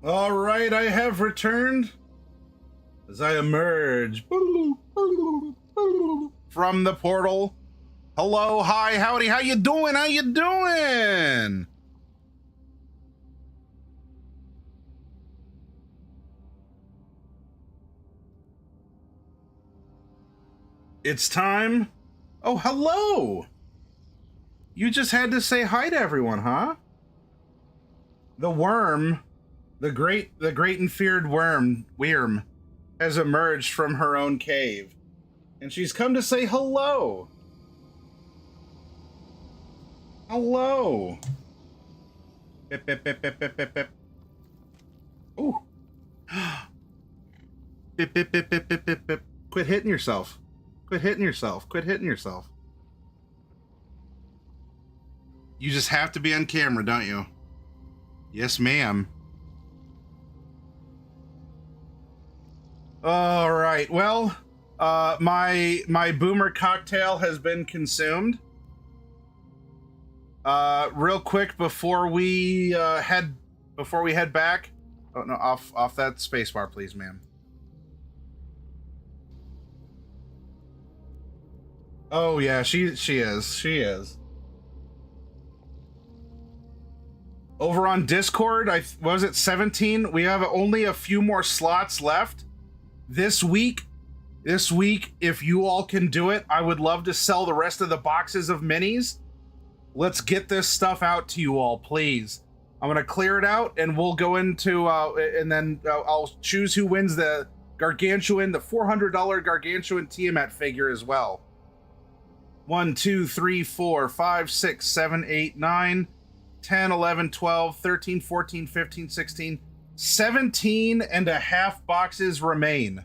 All right, I have returned as I emerge from the portal. Hello, hi, howdy, how you doing? How you doing? It's time. Oh, hello. You just had to say hi to everyone, huh? The worm, the great and feared Wyrm, has emerged from her own cave, and she's come to say hello. Hello. Bip, bip, bip, bip, bip, bip, bip. Ooh. Bip, bip, bip, bip, bip, bip, bip. Quit hitting yourself. Quit hitting yourself. Quit hitting yourself. You just have to be on camera, don't you? Yes, ma'am. All right. Well, my boomer cocktail has been consumed. Real quick before we head back. Oh no, off that spacebar, please, ma'am. Oh yeah, she is. Over on Discord, was it 17? We have only a few more slots left. This week, if you all can do it, I would love to sell the rest of the boxes of minis. Let's get this stuff out to you all, please. I'm gonna clear it out, and we'll go into, and then I'll choose who wins the $400 gargantuan Tiamat figure as well. 1, 2, 3, 4, 5, 6, 7, 8, 9, 10, 11, 12, 13, 14, 15, 16, 17 and a half boxes remain.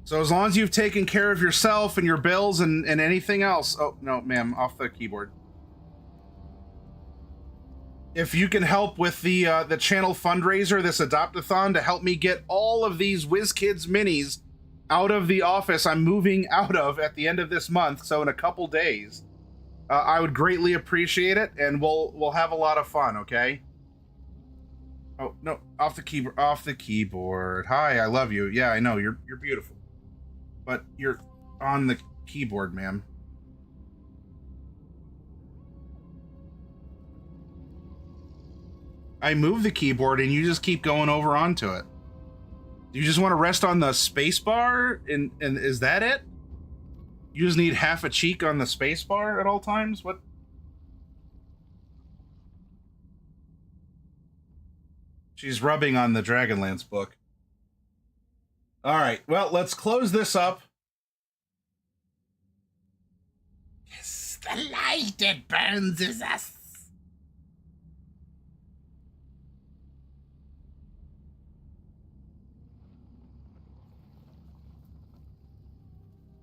So as long as you've taken care of yourself and your bills and anything else. Oh, no, ma'am, off the keyboard. If you can help with the channel fundraiser, this adopt-a-thon, to help me get all of these WizKids minis out of the office I'm moving out of at the end of this month, so in a couple days, I would greatly appreciate it, and we'll have a lot of fun, okay? Oh, no, off the keyboard. Hi, I love you. Yeah, I know, you're beautiful. But you're on the keyboard, ma'am. I move the keyboard and you just keep going over onto it. You just want to rest on the space bar, and is that it? You just need half a cheek on the space bar at all times? What? She's rubbing on the Dragonlance book. All right, well, let's close this up. Yes, the light that burns is us.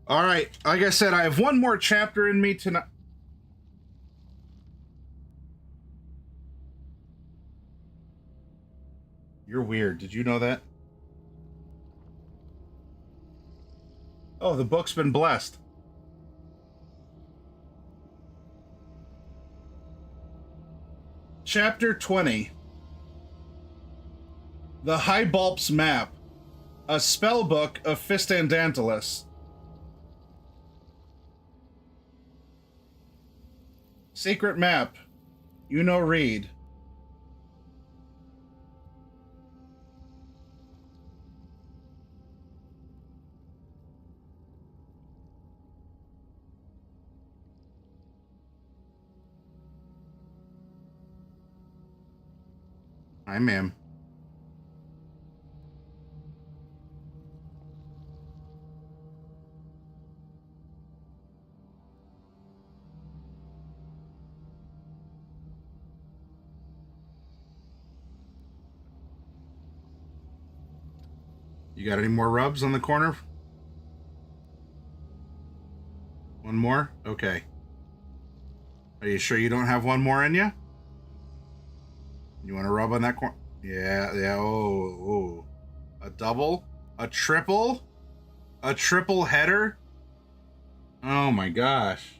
All right, like I said, I have one more chapter in me tonight. You're weird. Did you know that? Oh, the book's been blessed. Chapter 20. The Hybulp's Map. A spellbook of Fistandantalus. Secret map. You know read. Hi, ma'am. You got any more rubs on the corner? One more? Okay. Are you sure you don't have one more in you? You want to rub on that corner? Yeah, yeah. Oh. A double? A triple? A triple header? Oh my gosh.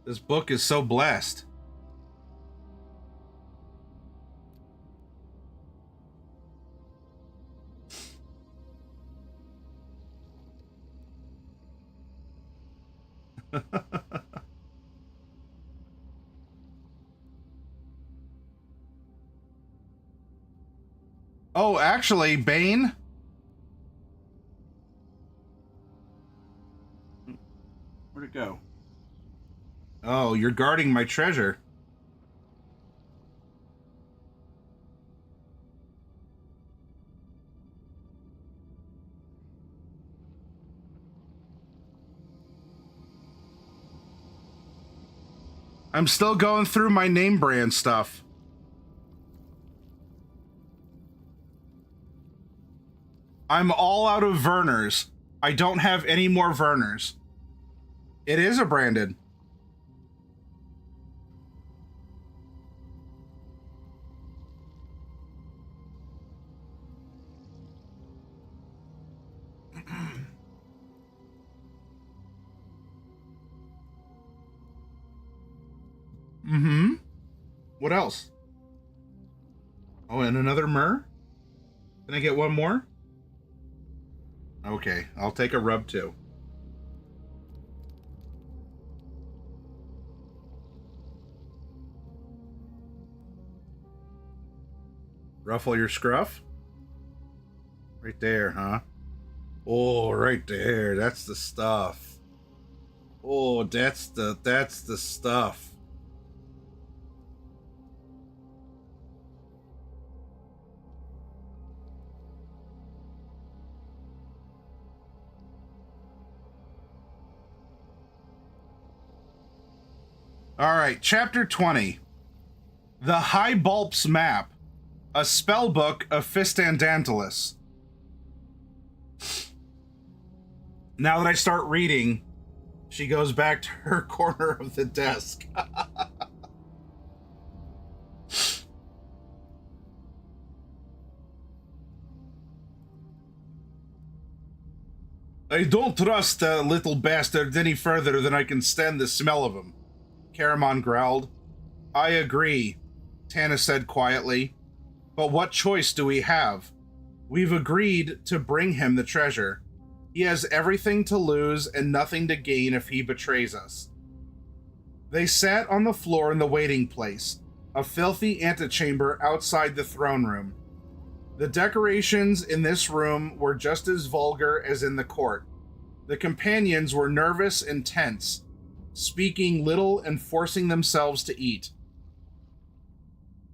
This book is so blessed. Oh, actually, Bane. Where'd it go? Oh, you're guarding my treasure. I'm still going through my name brand stuff. I'm all out of Verners. I don't have any more Verners. It is a branded. Mm-hmm. What else? Oh, and another myrrh? Can I get one more? Okay, I'll take a rub too. Ruffle your scruff? Right there, huh? Oh, right there. That's the stuff. Oh, that's the stuff. All right, chapter 20. The High Bulps Map, a spellbook of Fistandantalus. Now that I start reading, she goes back to her corner of the desk. I don't trust the little bastard any further than I can stand the smell of him, Caramon growled. I agree, Tana said quietly. But what choice do we have? We've agreed to bring him the treasure. He has everything to lose and nothing to gain if he betrays us. They sat on the floor in the waiting place, a filthy antechamber outside the throne room. The decorations in this room were just as vulgar as in the court. The companions were nervous and tense, speaking little and forcing themselves to eat.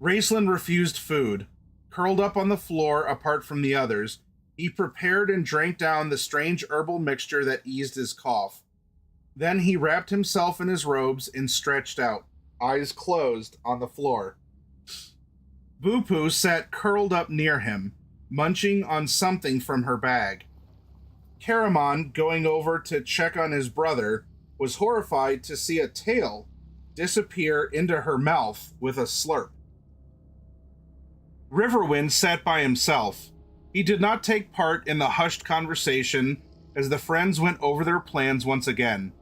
Raceland refused food. Curled up on the floor apart from the others, he prepared and drank down the strange herbal mixture that eased his cough. Then he wrapped himself in his robes and stretched out, eyes closed, on the floor. Bupu sat curled up near him, munching on something from her bag. Caramon, going over to check on his brother, was horrified to see a tail disappear into her mouth with a slurp. Riverwind sat by himself. He did not take part in the hushed conversation as the friends went over their plans once again.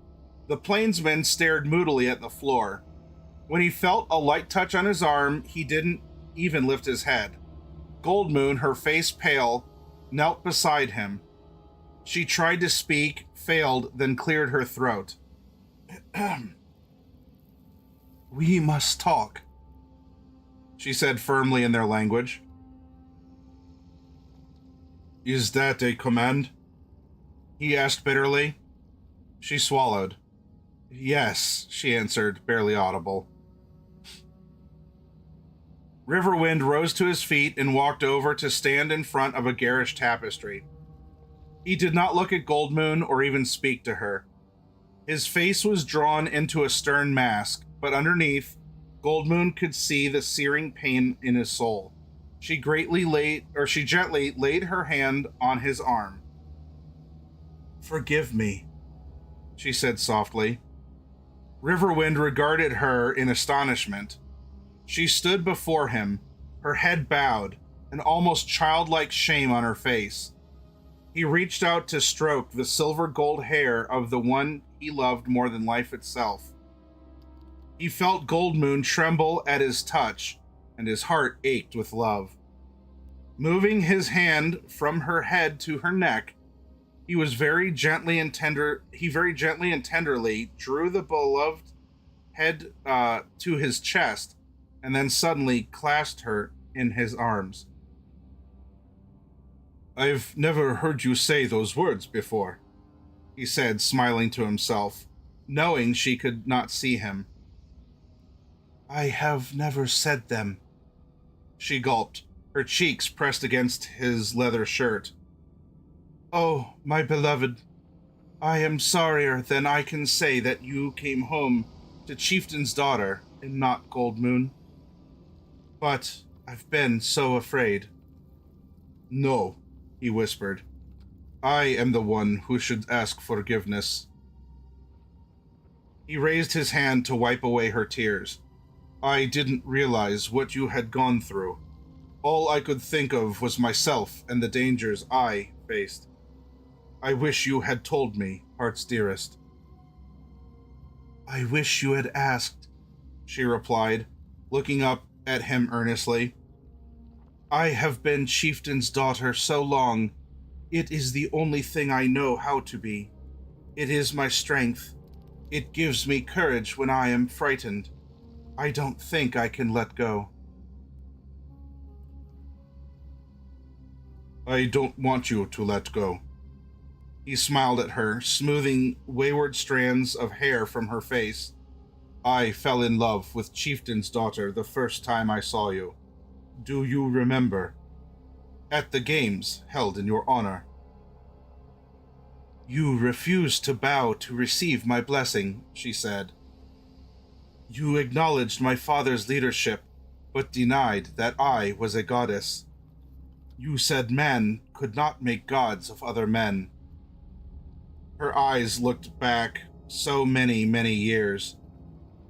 The plainsman stared moodily at the floor. When he felt a light touch on his arm, he didn't even lift his head. Goldmoon, her face pale, knelt beside him. She tried to speak, failed, then cleared her throat. We must talk, she said firmly in their language. Is that a command? He asked bitterly. She swallowed. Yes, she answered, barely audible. Riverwind rose to his feet and walked over to stand in front of a garish tapestry. He did not look at Goldmoon or even speak to her. His face was drawn into a stern mask, but underneath, Goldmoon could see the searing pain in his soul. She gently laid her hand on his arm. Forgive me, she said softly. Riverwind regarded her in astonishment. She stood before him, her head bowed, an almost childlike shame on her face. He reached out to stroke the silver gold hair of the one he loved more than life itself. He felt Goldmoon tremble at his touch, and his heart ached with love. Moving his hand from her head to her neck, He very gently and tenderly drew the beloved head to his chest, and then suddenly clasped her in his arms. "I've never heard you say those words before," he said, smiling to himself, knowing she could not see him. "I have never said them," she gulped, her cheeks pressed against his leather shirt. "Oh, my beloved, I am sorrier than I can say that you came home to Chieftain's daughter and not Gold Moon. But I've been so afraid." "No," he whispered. "I am the one who should ask forgiveness." He raised his hand to wipe away her tears. "I didn't realize what you had gone through. All I could think of was myself and the dangers I faced. I wish you had told me, heart's dearest." "I wish you had asked," she replied, looking up at him earnestly. "I have been Chieftain's daughter so long, it is the only thing I know how to be. It is my strength. It gives me courage when I am frightened. I don't think I can let go." "I don't want you to let go." He smiled at her, smoothing wayward strands of hair from her face. "I fell in love with Chieftain's daughter the first time I saw you. Do you remember? At the games held in your honor." "You refused to bow to receive my blessing," she said. "You acknowledged my father's leadership, but denied that I was a goddess. You said man could not make gods of other men." Her eyes looked back so many, many years.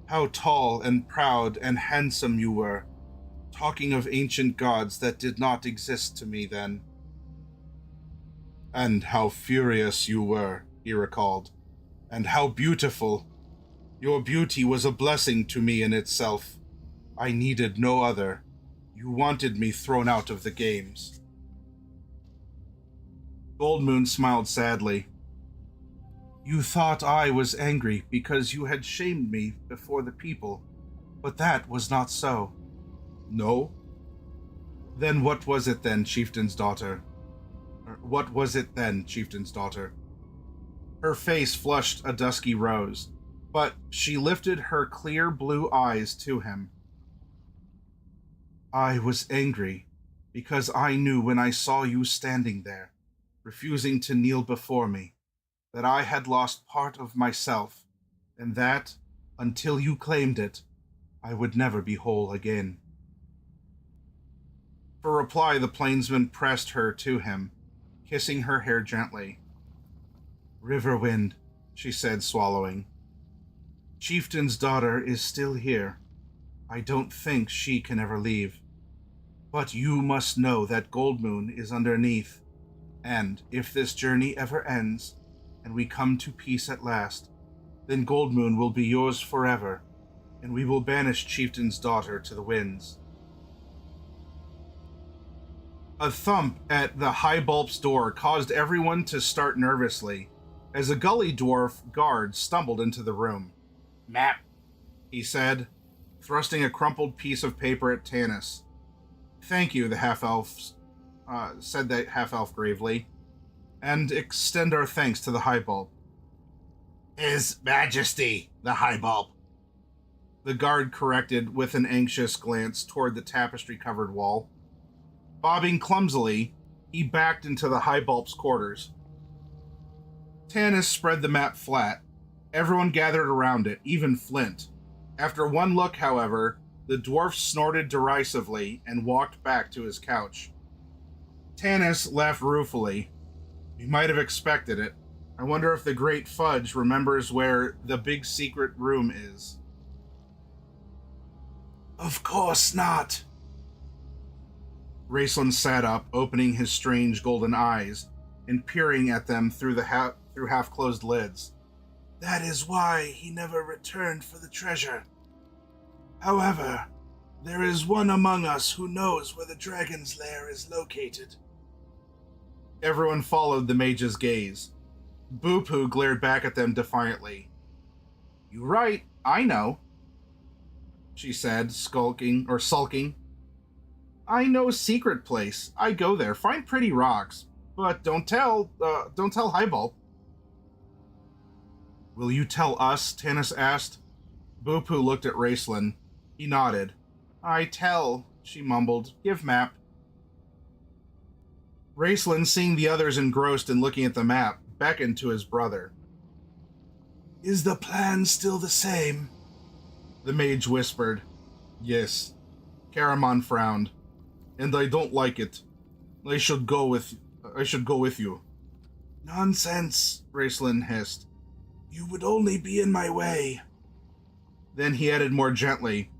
"How tall and proud and handsome you were, talking of ancient gods that did not exist to me then." "And how furious you were," he recalled. "And how beautiful. Your beauty was a blessing to me in itself. I needed no other. You wanted me thrown out of the games." Gold Moon smiled sadly. "You thought I was angry because you had shamed me before the people, but that was not so." "No?" "Then what was it then, Chieftain's daughter? What was it then, Chieftain's daughter?" Her face flushed a dusky rose, but she lifted her clear blue eyes to him. "I was angry because I knew when I saw you standing there, refusing to kneel before me, that I had lost part of myself, and that, until you claimed it, I would never be whole again." For reply, the plainsman pressed her to him, kissing her hair gently. "Riverwind," she said, swallowing. "Chieftain's daughter is still here. I don't think she can ever leave. But you must know that Gold Moon is underneath, and if this journey ever ends, and we come to peace at last, then Gold Moon will be yours forever, and we will banish Chieftain's daughter to the winds." A thump at the High Bulb's door caused everyone to start nervously, as a gully dwarf guard stumbled into the room. "Map," he said, thrusting a crumpled piece of paper at Tanis. "Thank you," the half-elf said the half-elf gravely, "and extend our thanks to the High Bulb." "His Majesty, the High Bulb," the guard corrected with an anxious glance toward the tapestry-covered wall. Bobbing clumsily, he backed into the High Bulb's quarters. Tanis spread the map flat. Everyone gathered around it, even Flint. After one look, however, the dwarf snorted derisively and walked back to his couch. Tanis laughed ruefully. "We might have expected it. I wonder if the Great Fudge remembers where the big secret room is." "Of course not." Raceland sat up, opening his strange golden eyes and peering at them through half-closed lids. "That is why he never returned for the treasure. However, there is one among us who knows where the dragon's lair is located." Everyone followed the mage's gaze. Boo-Poo glared back at them defiantly. "You right, I know," she said, sulking. "I know a secret place. I go there, find pretty rocks. But don't tell Highball." "Will you tell us?" Tanis asked. Boo-Poo looked at Raceland. He nodded. "I tell," she mumbled. "Give map." Raceland, seeing the others engrossed in looking at the map, beckoned to his brother. "Is the plan still the same?" The mage whispered. "Yes." Caramon frowned. "And I don't like it. I should go with you." "Nonsense," Raceland hissed. "You would only be in my way." Then he added more gently,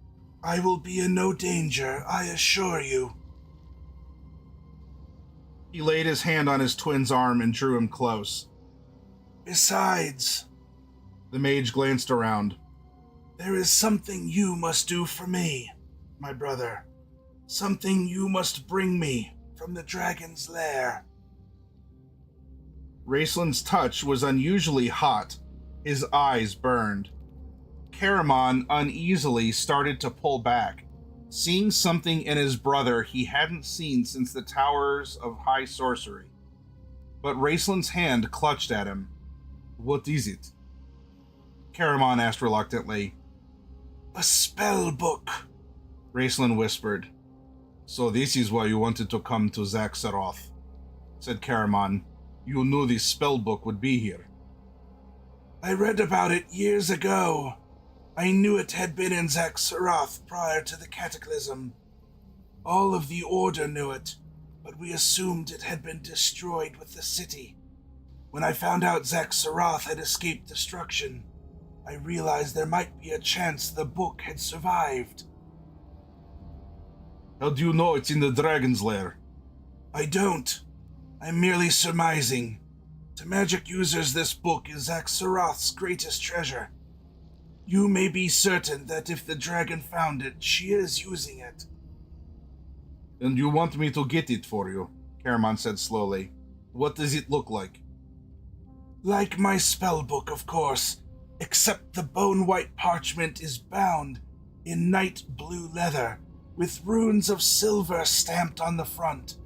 "I will be in no danger, I assure you." He laid his hand on his twin's arm and drew him close. "Besides," the mage glanced around, "there is something you must do for me, my brother. Something you must bring me from the dragon's lair." Raceland's touch was unusually hot. His eyes burned. Caramon uneasily started to pull back, seeing something in his brother he hadn't seen since the Towers of High Sorcery. But Raceland's hand clutched at him. "What is it?" Caramon asked reluctantly. "A spell book," Raceland whispered. "So this is why you wanted to come to Zaxaroth," said Caramon. "You knew this spell book would be here." "I read about it years ago. I knew it had been in Zaxaroth prior to the cataclysm. All of the Order knew it, but we assumed it had been destroyed with the city. When I found out Zaxaroth had escaped destruction, I realized there might be a chance the book had survived." "How do you know it's in the dragon's lair?" "I don't. I'm merely surmising. To magic users, this book is Zaxaroth's greatest treasure. You may be certain that if the dragon found it, she is using it." "And you want me to get it for you?" Caramon said slowly. "What does it look like?" "Like my spellbook, of course, except the bone-white parchment is bound in night blue leather, with runes of silver stamped on the front.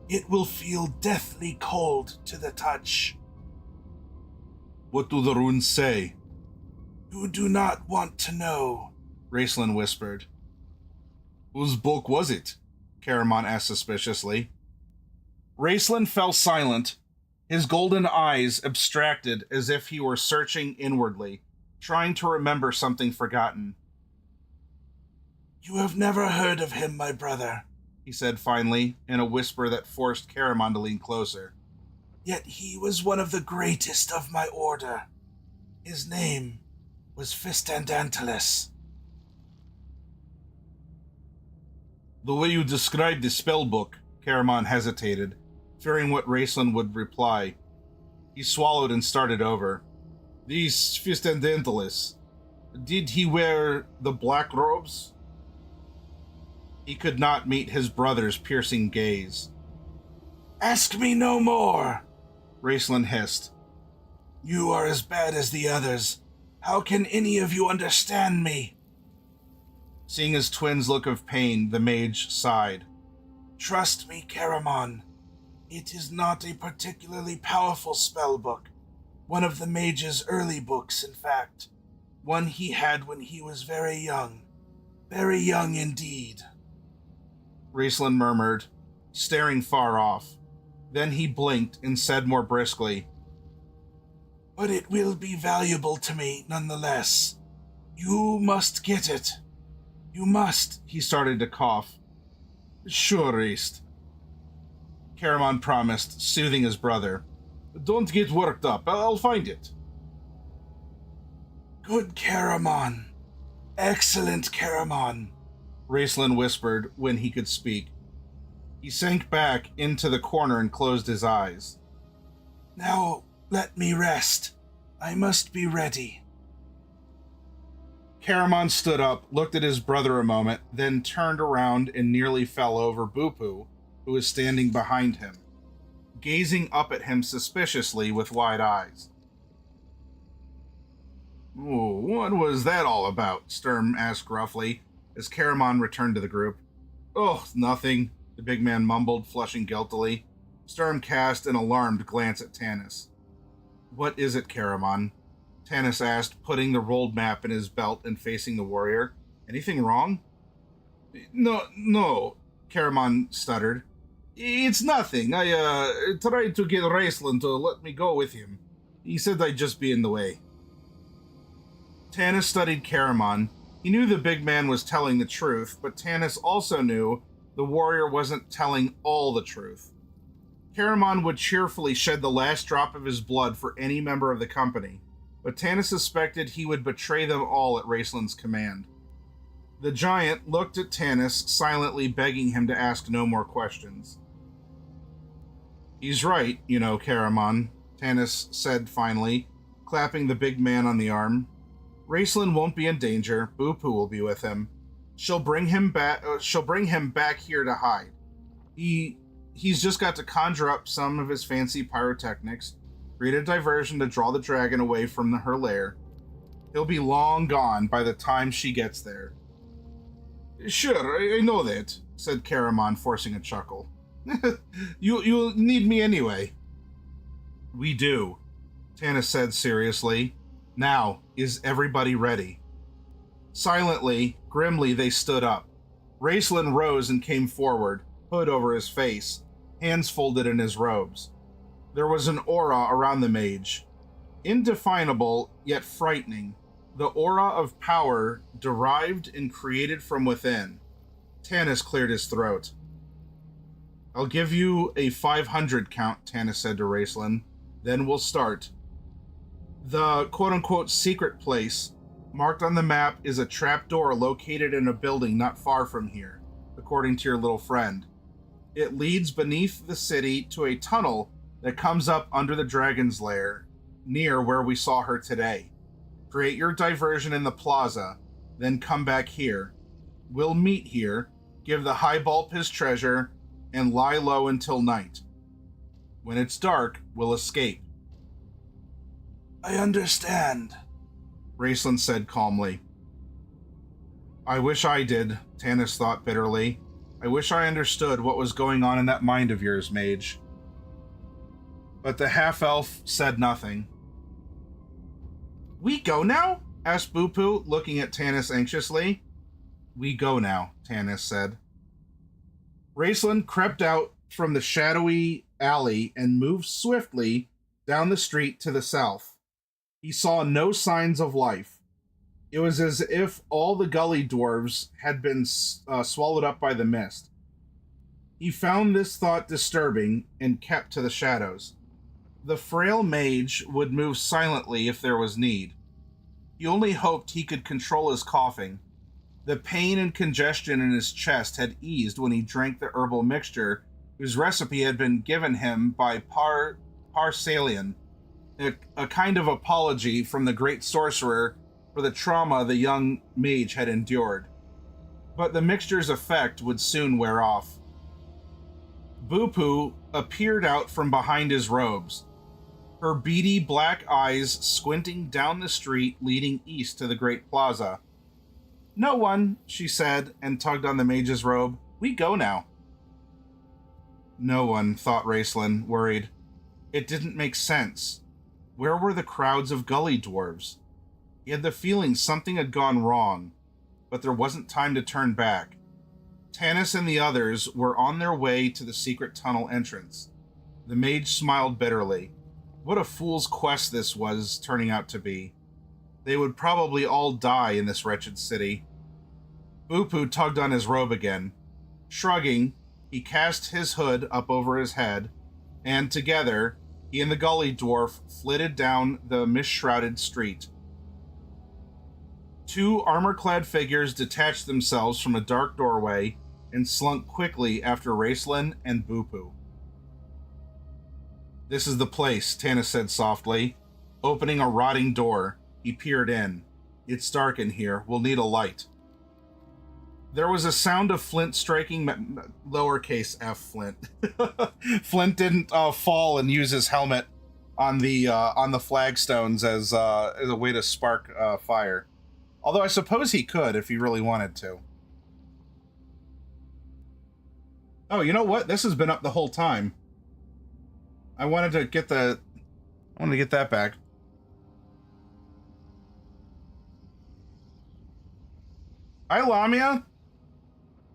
It will feel deathly cold to the touch." "What do the runes say?" "You do not want to know," Raceland whispered. "Whose book was it?" Caramon asked suspiciously. Raceland fell silent, his golden eyes abstracted as if he were searching inwardly, trying to remember something forgotten. "You have never heard of him, my brother," he said finally, in a whisper that forced Caramon to lean closer. "Yet he was one of the greatest of my order. His name was Fistandantalus." "The way you described the spellbook," Caramon hesitated, fearing what Raceland would reply. He swallowed and started over. "This Fistandantalus, did he wear the black robes?" He could not meet his brother's piercing gaze. "Ask me no more," Raceland hissed. "You are as bad as the others. How can any of you understand me?" Seeing his twin's look of pain, the mage sighed. "Trust me, Caramon. It is not a particularly powerful spellbook. One of the mage's early books, in fact. One he had when he was very young. Very young indeed." Raceland murmured, staring far off. Then he blinked and said more briskly, "But it will be valuable to me nonetheless. You must get it. You must." He started to cough. "Sure, Race," Caramon promised, soothing his brother. "Don't get worked up. I'll find it." "Good Caramon. Excellent Caramon," Raceland whispered when he could speak. He sank back into the corner and closed his eyes. "Now let me rest. I must be ready." Caramon stood up, looked at his brother a moment, then turned around and nearly fell over Boo-Poo, who was standing behind him. gazing up at him suspiciously with wide eyes. "Oh, what was that all about?" Sturm asked gruffly, as Caramon returned to the group. "Oh, nothing," the big man mumbled, flushing guiltily. Sturm cast an alarmed glance at Tanis. "What is it, Caramon?" Tanis asked, putting the rolled map in his belt and facing the warrior. "Anything wrong?" No, Caramon stuttered. "It's nothing. I tried to get Raceland to let me go with him. He said I'd just be in the way." Tanis studied Caramon. He knew the big man was telling the truth, but Tanis also knew the warrior wasn't telling all the truth. Caramon would cheerfully shed the last drop of his blood for any member of the company, but Tanis suspected he would betray them all at Raceland's command. The giant looked at Tanis, silently begging him to ask no more questions. "He's right, you know, Caramon," Tanis said finally, clapping the big man on the arm. "Raceland won't be in danger. Bupu will be with him. She'll bring him back here to hide. He's just got to conjure up some of his fancy pyrotechnics, create a diversion to draw the dragon away from her lair. He'll be long gone by the time she gets there." "Sure, I know that," said Caramon, forcing a chuckle. You need me anyway." "We do," Tanis said seriously. "Now, is everybody ready?" Silently, grimly, they stood up. Raceland rose and came forward, hood over his face, hands folded in his robes. There was an aura around the mage. Indefinable, yet frightening. The aura of power derived and created from within. Tanis cleared his throat. "I'll give you a 500 count," Tanis said to Raceland. "Then we'll start. The quote-unquote secret place marked on the map is a trapdoor located in a building not far from here, according to your little friend. It leads beneath the city to a tunnel that comes up under the dragon's lair, near where we saw her today. Create your diversion in the plaza, then come back here. We'll meet here, give the high bulb his treasure, and lie low until night. When it's dark, we'll escape." "I understand," Raceland said calmly. "I wish I did," Tanis thought bitterly. "I wish I understood what was going on in that mind of yours, mage." But the half-elf said nothing. "We go now?" asked Bupu, looking at Tanis anxiously. "We go now," Tanis said. Raceland crept out from the shadowy alley and moved swiftly down the street to the south. He saw no signs of life. It was as if all the gully dwarves had been swallowed up by the mist. He found this thought disturbing and kept to the shadows. The frail mage would move silently if there was need. He only hoped he could control his coughing. The pain and congestion in his chest had eased when he drank the herbal mixture whose recipe had been given him by Parsalian, a kind of apology from the great sorcerer for the trauma the young mage had endured. But the mixture's effect would soon wear off. Bupu appeared out from behind his robes, her beady black eyes squinting down the street leading east to the great plaza. "No one," she said, and tugged on the mage's robe. "We go now." No one, thought Raceland, worried. It didn't make sense. Where were the crowds of gully dwarves? He had the feeling something had gone wrong, but there wasn't time to turn back. Tanis and the others were on their way to the secret tunnel entrance. The mage smiled bitterly. What a fool's quest this was turning out to be. They would probably all die in this wretched city. Bupu tugged on his robe again. Shrugging, he cast his hood up over his head, and together, he and the gully dwarf flitted down the mist-shrouded street. Two armor-clad figures detached themselves from a dark doorway and slunk quickly after Raceland and Bupu. "This is the place," Tanis said softly. Opening a rotting door, he peered in. "It's dark in here. We'll need a light." There was a sound of Flint striking lowercase f Flint. Flint didn't fall and use his helmet on the flagstones as a way to spark fire. Although I suppose he could if he really wanted to. Oh, you know what? This has been up the whole time. I wanted to get that back. Hi, Lamia.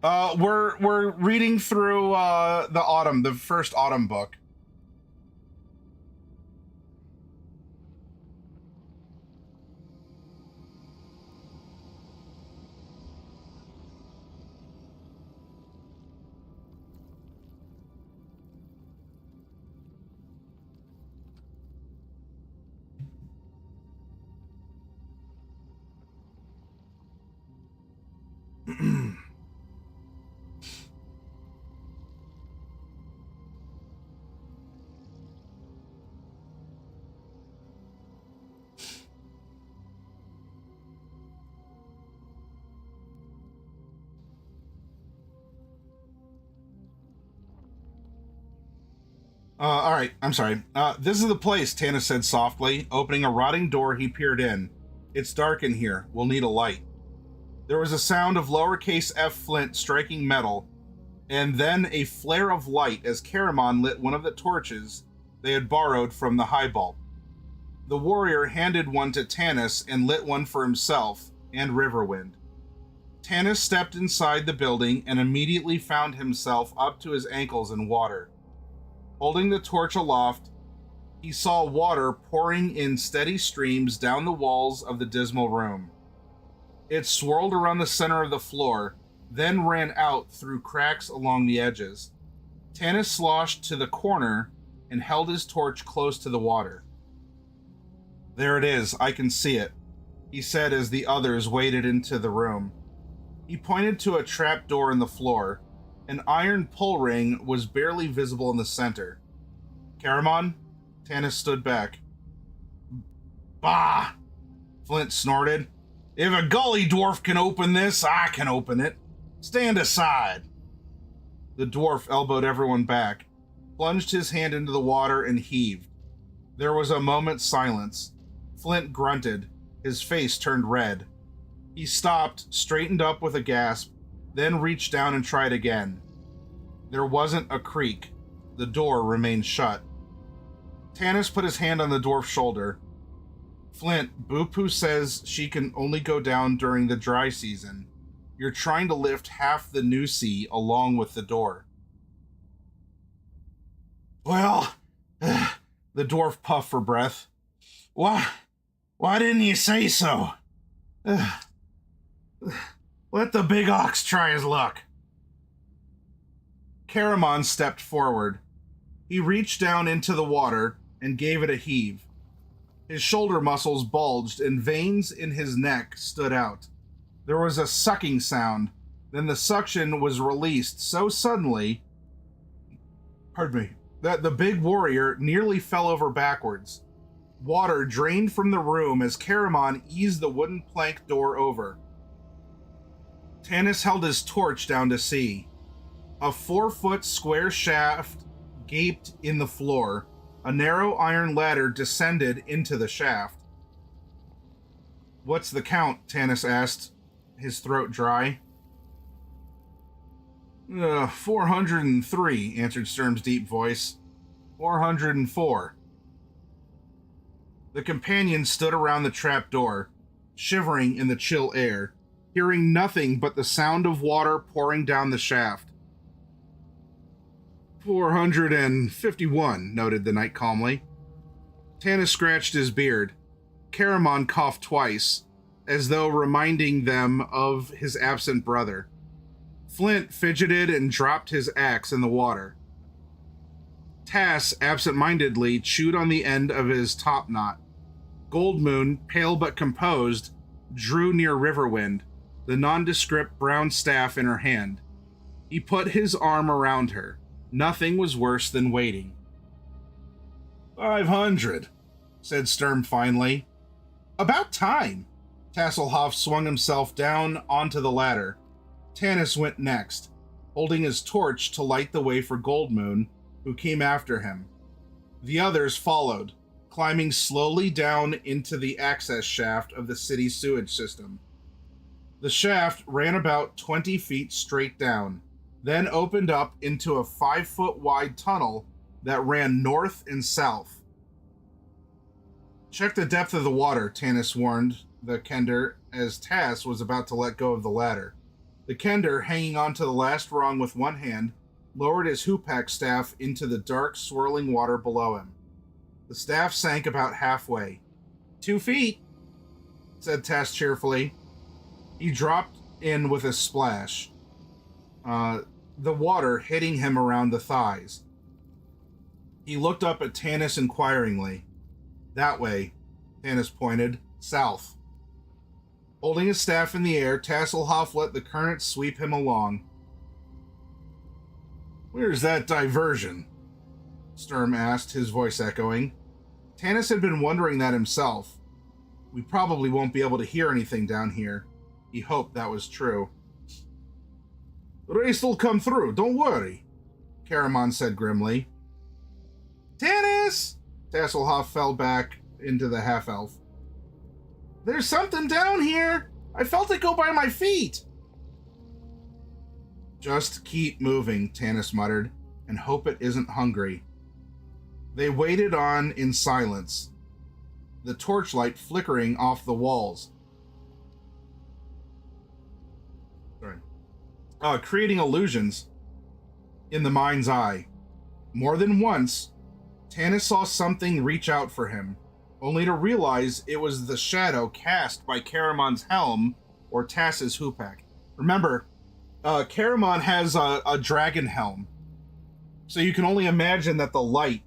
We're reading through the first Autumn book. All right, I'm sorry. This is the place, Tannis said softly. Opening a rotting door, he peered in. It's dark in here. We'll need a light. There was a sound of lowercase f Flint striking metal, and then a flare of light as Caramon lit one of the torches they had borrowed from the highball. The warrior handed one to Tannis and lit one for himself and Riverwind. Tannis stepped inside the building and immediately found himself up to his ankles in water. Holding the torch aloft, he saw water pouring in steady streams down the walls of the dismal room. It swirled around the center of the floor, then ran out through cracks along the edges. Tannis sloshed to the corner and held his torch close to the water. There it is, I can see it, he said as the others waded into the room. He pointed to a trap door in the floor. An iron pull ring was barely visible in the center. Caramon? Tannis stood back. Bah! Flint snorted. If a gully dwarf can open this, I can open it. Stand aside. The dwarf elbowed everyone back, plunged his hand into the water, and heaved. There was a moment's silence. Flint grunted. His face turned red. He stopped, straightened up with a gasp, then reached down and tried again. There wasn't a creak. The door remained shut. Tannis put his hand on the dwarf's shoulder. Flint, Bupu says she can only go down during the dry season. You're trying to lift half the new sea along with the door. Well, the dwarf puffed for breath. Why didn't you say so? Let the big ox try his luck. Caramon stepped forward. He reached down into the water and gave it a heave. His shoulder muscles bulged and veins in his neck stood out. There was a sucking sound. Then the suction was released so suddenly, that the big warrior nearly fell over backwards. Water drained from the room as Caramon eased the wooden plank door over. Tannis held his torch down to see. A 4-foot square shaft gaped in the floor. A narrow iron ladder descended into the shaft. What's the count? Tannis asked, his throat dry. 403, answered Sturm's deep voice. 404. The companions stood around the trapdoor, shivering in the chill air, hearing nothing but the sound of water pouring down the shaft. 451, noted the knight calmly. Tannis scratched his beard. Caramon coughed twice, as though reminding them of his absent brother. Flint fidgeted and dropped his axe in the water. Tass absent-mindedly chewed on the end of his topknot. Goldmoon, pale but composed, drew near Riverwind, the nondescript brown staff in her hand. He put his arm around her. Nothing was worse than waiting. 500, said Sturm finally. About time. Tasselhoff swung himself down onto the ladder. Tanis went next, holding his torch to light the way for Goldmoon, who came after him. The others followed, climbing slowly down into the access shaft of the city's sewage system. The shaft ran about 20 feet straight down, then opened up into a 5-foot wide tunnel that ran north and south. Check the depth of the water, Tanis warned the Kender as Tass was about to let go of the ladder. The Kender, hanging onto the last rung with one hand, lowered his hoopak staff into the dark, swirling water below him. The staff sank about halfway. 2 feet, said Tass cheerfully. He dropped in with a splash, the water hitting him around the thighs. He looked up at Tanis inquiringly. That way, Tanis pointed, south. Holding his staff in the air, Tasselhoff let the current sweep him along. Where's that diversion? Sturm asked, his voice echoing. Tanis had been wondering that himself. We probably won't be able to hear anything down here. He hoped that was true. The race will come through, don't worry, Caramon said grimly. Tanis! Tasselhoff fell back into the half-elf. There's something down here! I felt it go by my feet! Just keep moving, Tanis muttered, and hope it isn't hungry. They waited on in silence, the torchlight flickering off the walls. Creating illusions in the mind's eye. More than once, Tanis saw something reach out for him, only to realize it was the shadow cast by Caramon's helm or Tass's hoopak. Remember, Caramon has a dragon helm, so you can only imagine that the light,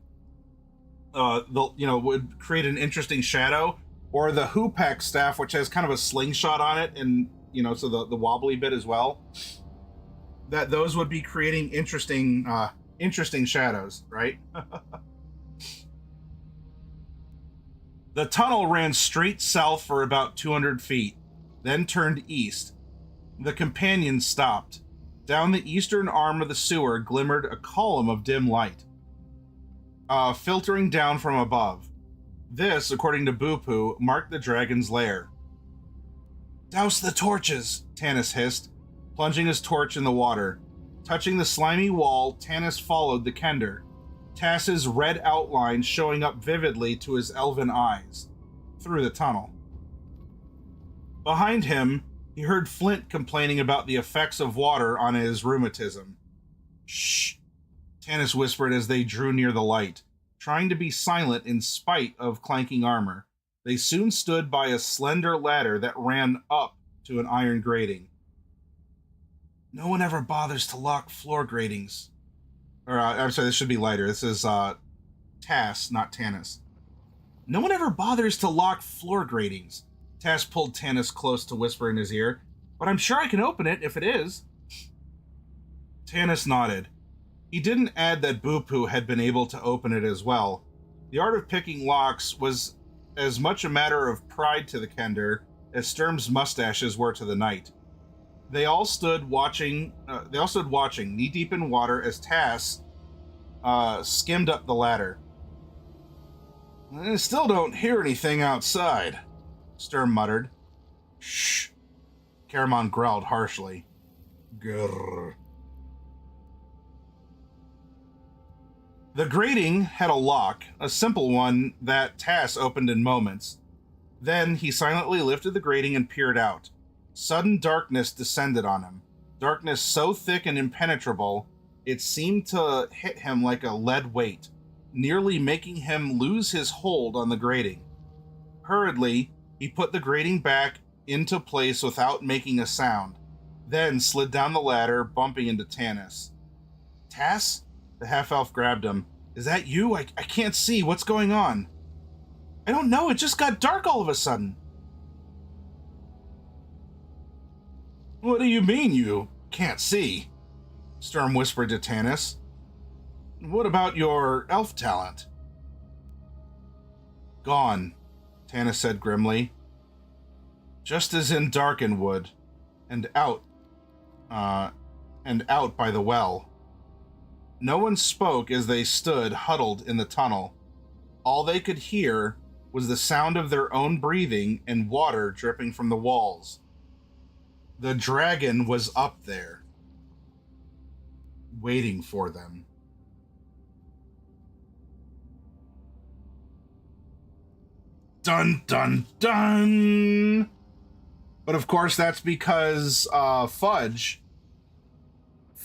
would create an interesting shadow, or the hoopak staff, which has kind of a slingshot on it, and so the wobbly bit as well. That those would be creating interesting shadows, right? The tunnel ran straight south for about 200 feet, then turned east. The companion stopped. Down the eastern arm of the sewer glimmered a column of dim light, filtering down from above. This, according to Bupu, marked the dragon's lair. Douse the torches, Tanis hissed, plunging his torch in the water. Touching the slimy wall, Tanis followed the Kender, Tass's red outline showing up vividly to his elven eyes, through the tunnel. Behind him, he heard Flint complaining about the effects of water on his rheumatism. Shh, Tanis whispered as they drew near the light, trying to be silent in spite of clanking armor. They soon stood by a slender ladder that ran up to an iron grating. No one ever bothers to lock floor gratings. I'm sorry, this should be lighter. This is Tass, not Tanis. No one ever bothers to lock floor gratings. Tass pulled Tanis close to whisper in his ear, but I'm sure I can open it if it is. Tanis nodded. He didn't add that Bupu had been able to open it as well. The art of picking locks was as much a matter of pride to the Kender as Sturm's mustaches were to the knight. They all stood watching, knee-deep in water as Tass skimmed up the ladder. I still don't hear anything outside, Sturm muttered. Shh, Caramon growled harshly. Grrr. The grating had a lock, a simple one that Tass opened in moments. Then he silently lifted the grating and peered out. Sudden darkness descended on him. Darkness so thick and impenetrable, it seemed to hit him like a lead weight, nearly making him lose his hold on the grating. Hurriedly, he put the grating back into place without making a sound, then slid down the ladder, bumping into Tanis. Tass? The half-elf grabbed him. Is that you? I can't see. What's going on? I don't know. It just got dark all of a sudden. What do you mean you can't see? Sturm whispered to Tanis. What about your elf talent? Gone, Tanis said grimly. Just as in Darkenwood, and out and out by the well. No one spoke as they stood huddled in the tunnel. All they could hear was the sound of their own breathing and water dripping from the walls. The dragon was up there, waiting for them. Dun, dun, dun! But of course, that's because Fudge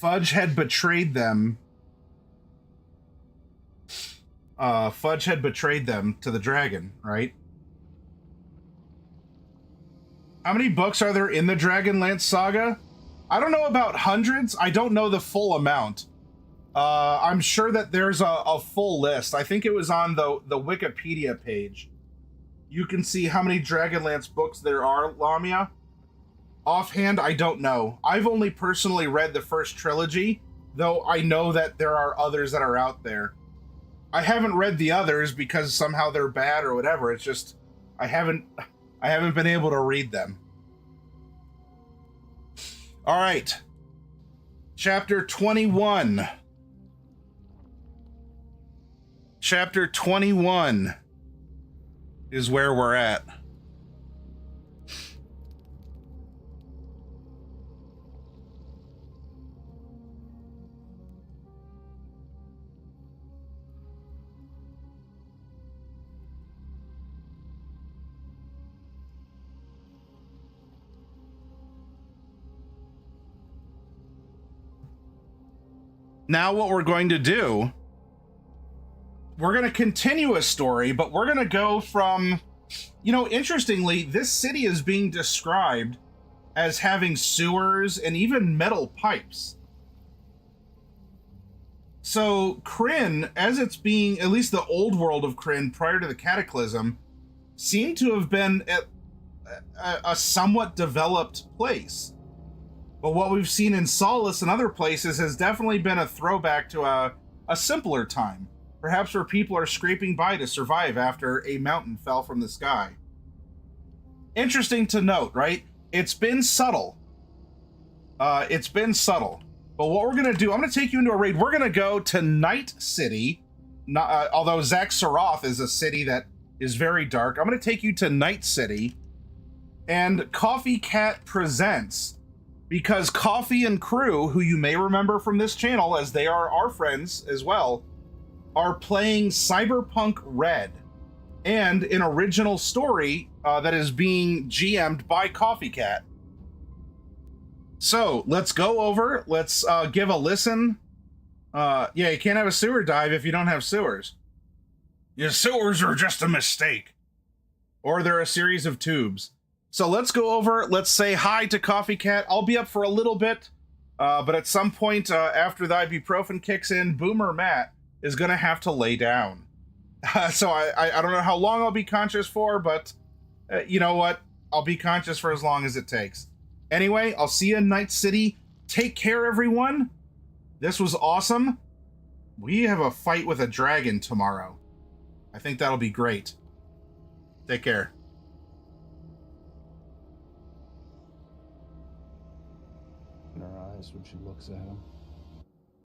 had betrayed them. Fudge had betrayed them to the dragon, right? How many books are there in the Dragonlance saga? I don't know about hundreds. I don't know the full amount. I'm sure that there's a full list. I think it was on the Wikipedia page. You can see how many Dragonlance books there are, Lamia. Offhand, I don't know. I've only personally read the first trilogy, though I know that there are others that are out there. I haven't read the others because somehow they're bad or whatever. It's just I haven't been able to read them. All right. Chapter 21. Chapter 21 is where we're at. Now what we're going to do, we're going to continue a story, but we're going to go from, interestingly, this city is being described as having sewers and even metal pipes. So Krynn, as it's being, at least the old world of Krynn prior to the Cataclysm, seemed to have been a somewhat developed place. But what we've seen in Solace and other places has definitely been a throwback to a simpler time, perhaps where people are scraping by to survive after a mountain fell from the sky. Interesting to note, right? It's been subtle. It's been subtle. But what we're going to do, I'm going to take you into a raid. We're going to go to Night City, although Zaxxaroth is a city that is very dark. I'm going to take you to Night City, and Coffee Cat presents... because Coffee and crew, who you may remember from this channel as they are our friends as well, are playing Cyberpunk Red and an original story that is being GM'd by Coffee Cat. So let's go over, let's give a listen. Yeah, you can't have a sewer dive if you don't have sewers. Your sewers are just a mistake. Or they're a series of tubes. So let's go over, let's say hi to Coffee Cat. I'll be up for a little bit, but at some point after the ibuprofen kicks in, Boomer Matt is going to have to lay down. So I don't know how long I'll be conscious for, but you know what? I'll be conscious for as long as it takes. Anyway, I'll see you in Night City. Take care, everyone. This was awesome. We have a fight with a dragon tomorrow. I think that'll be great. Take care. In her eyes when she looks at him.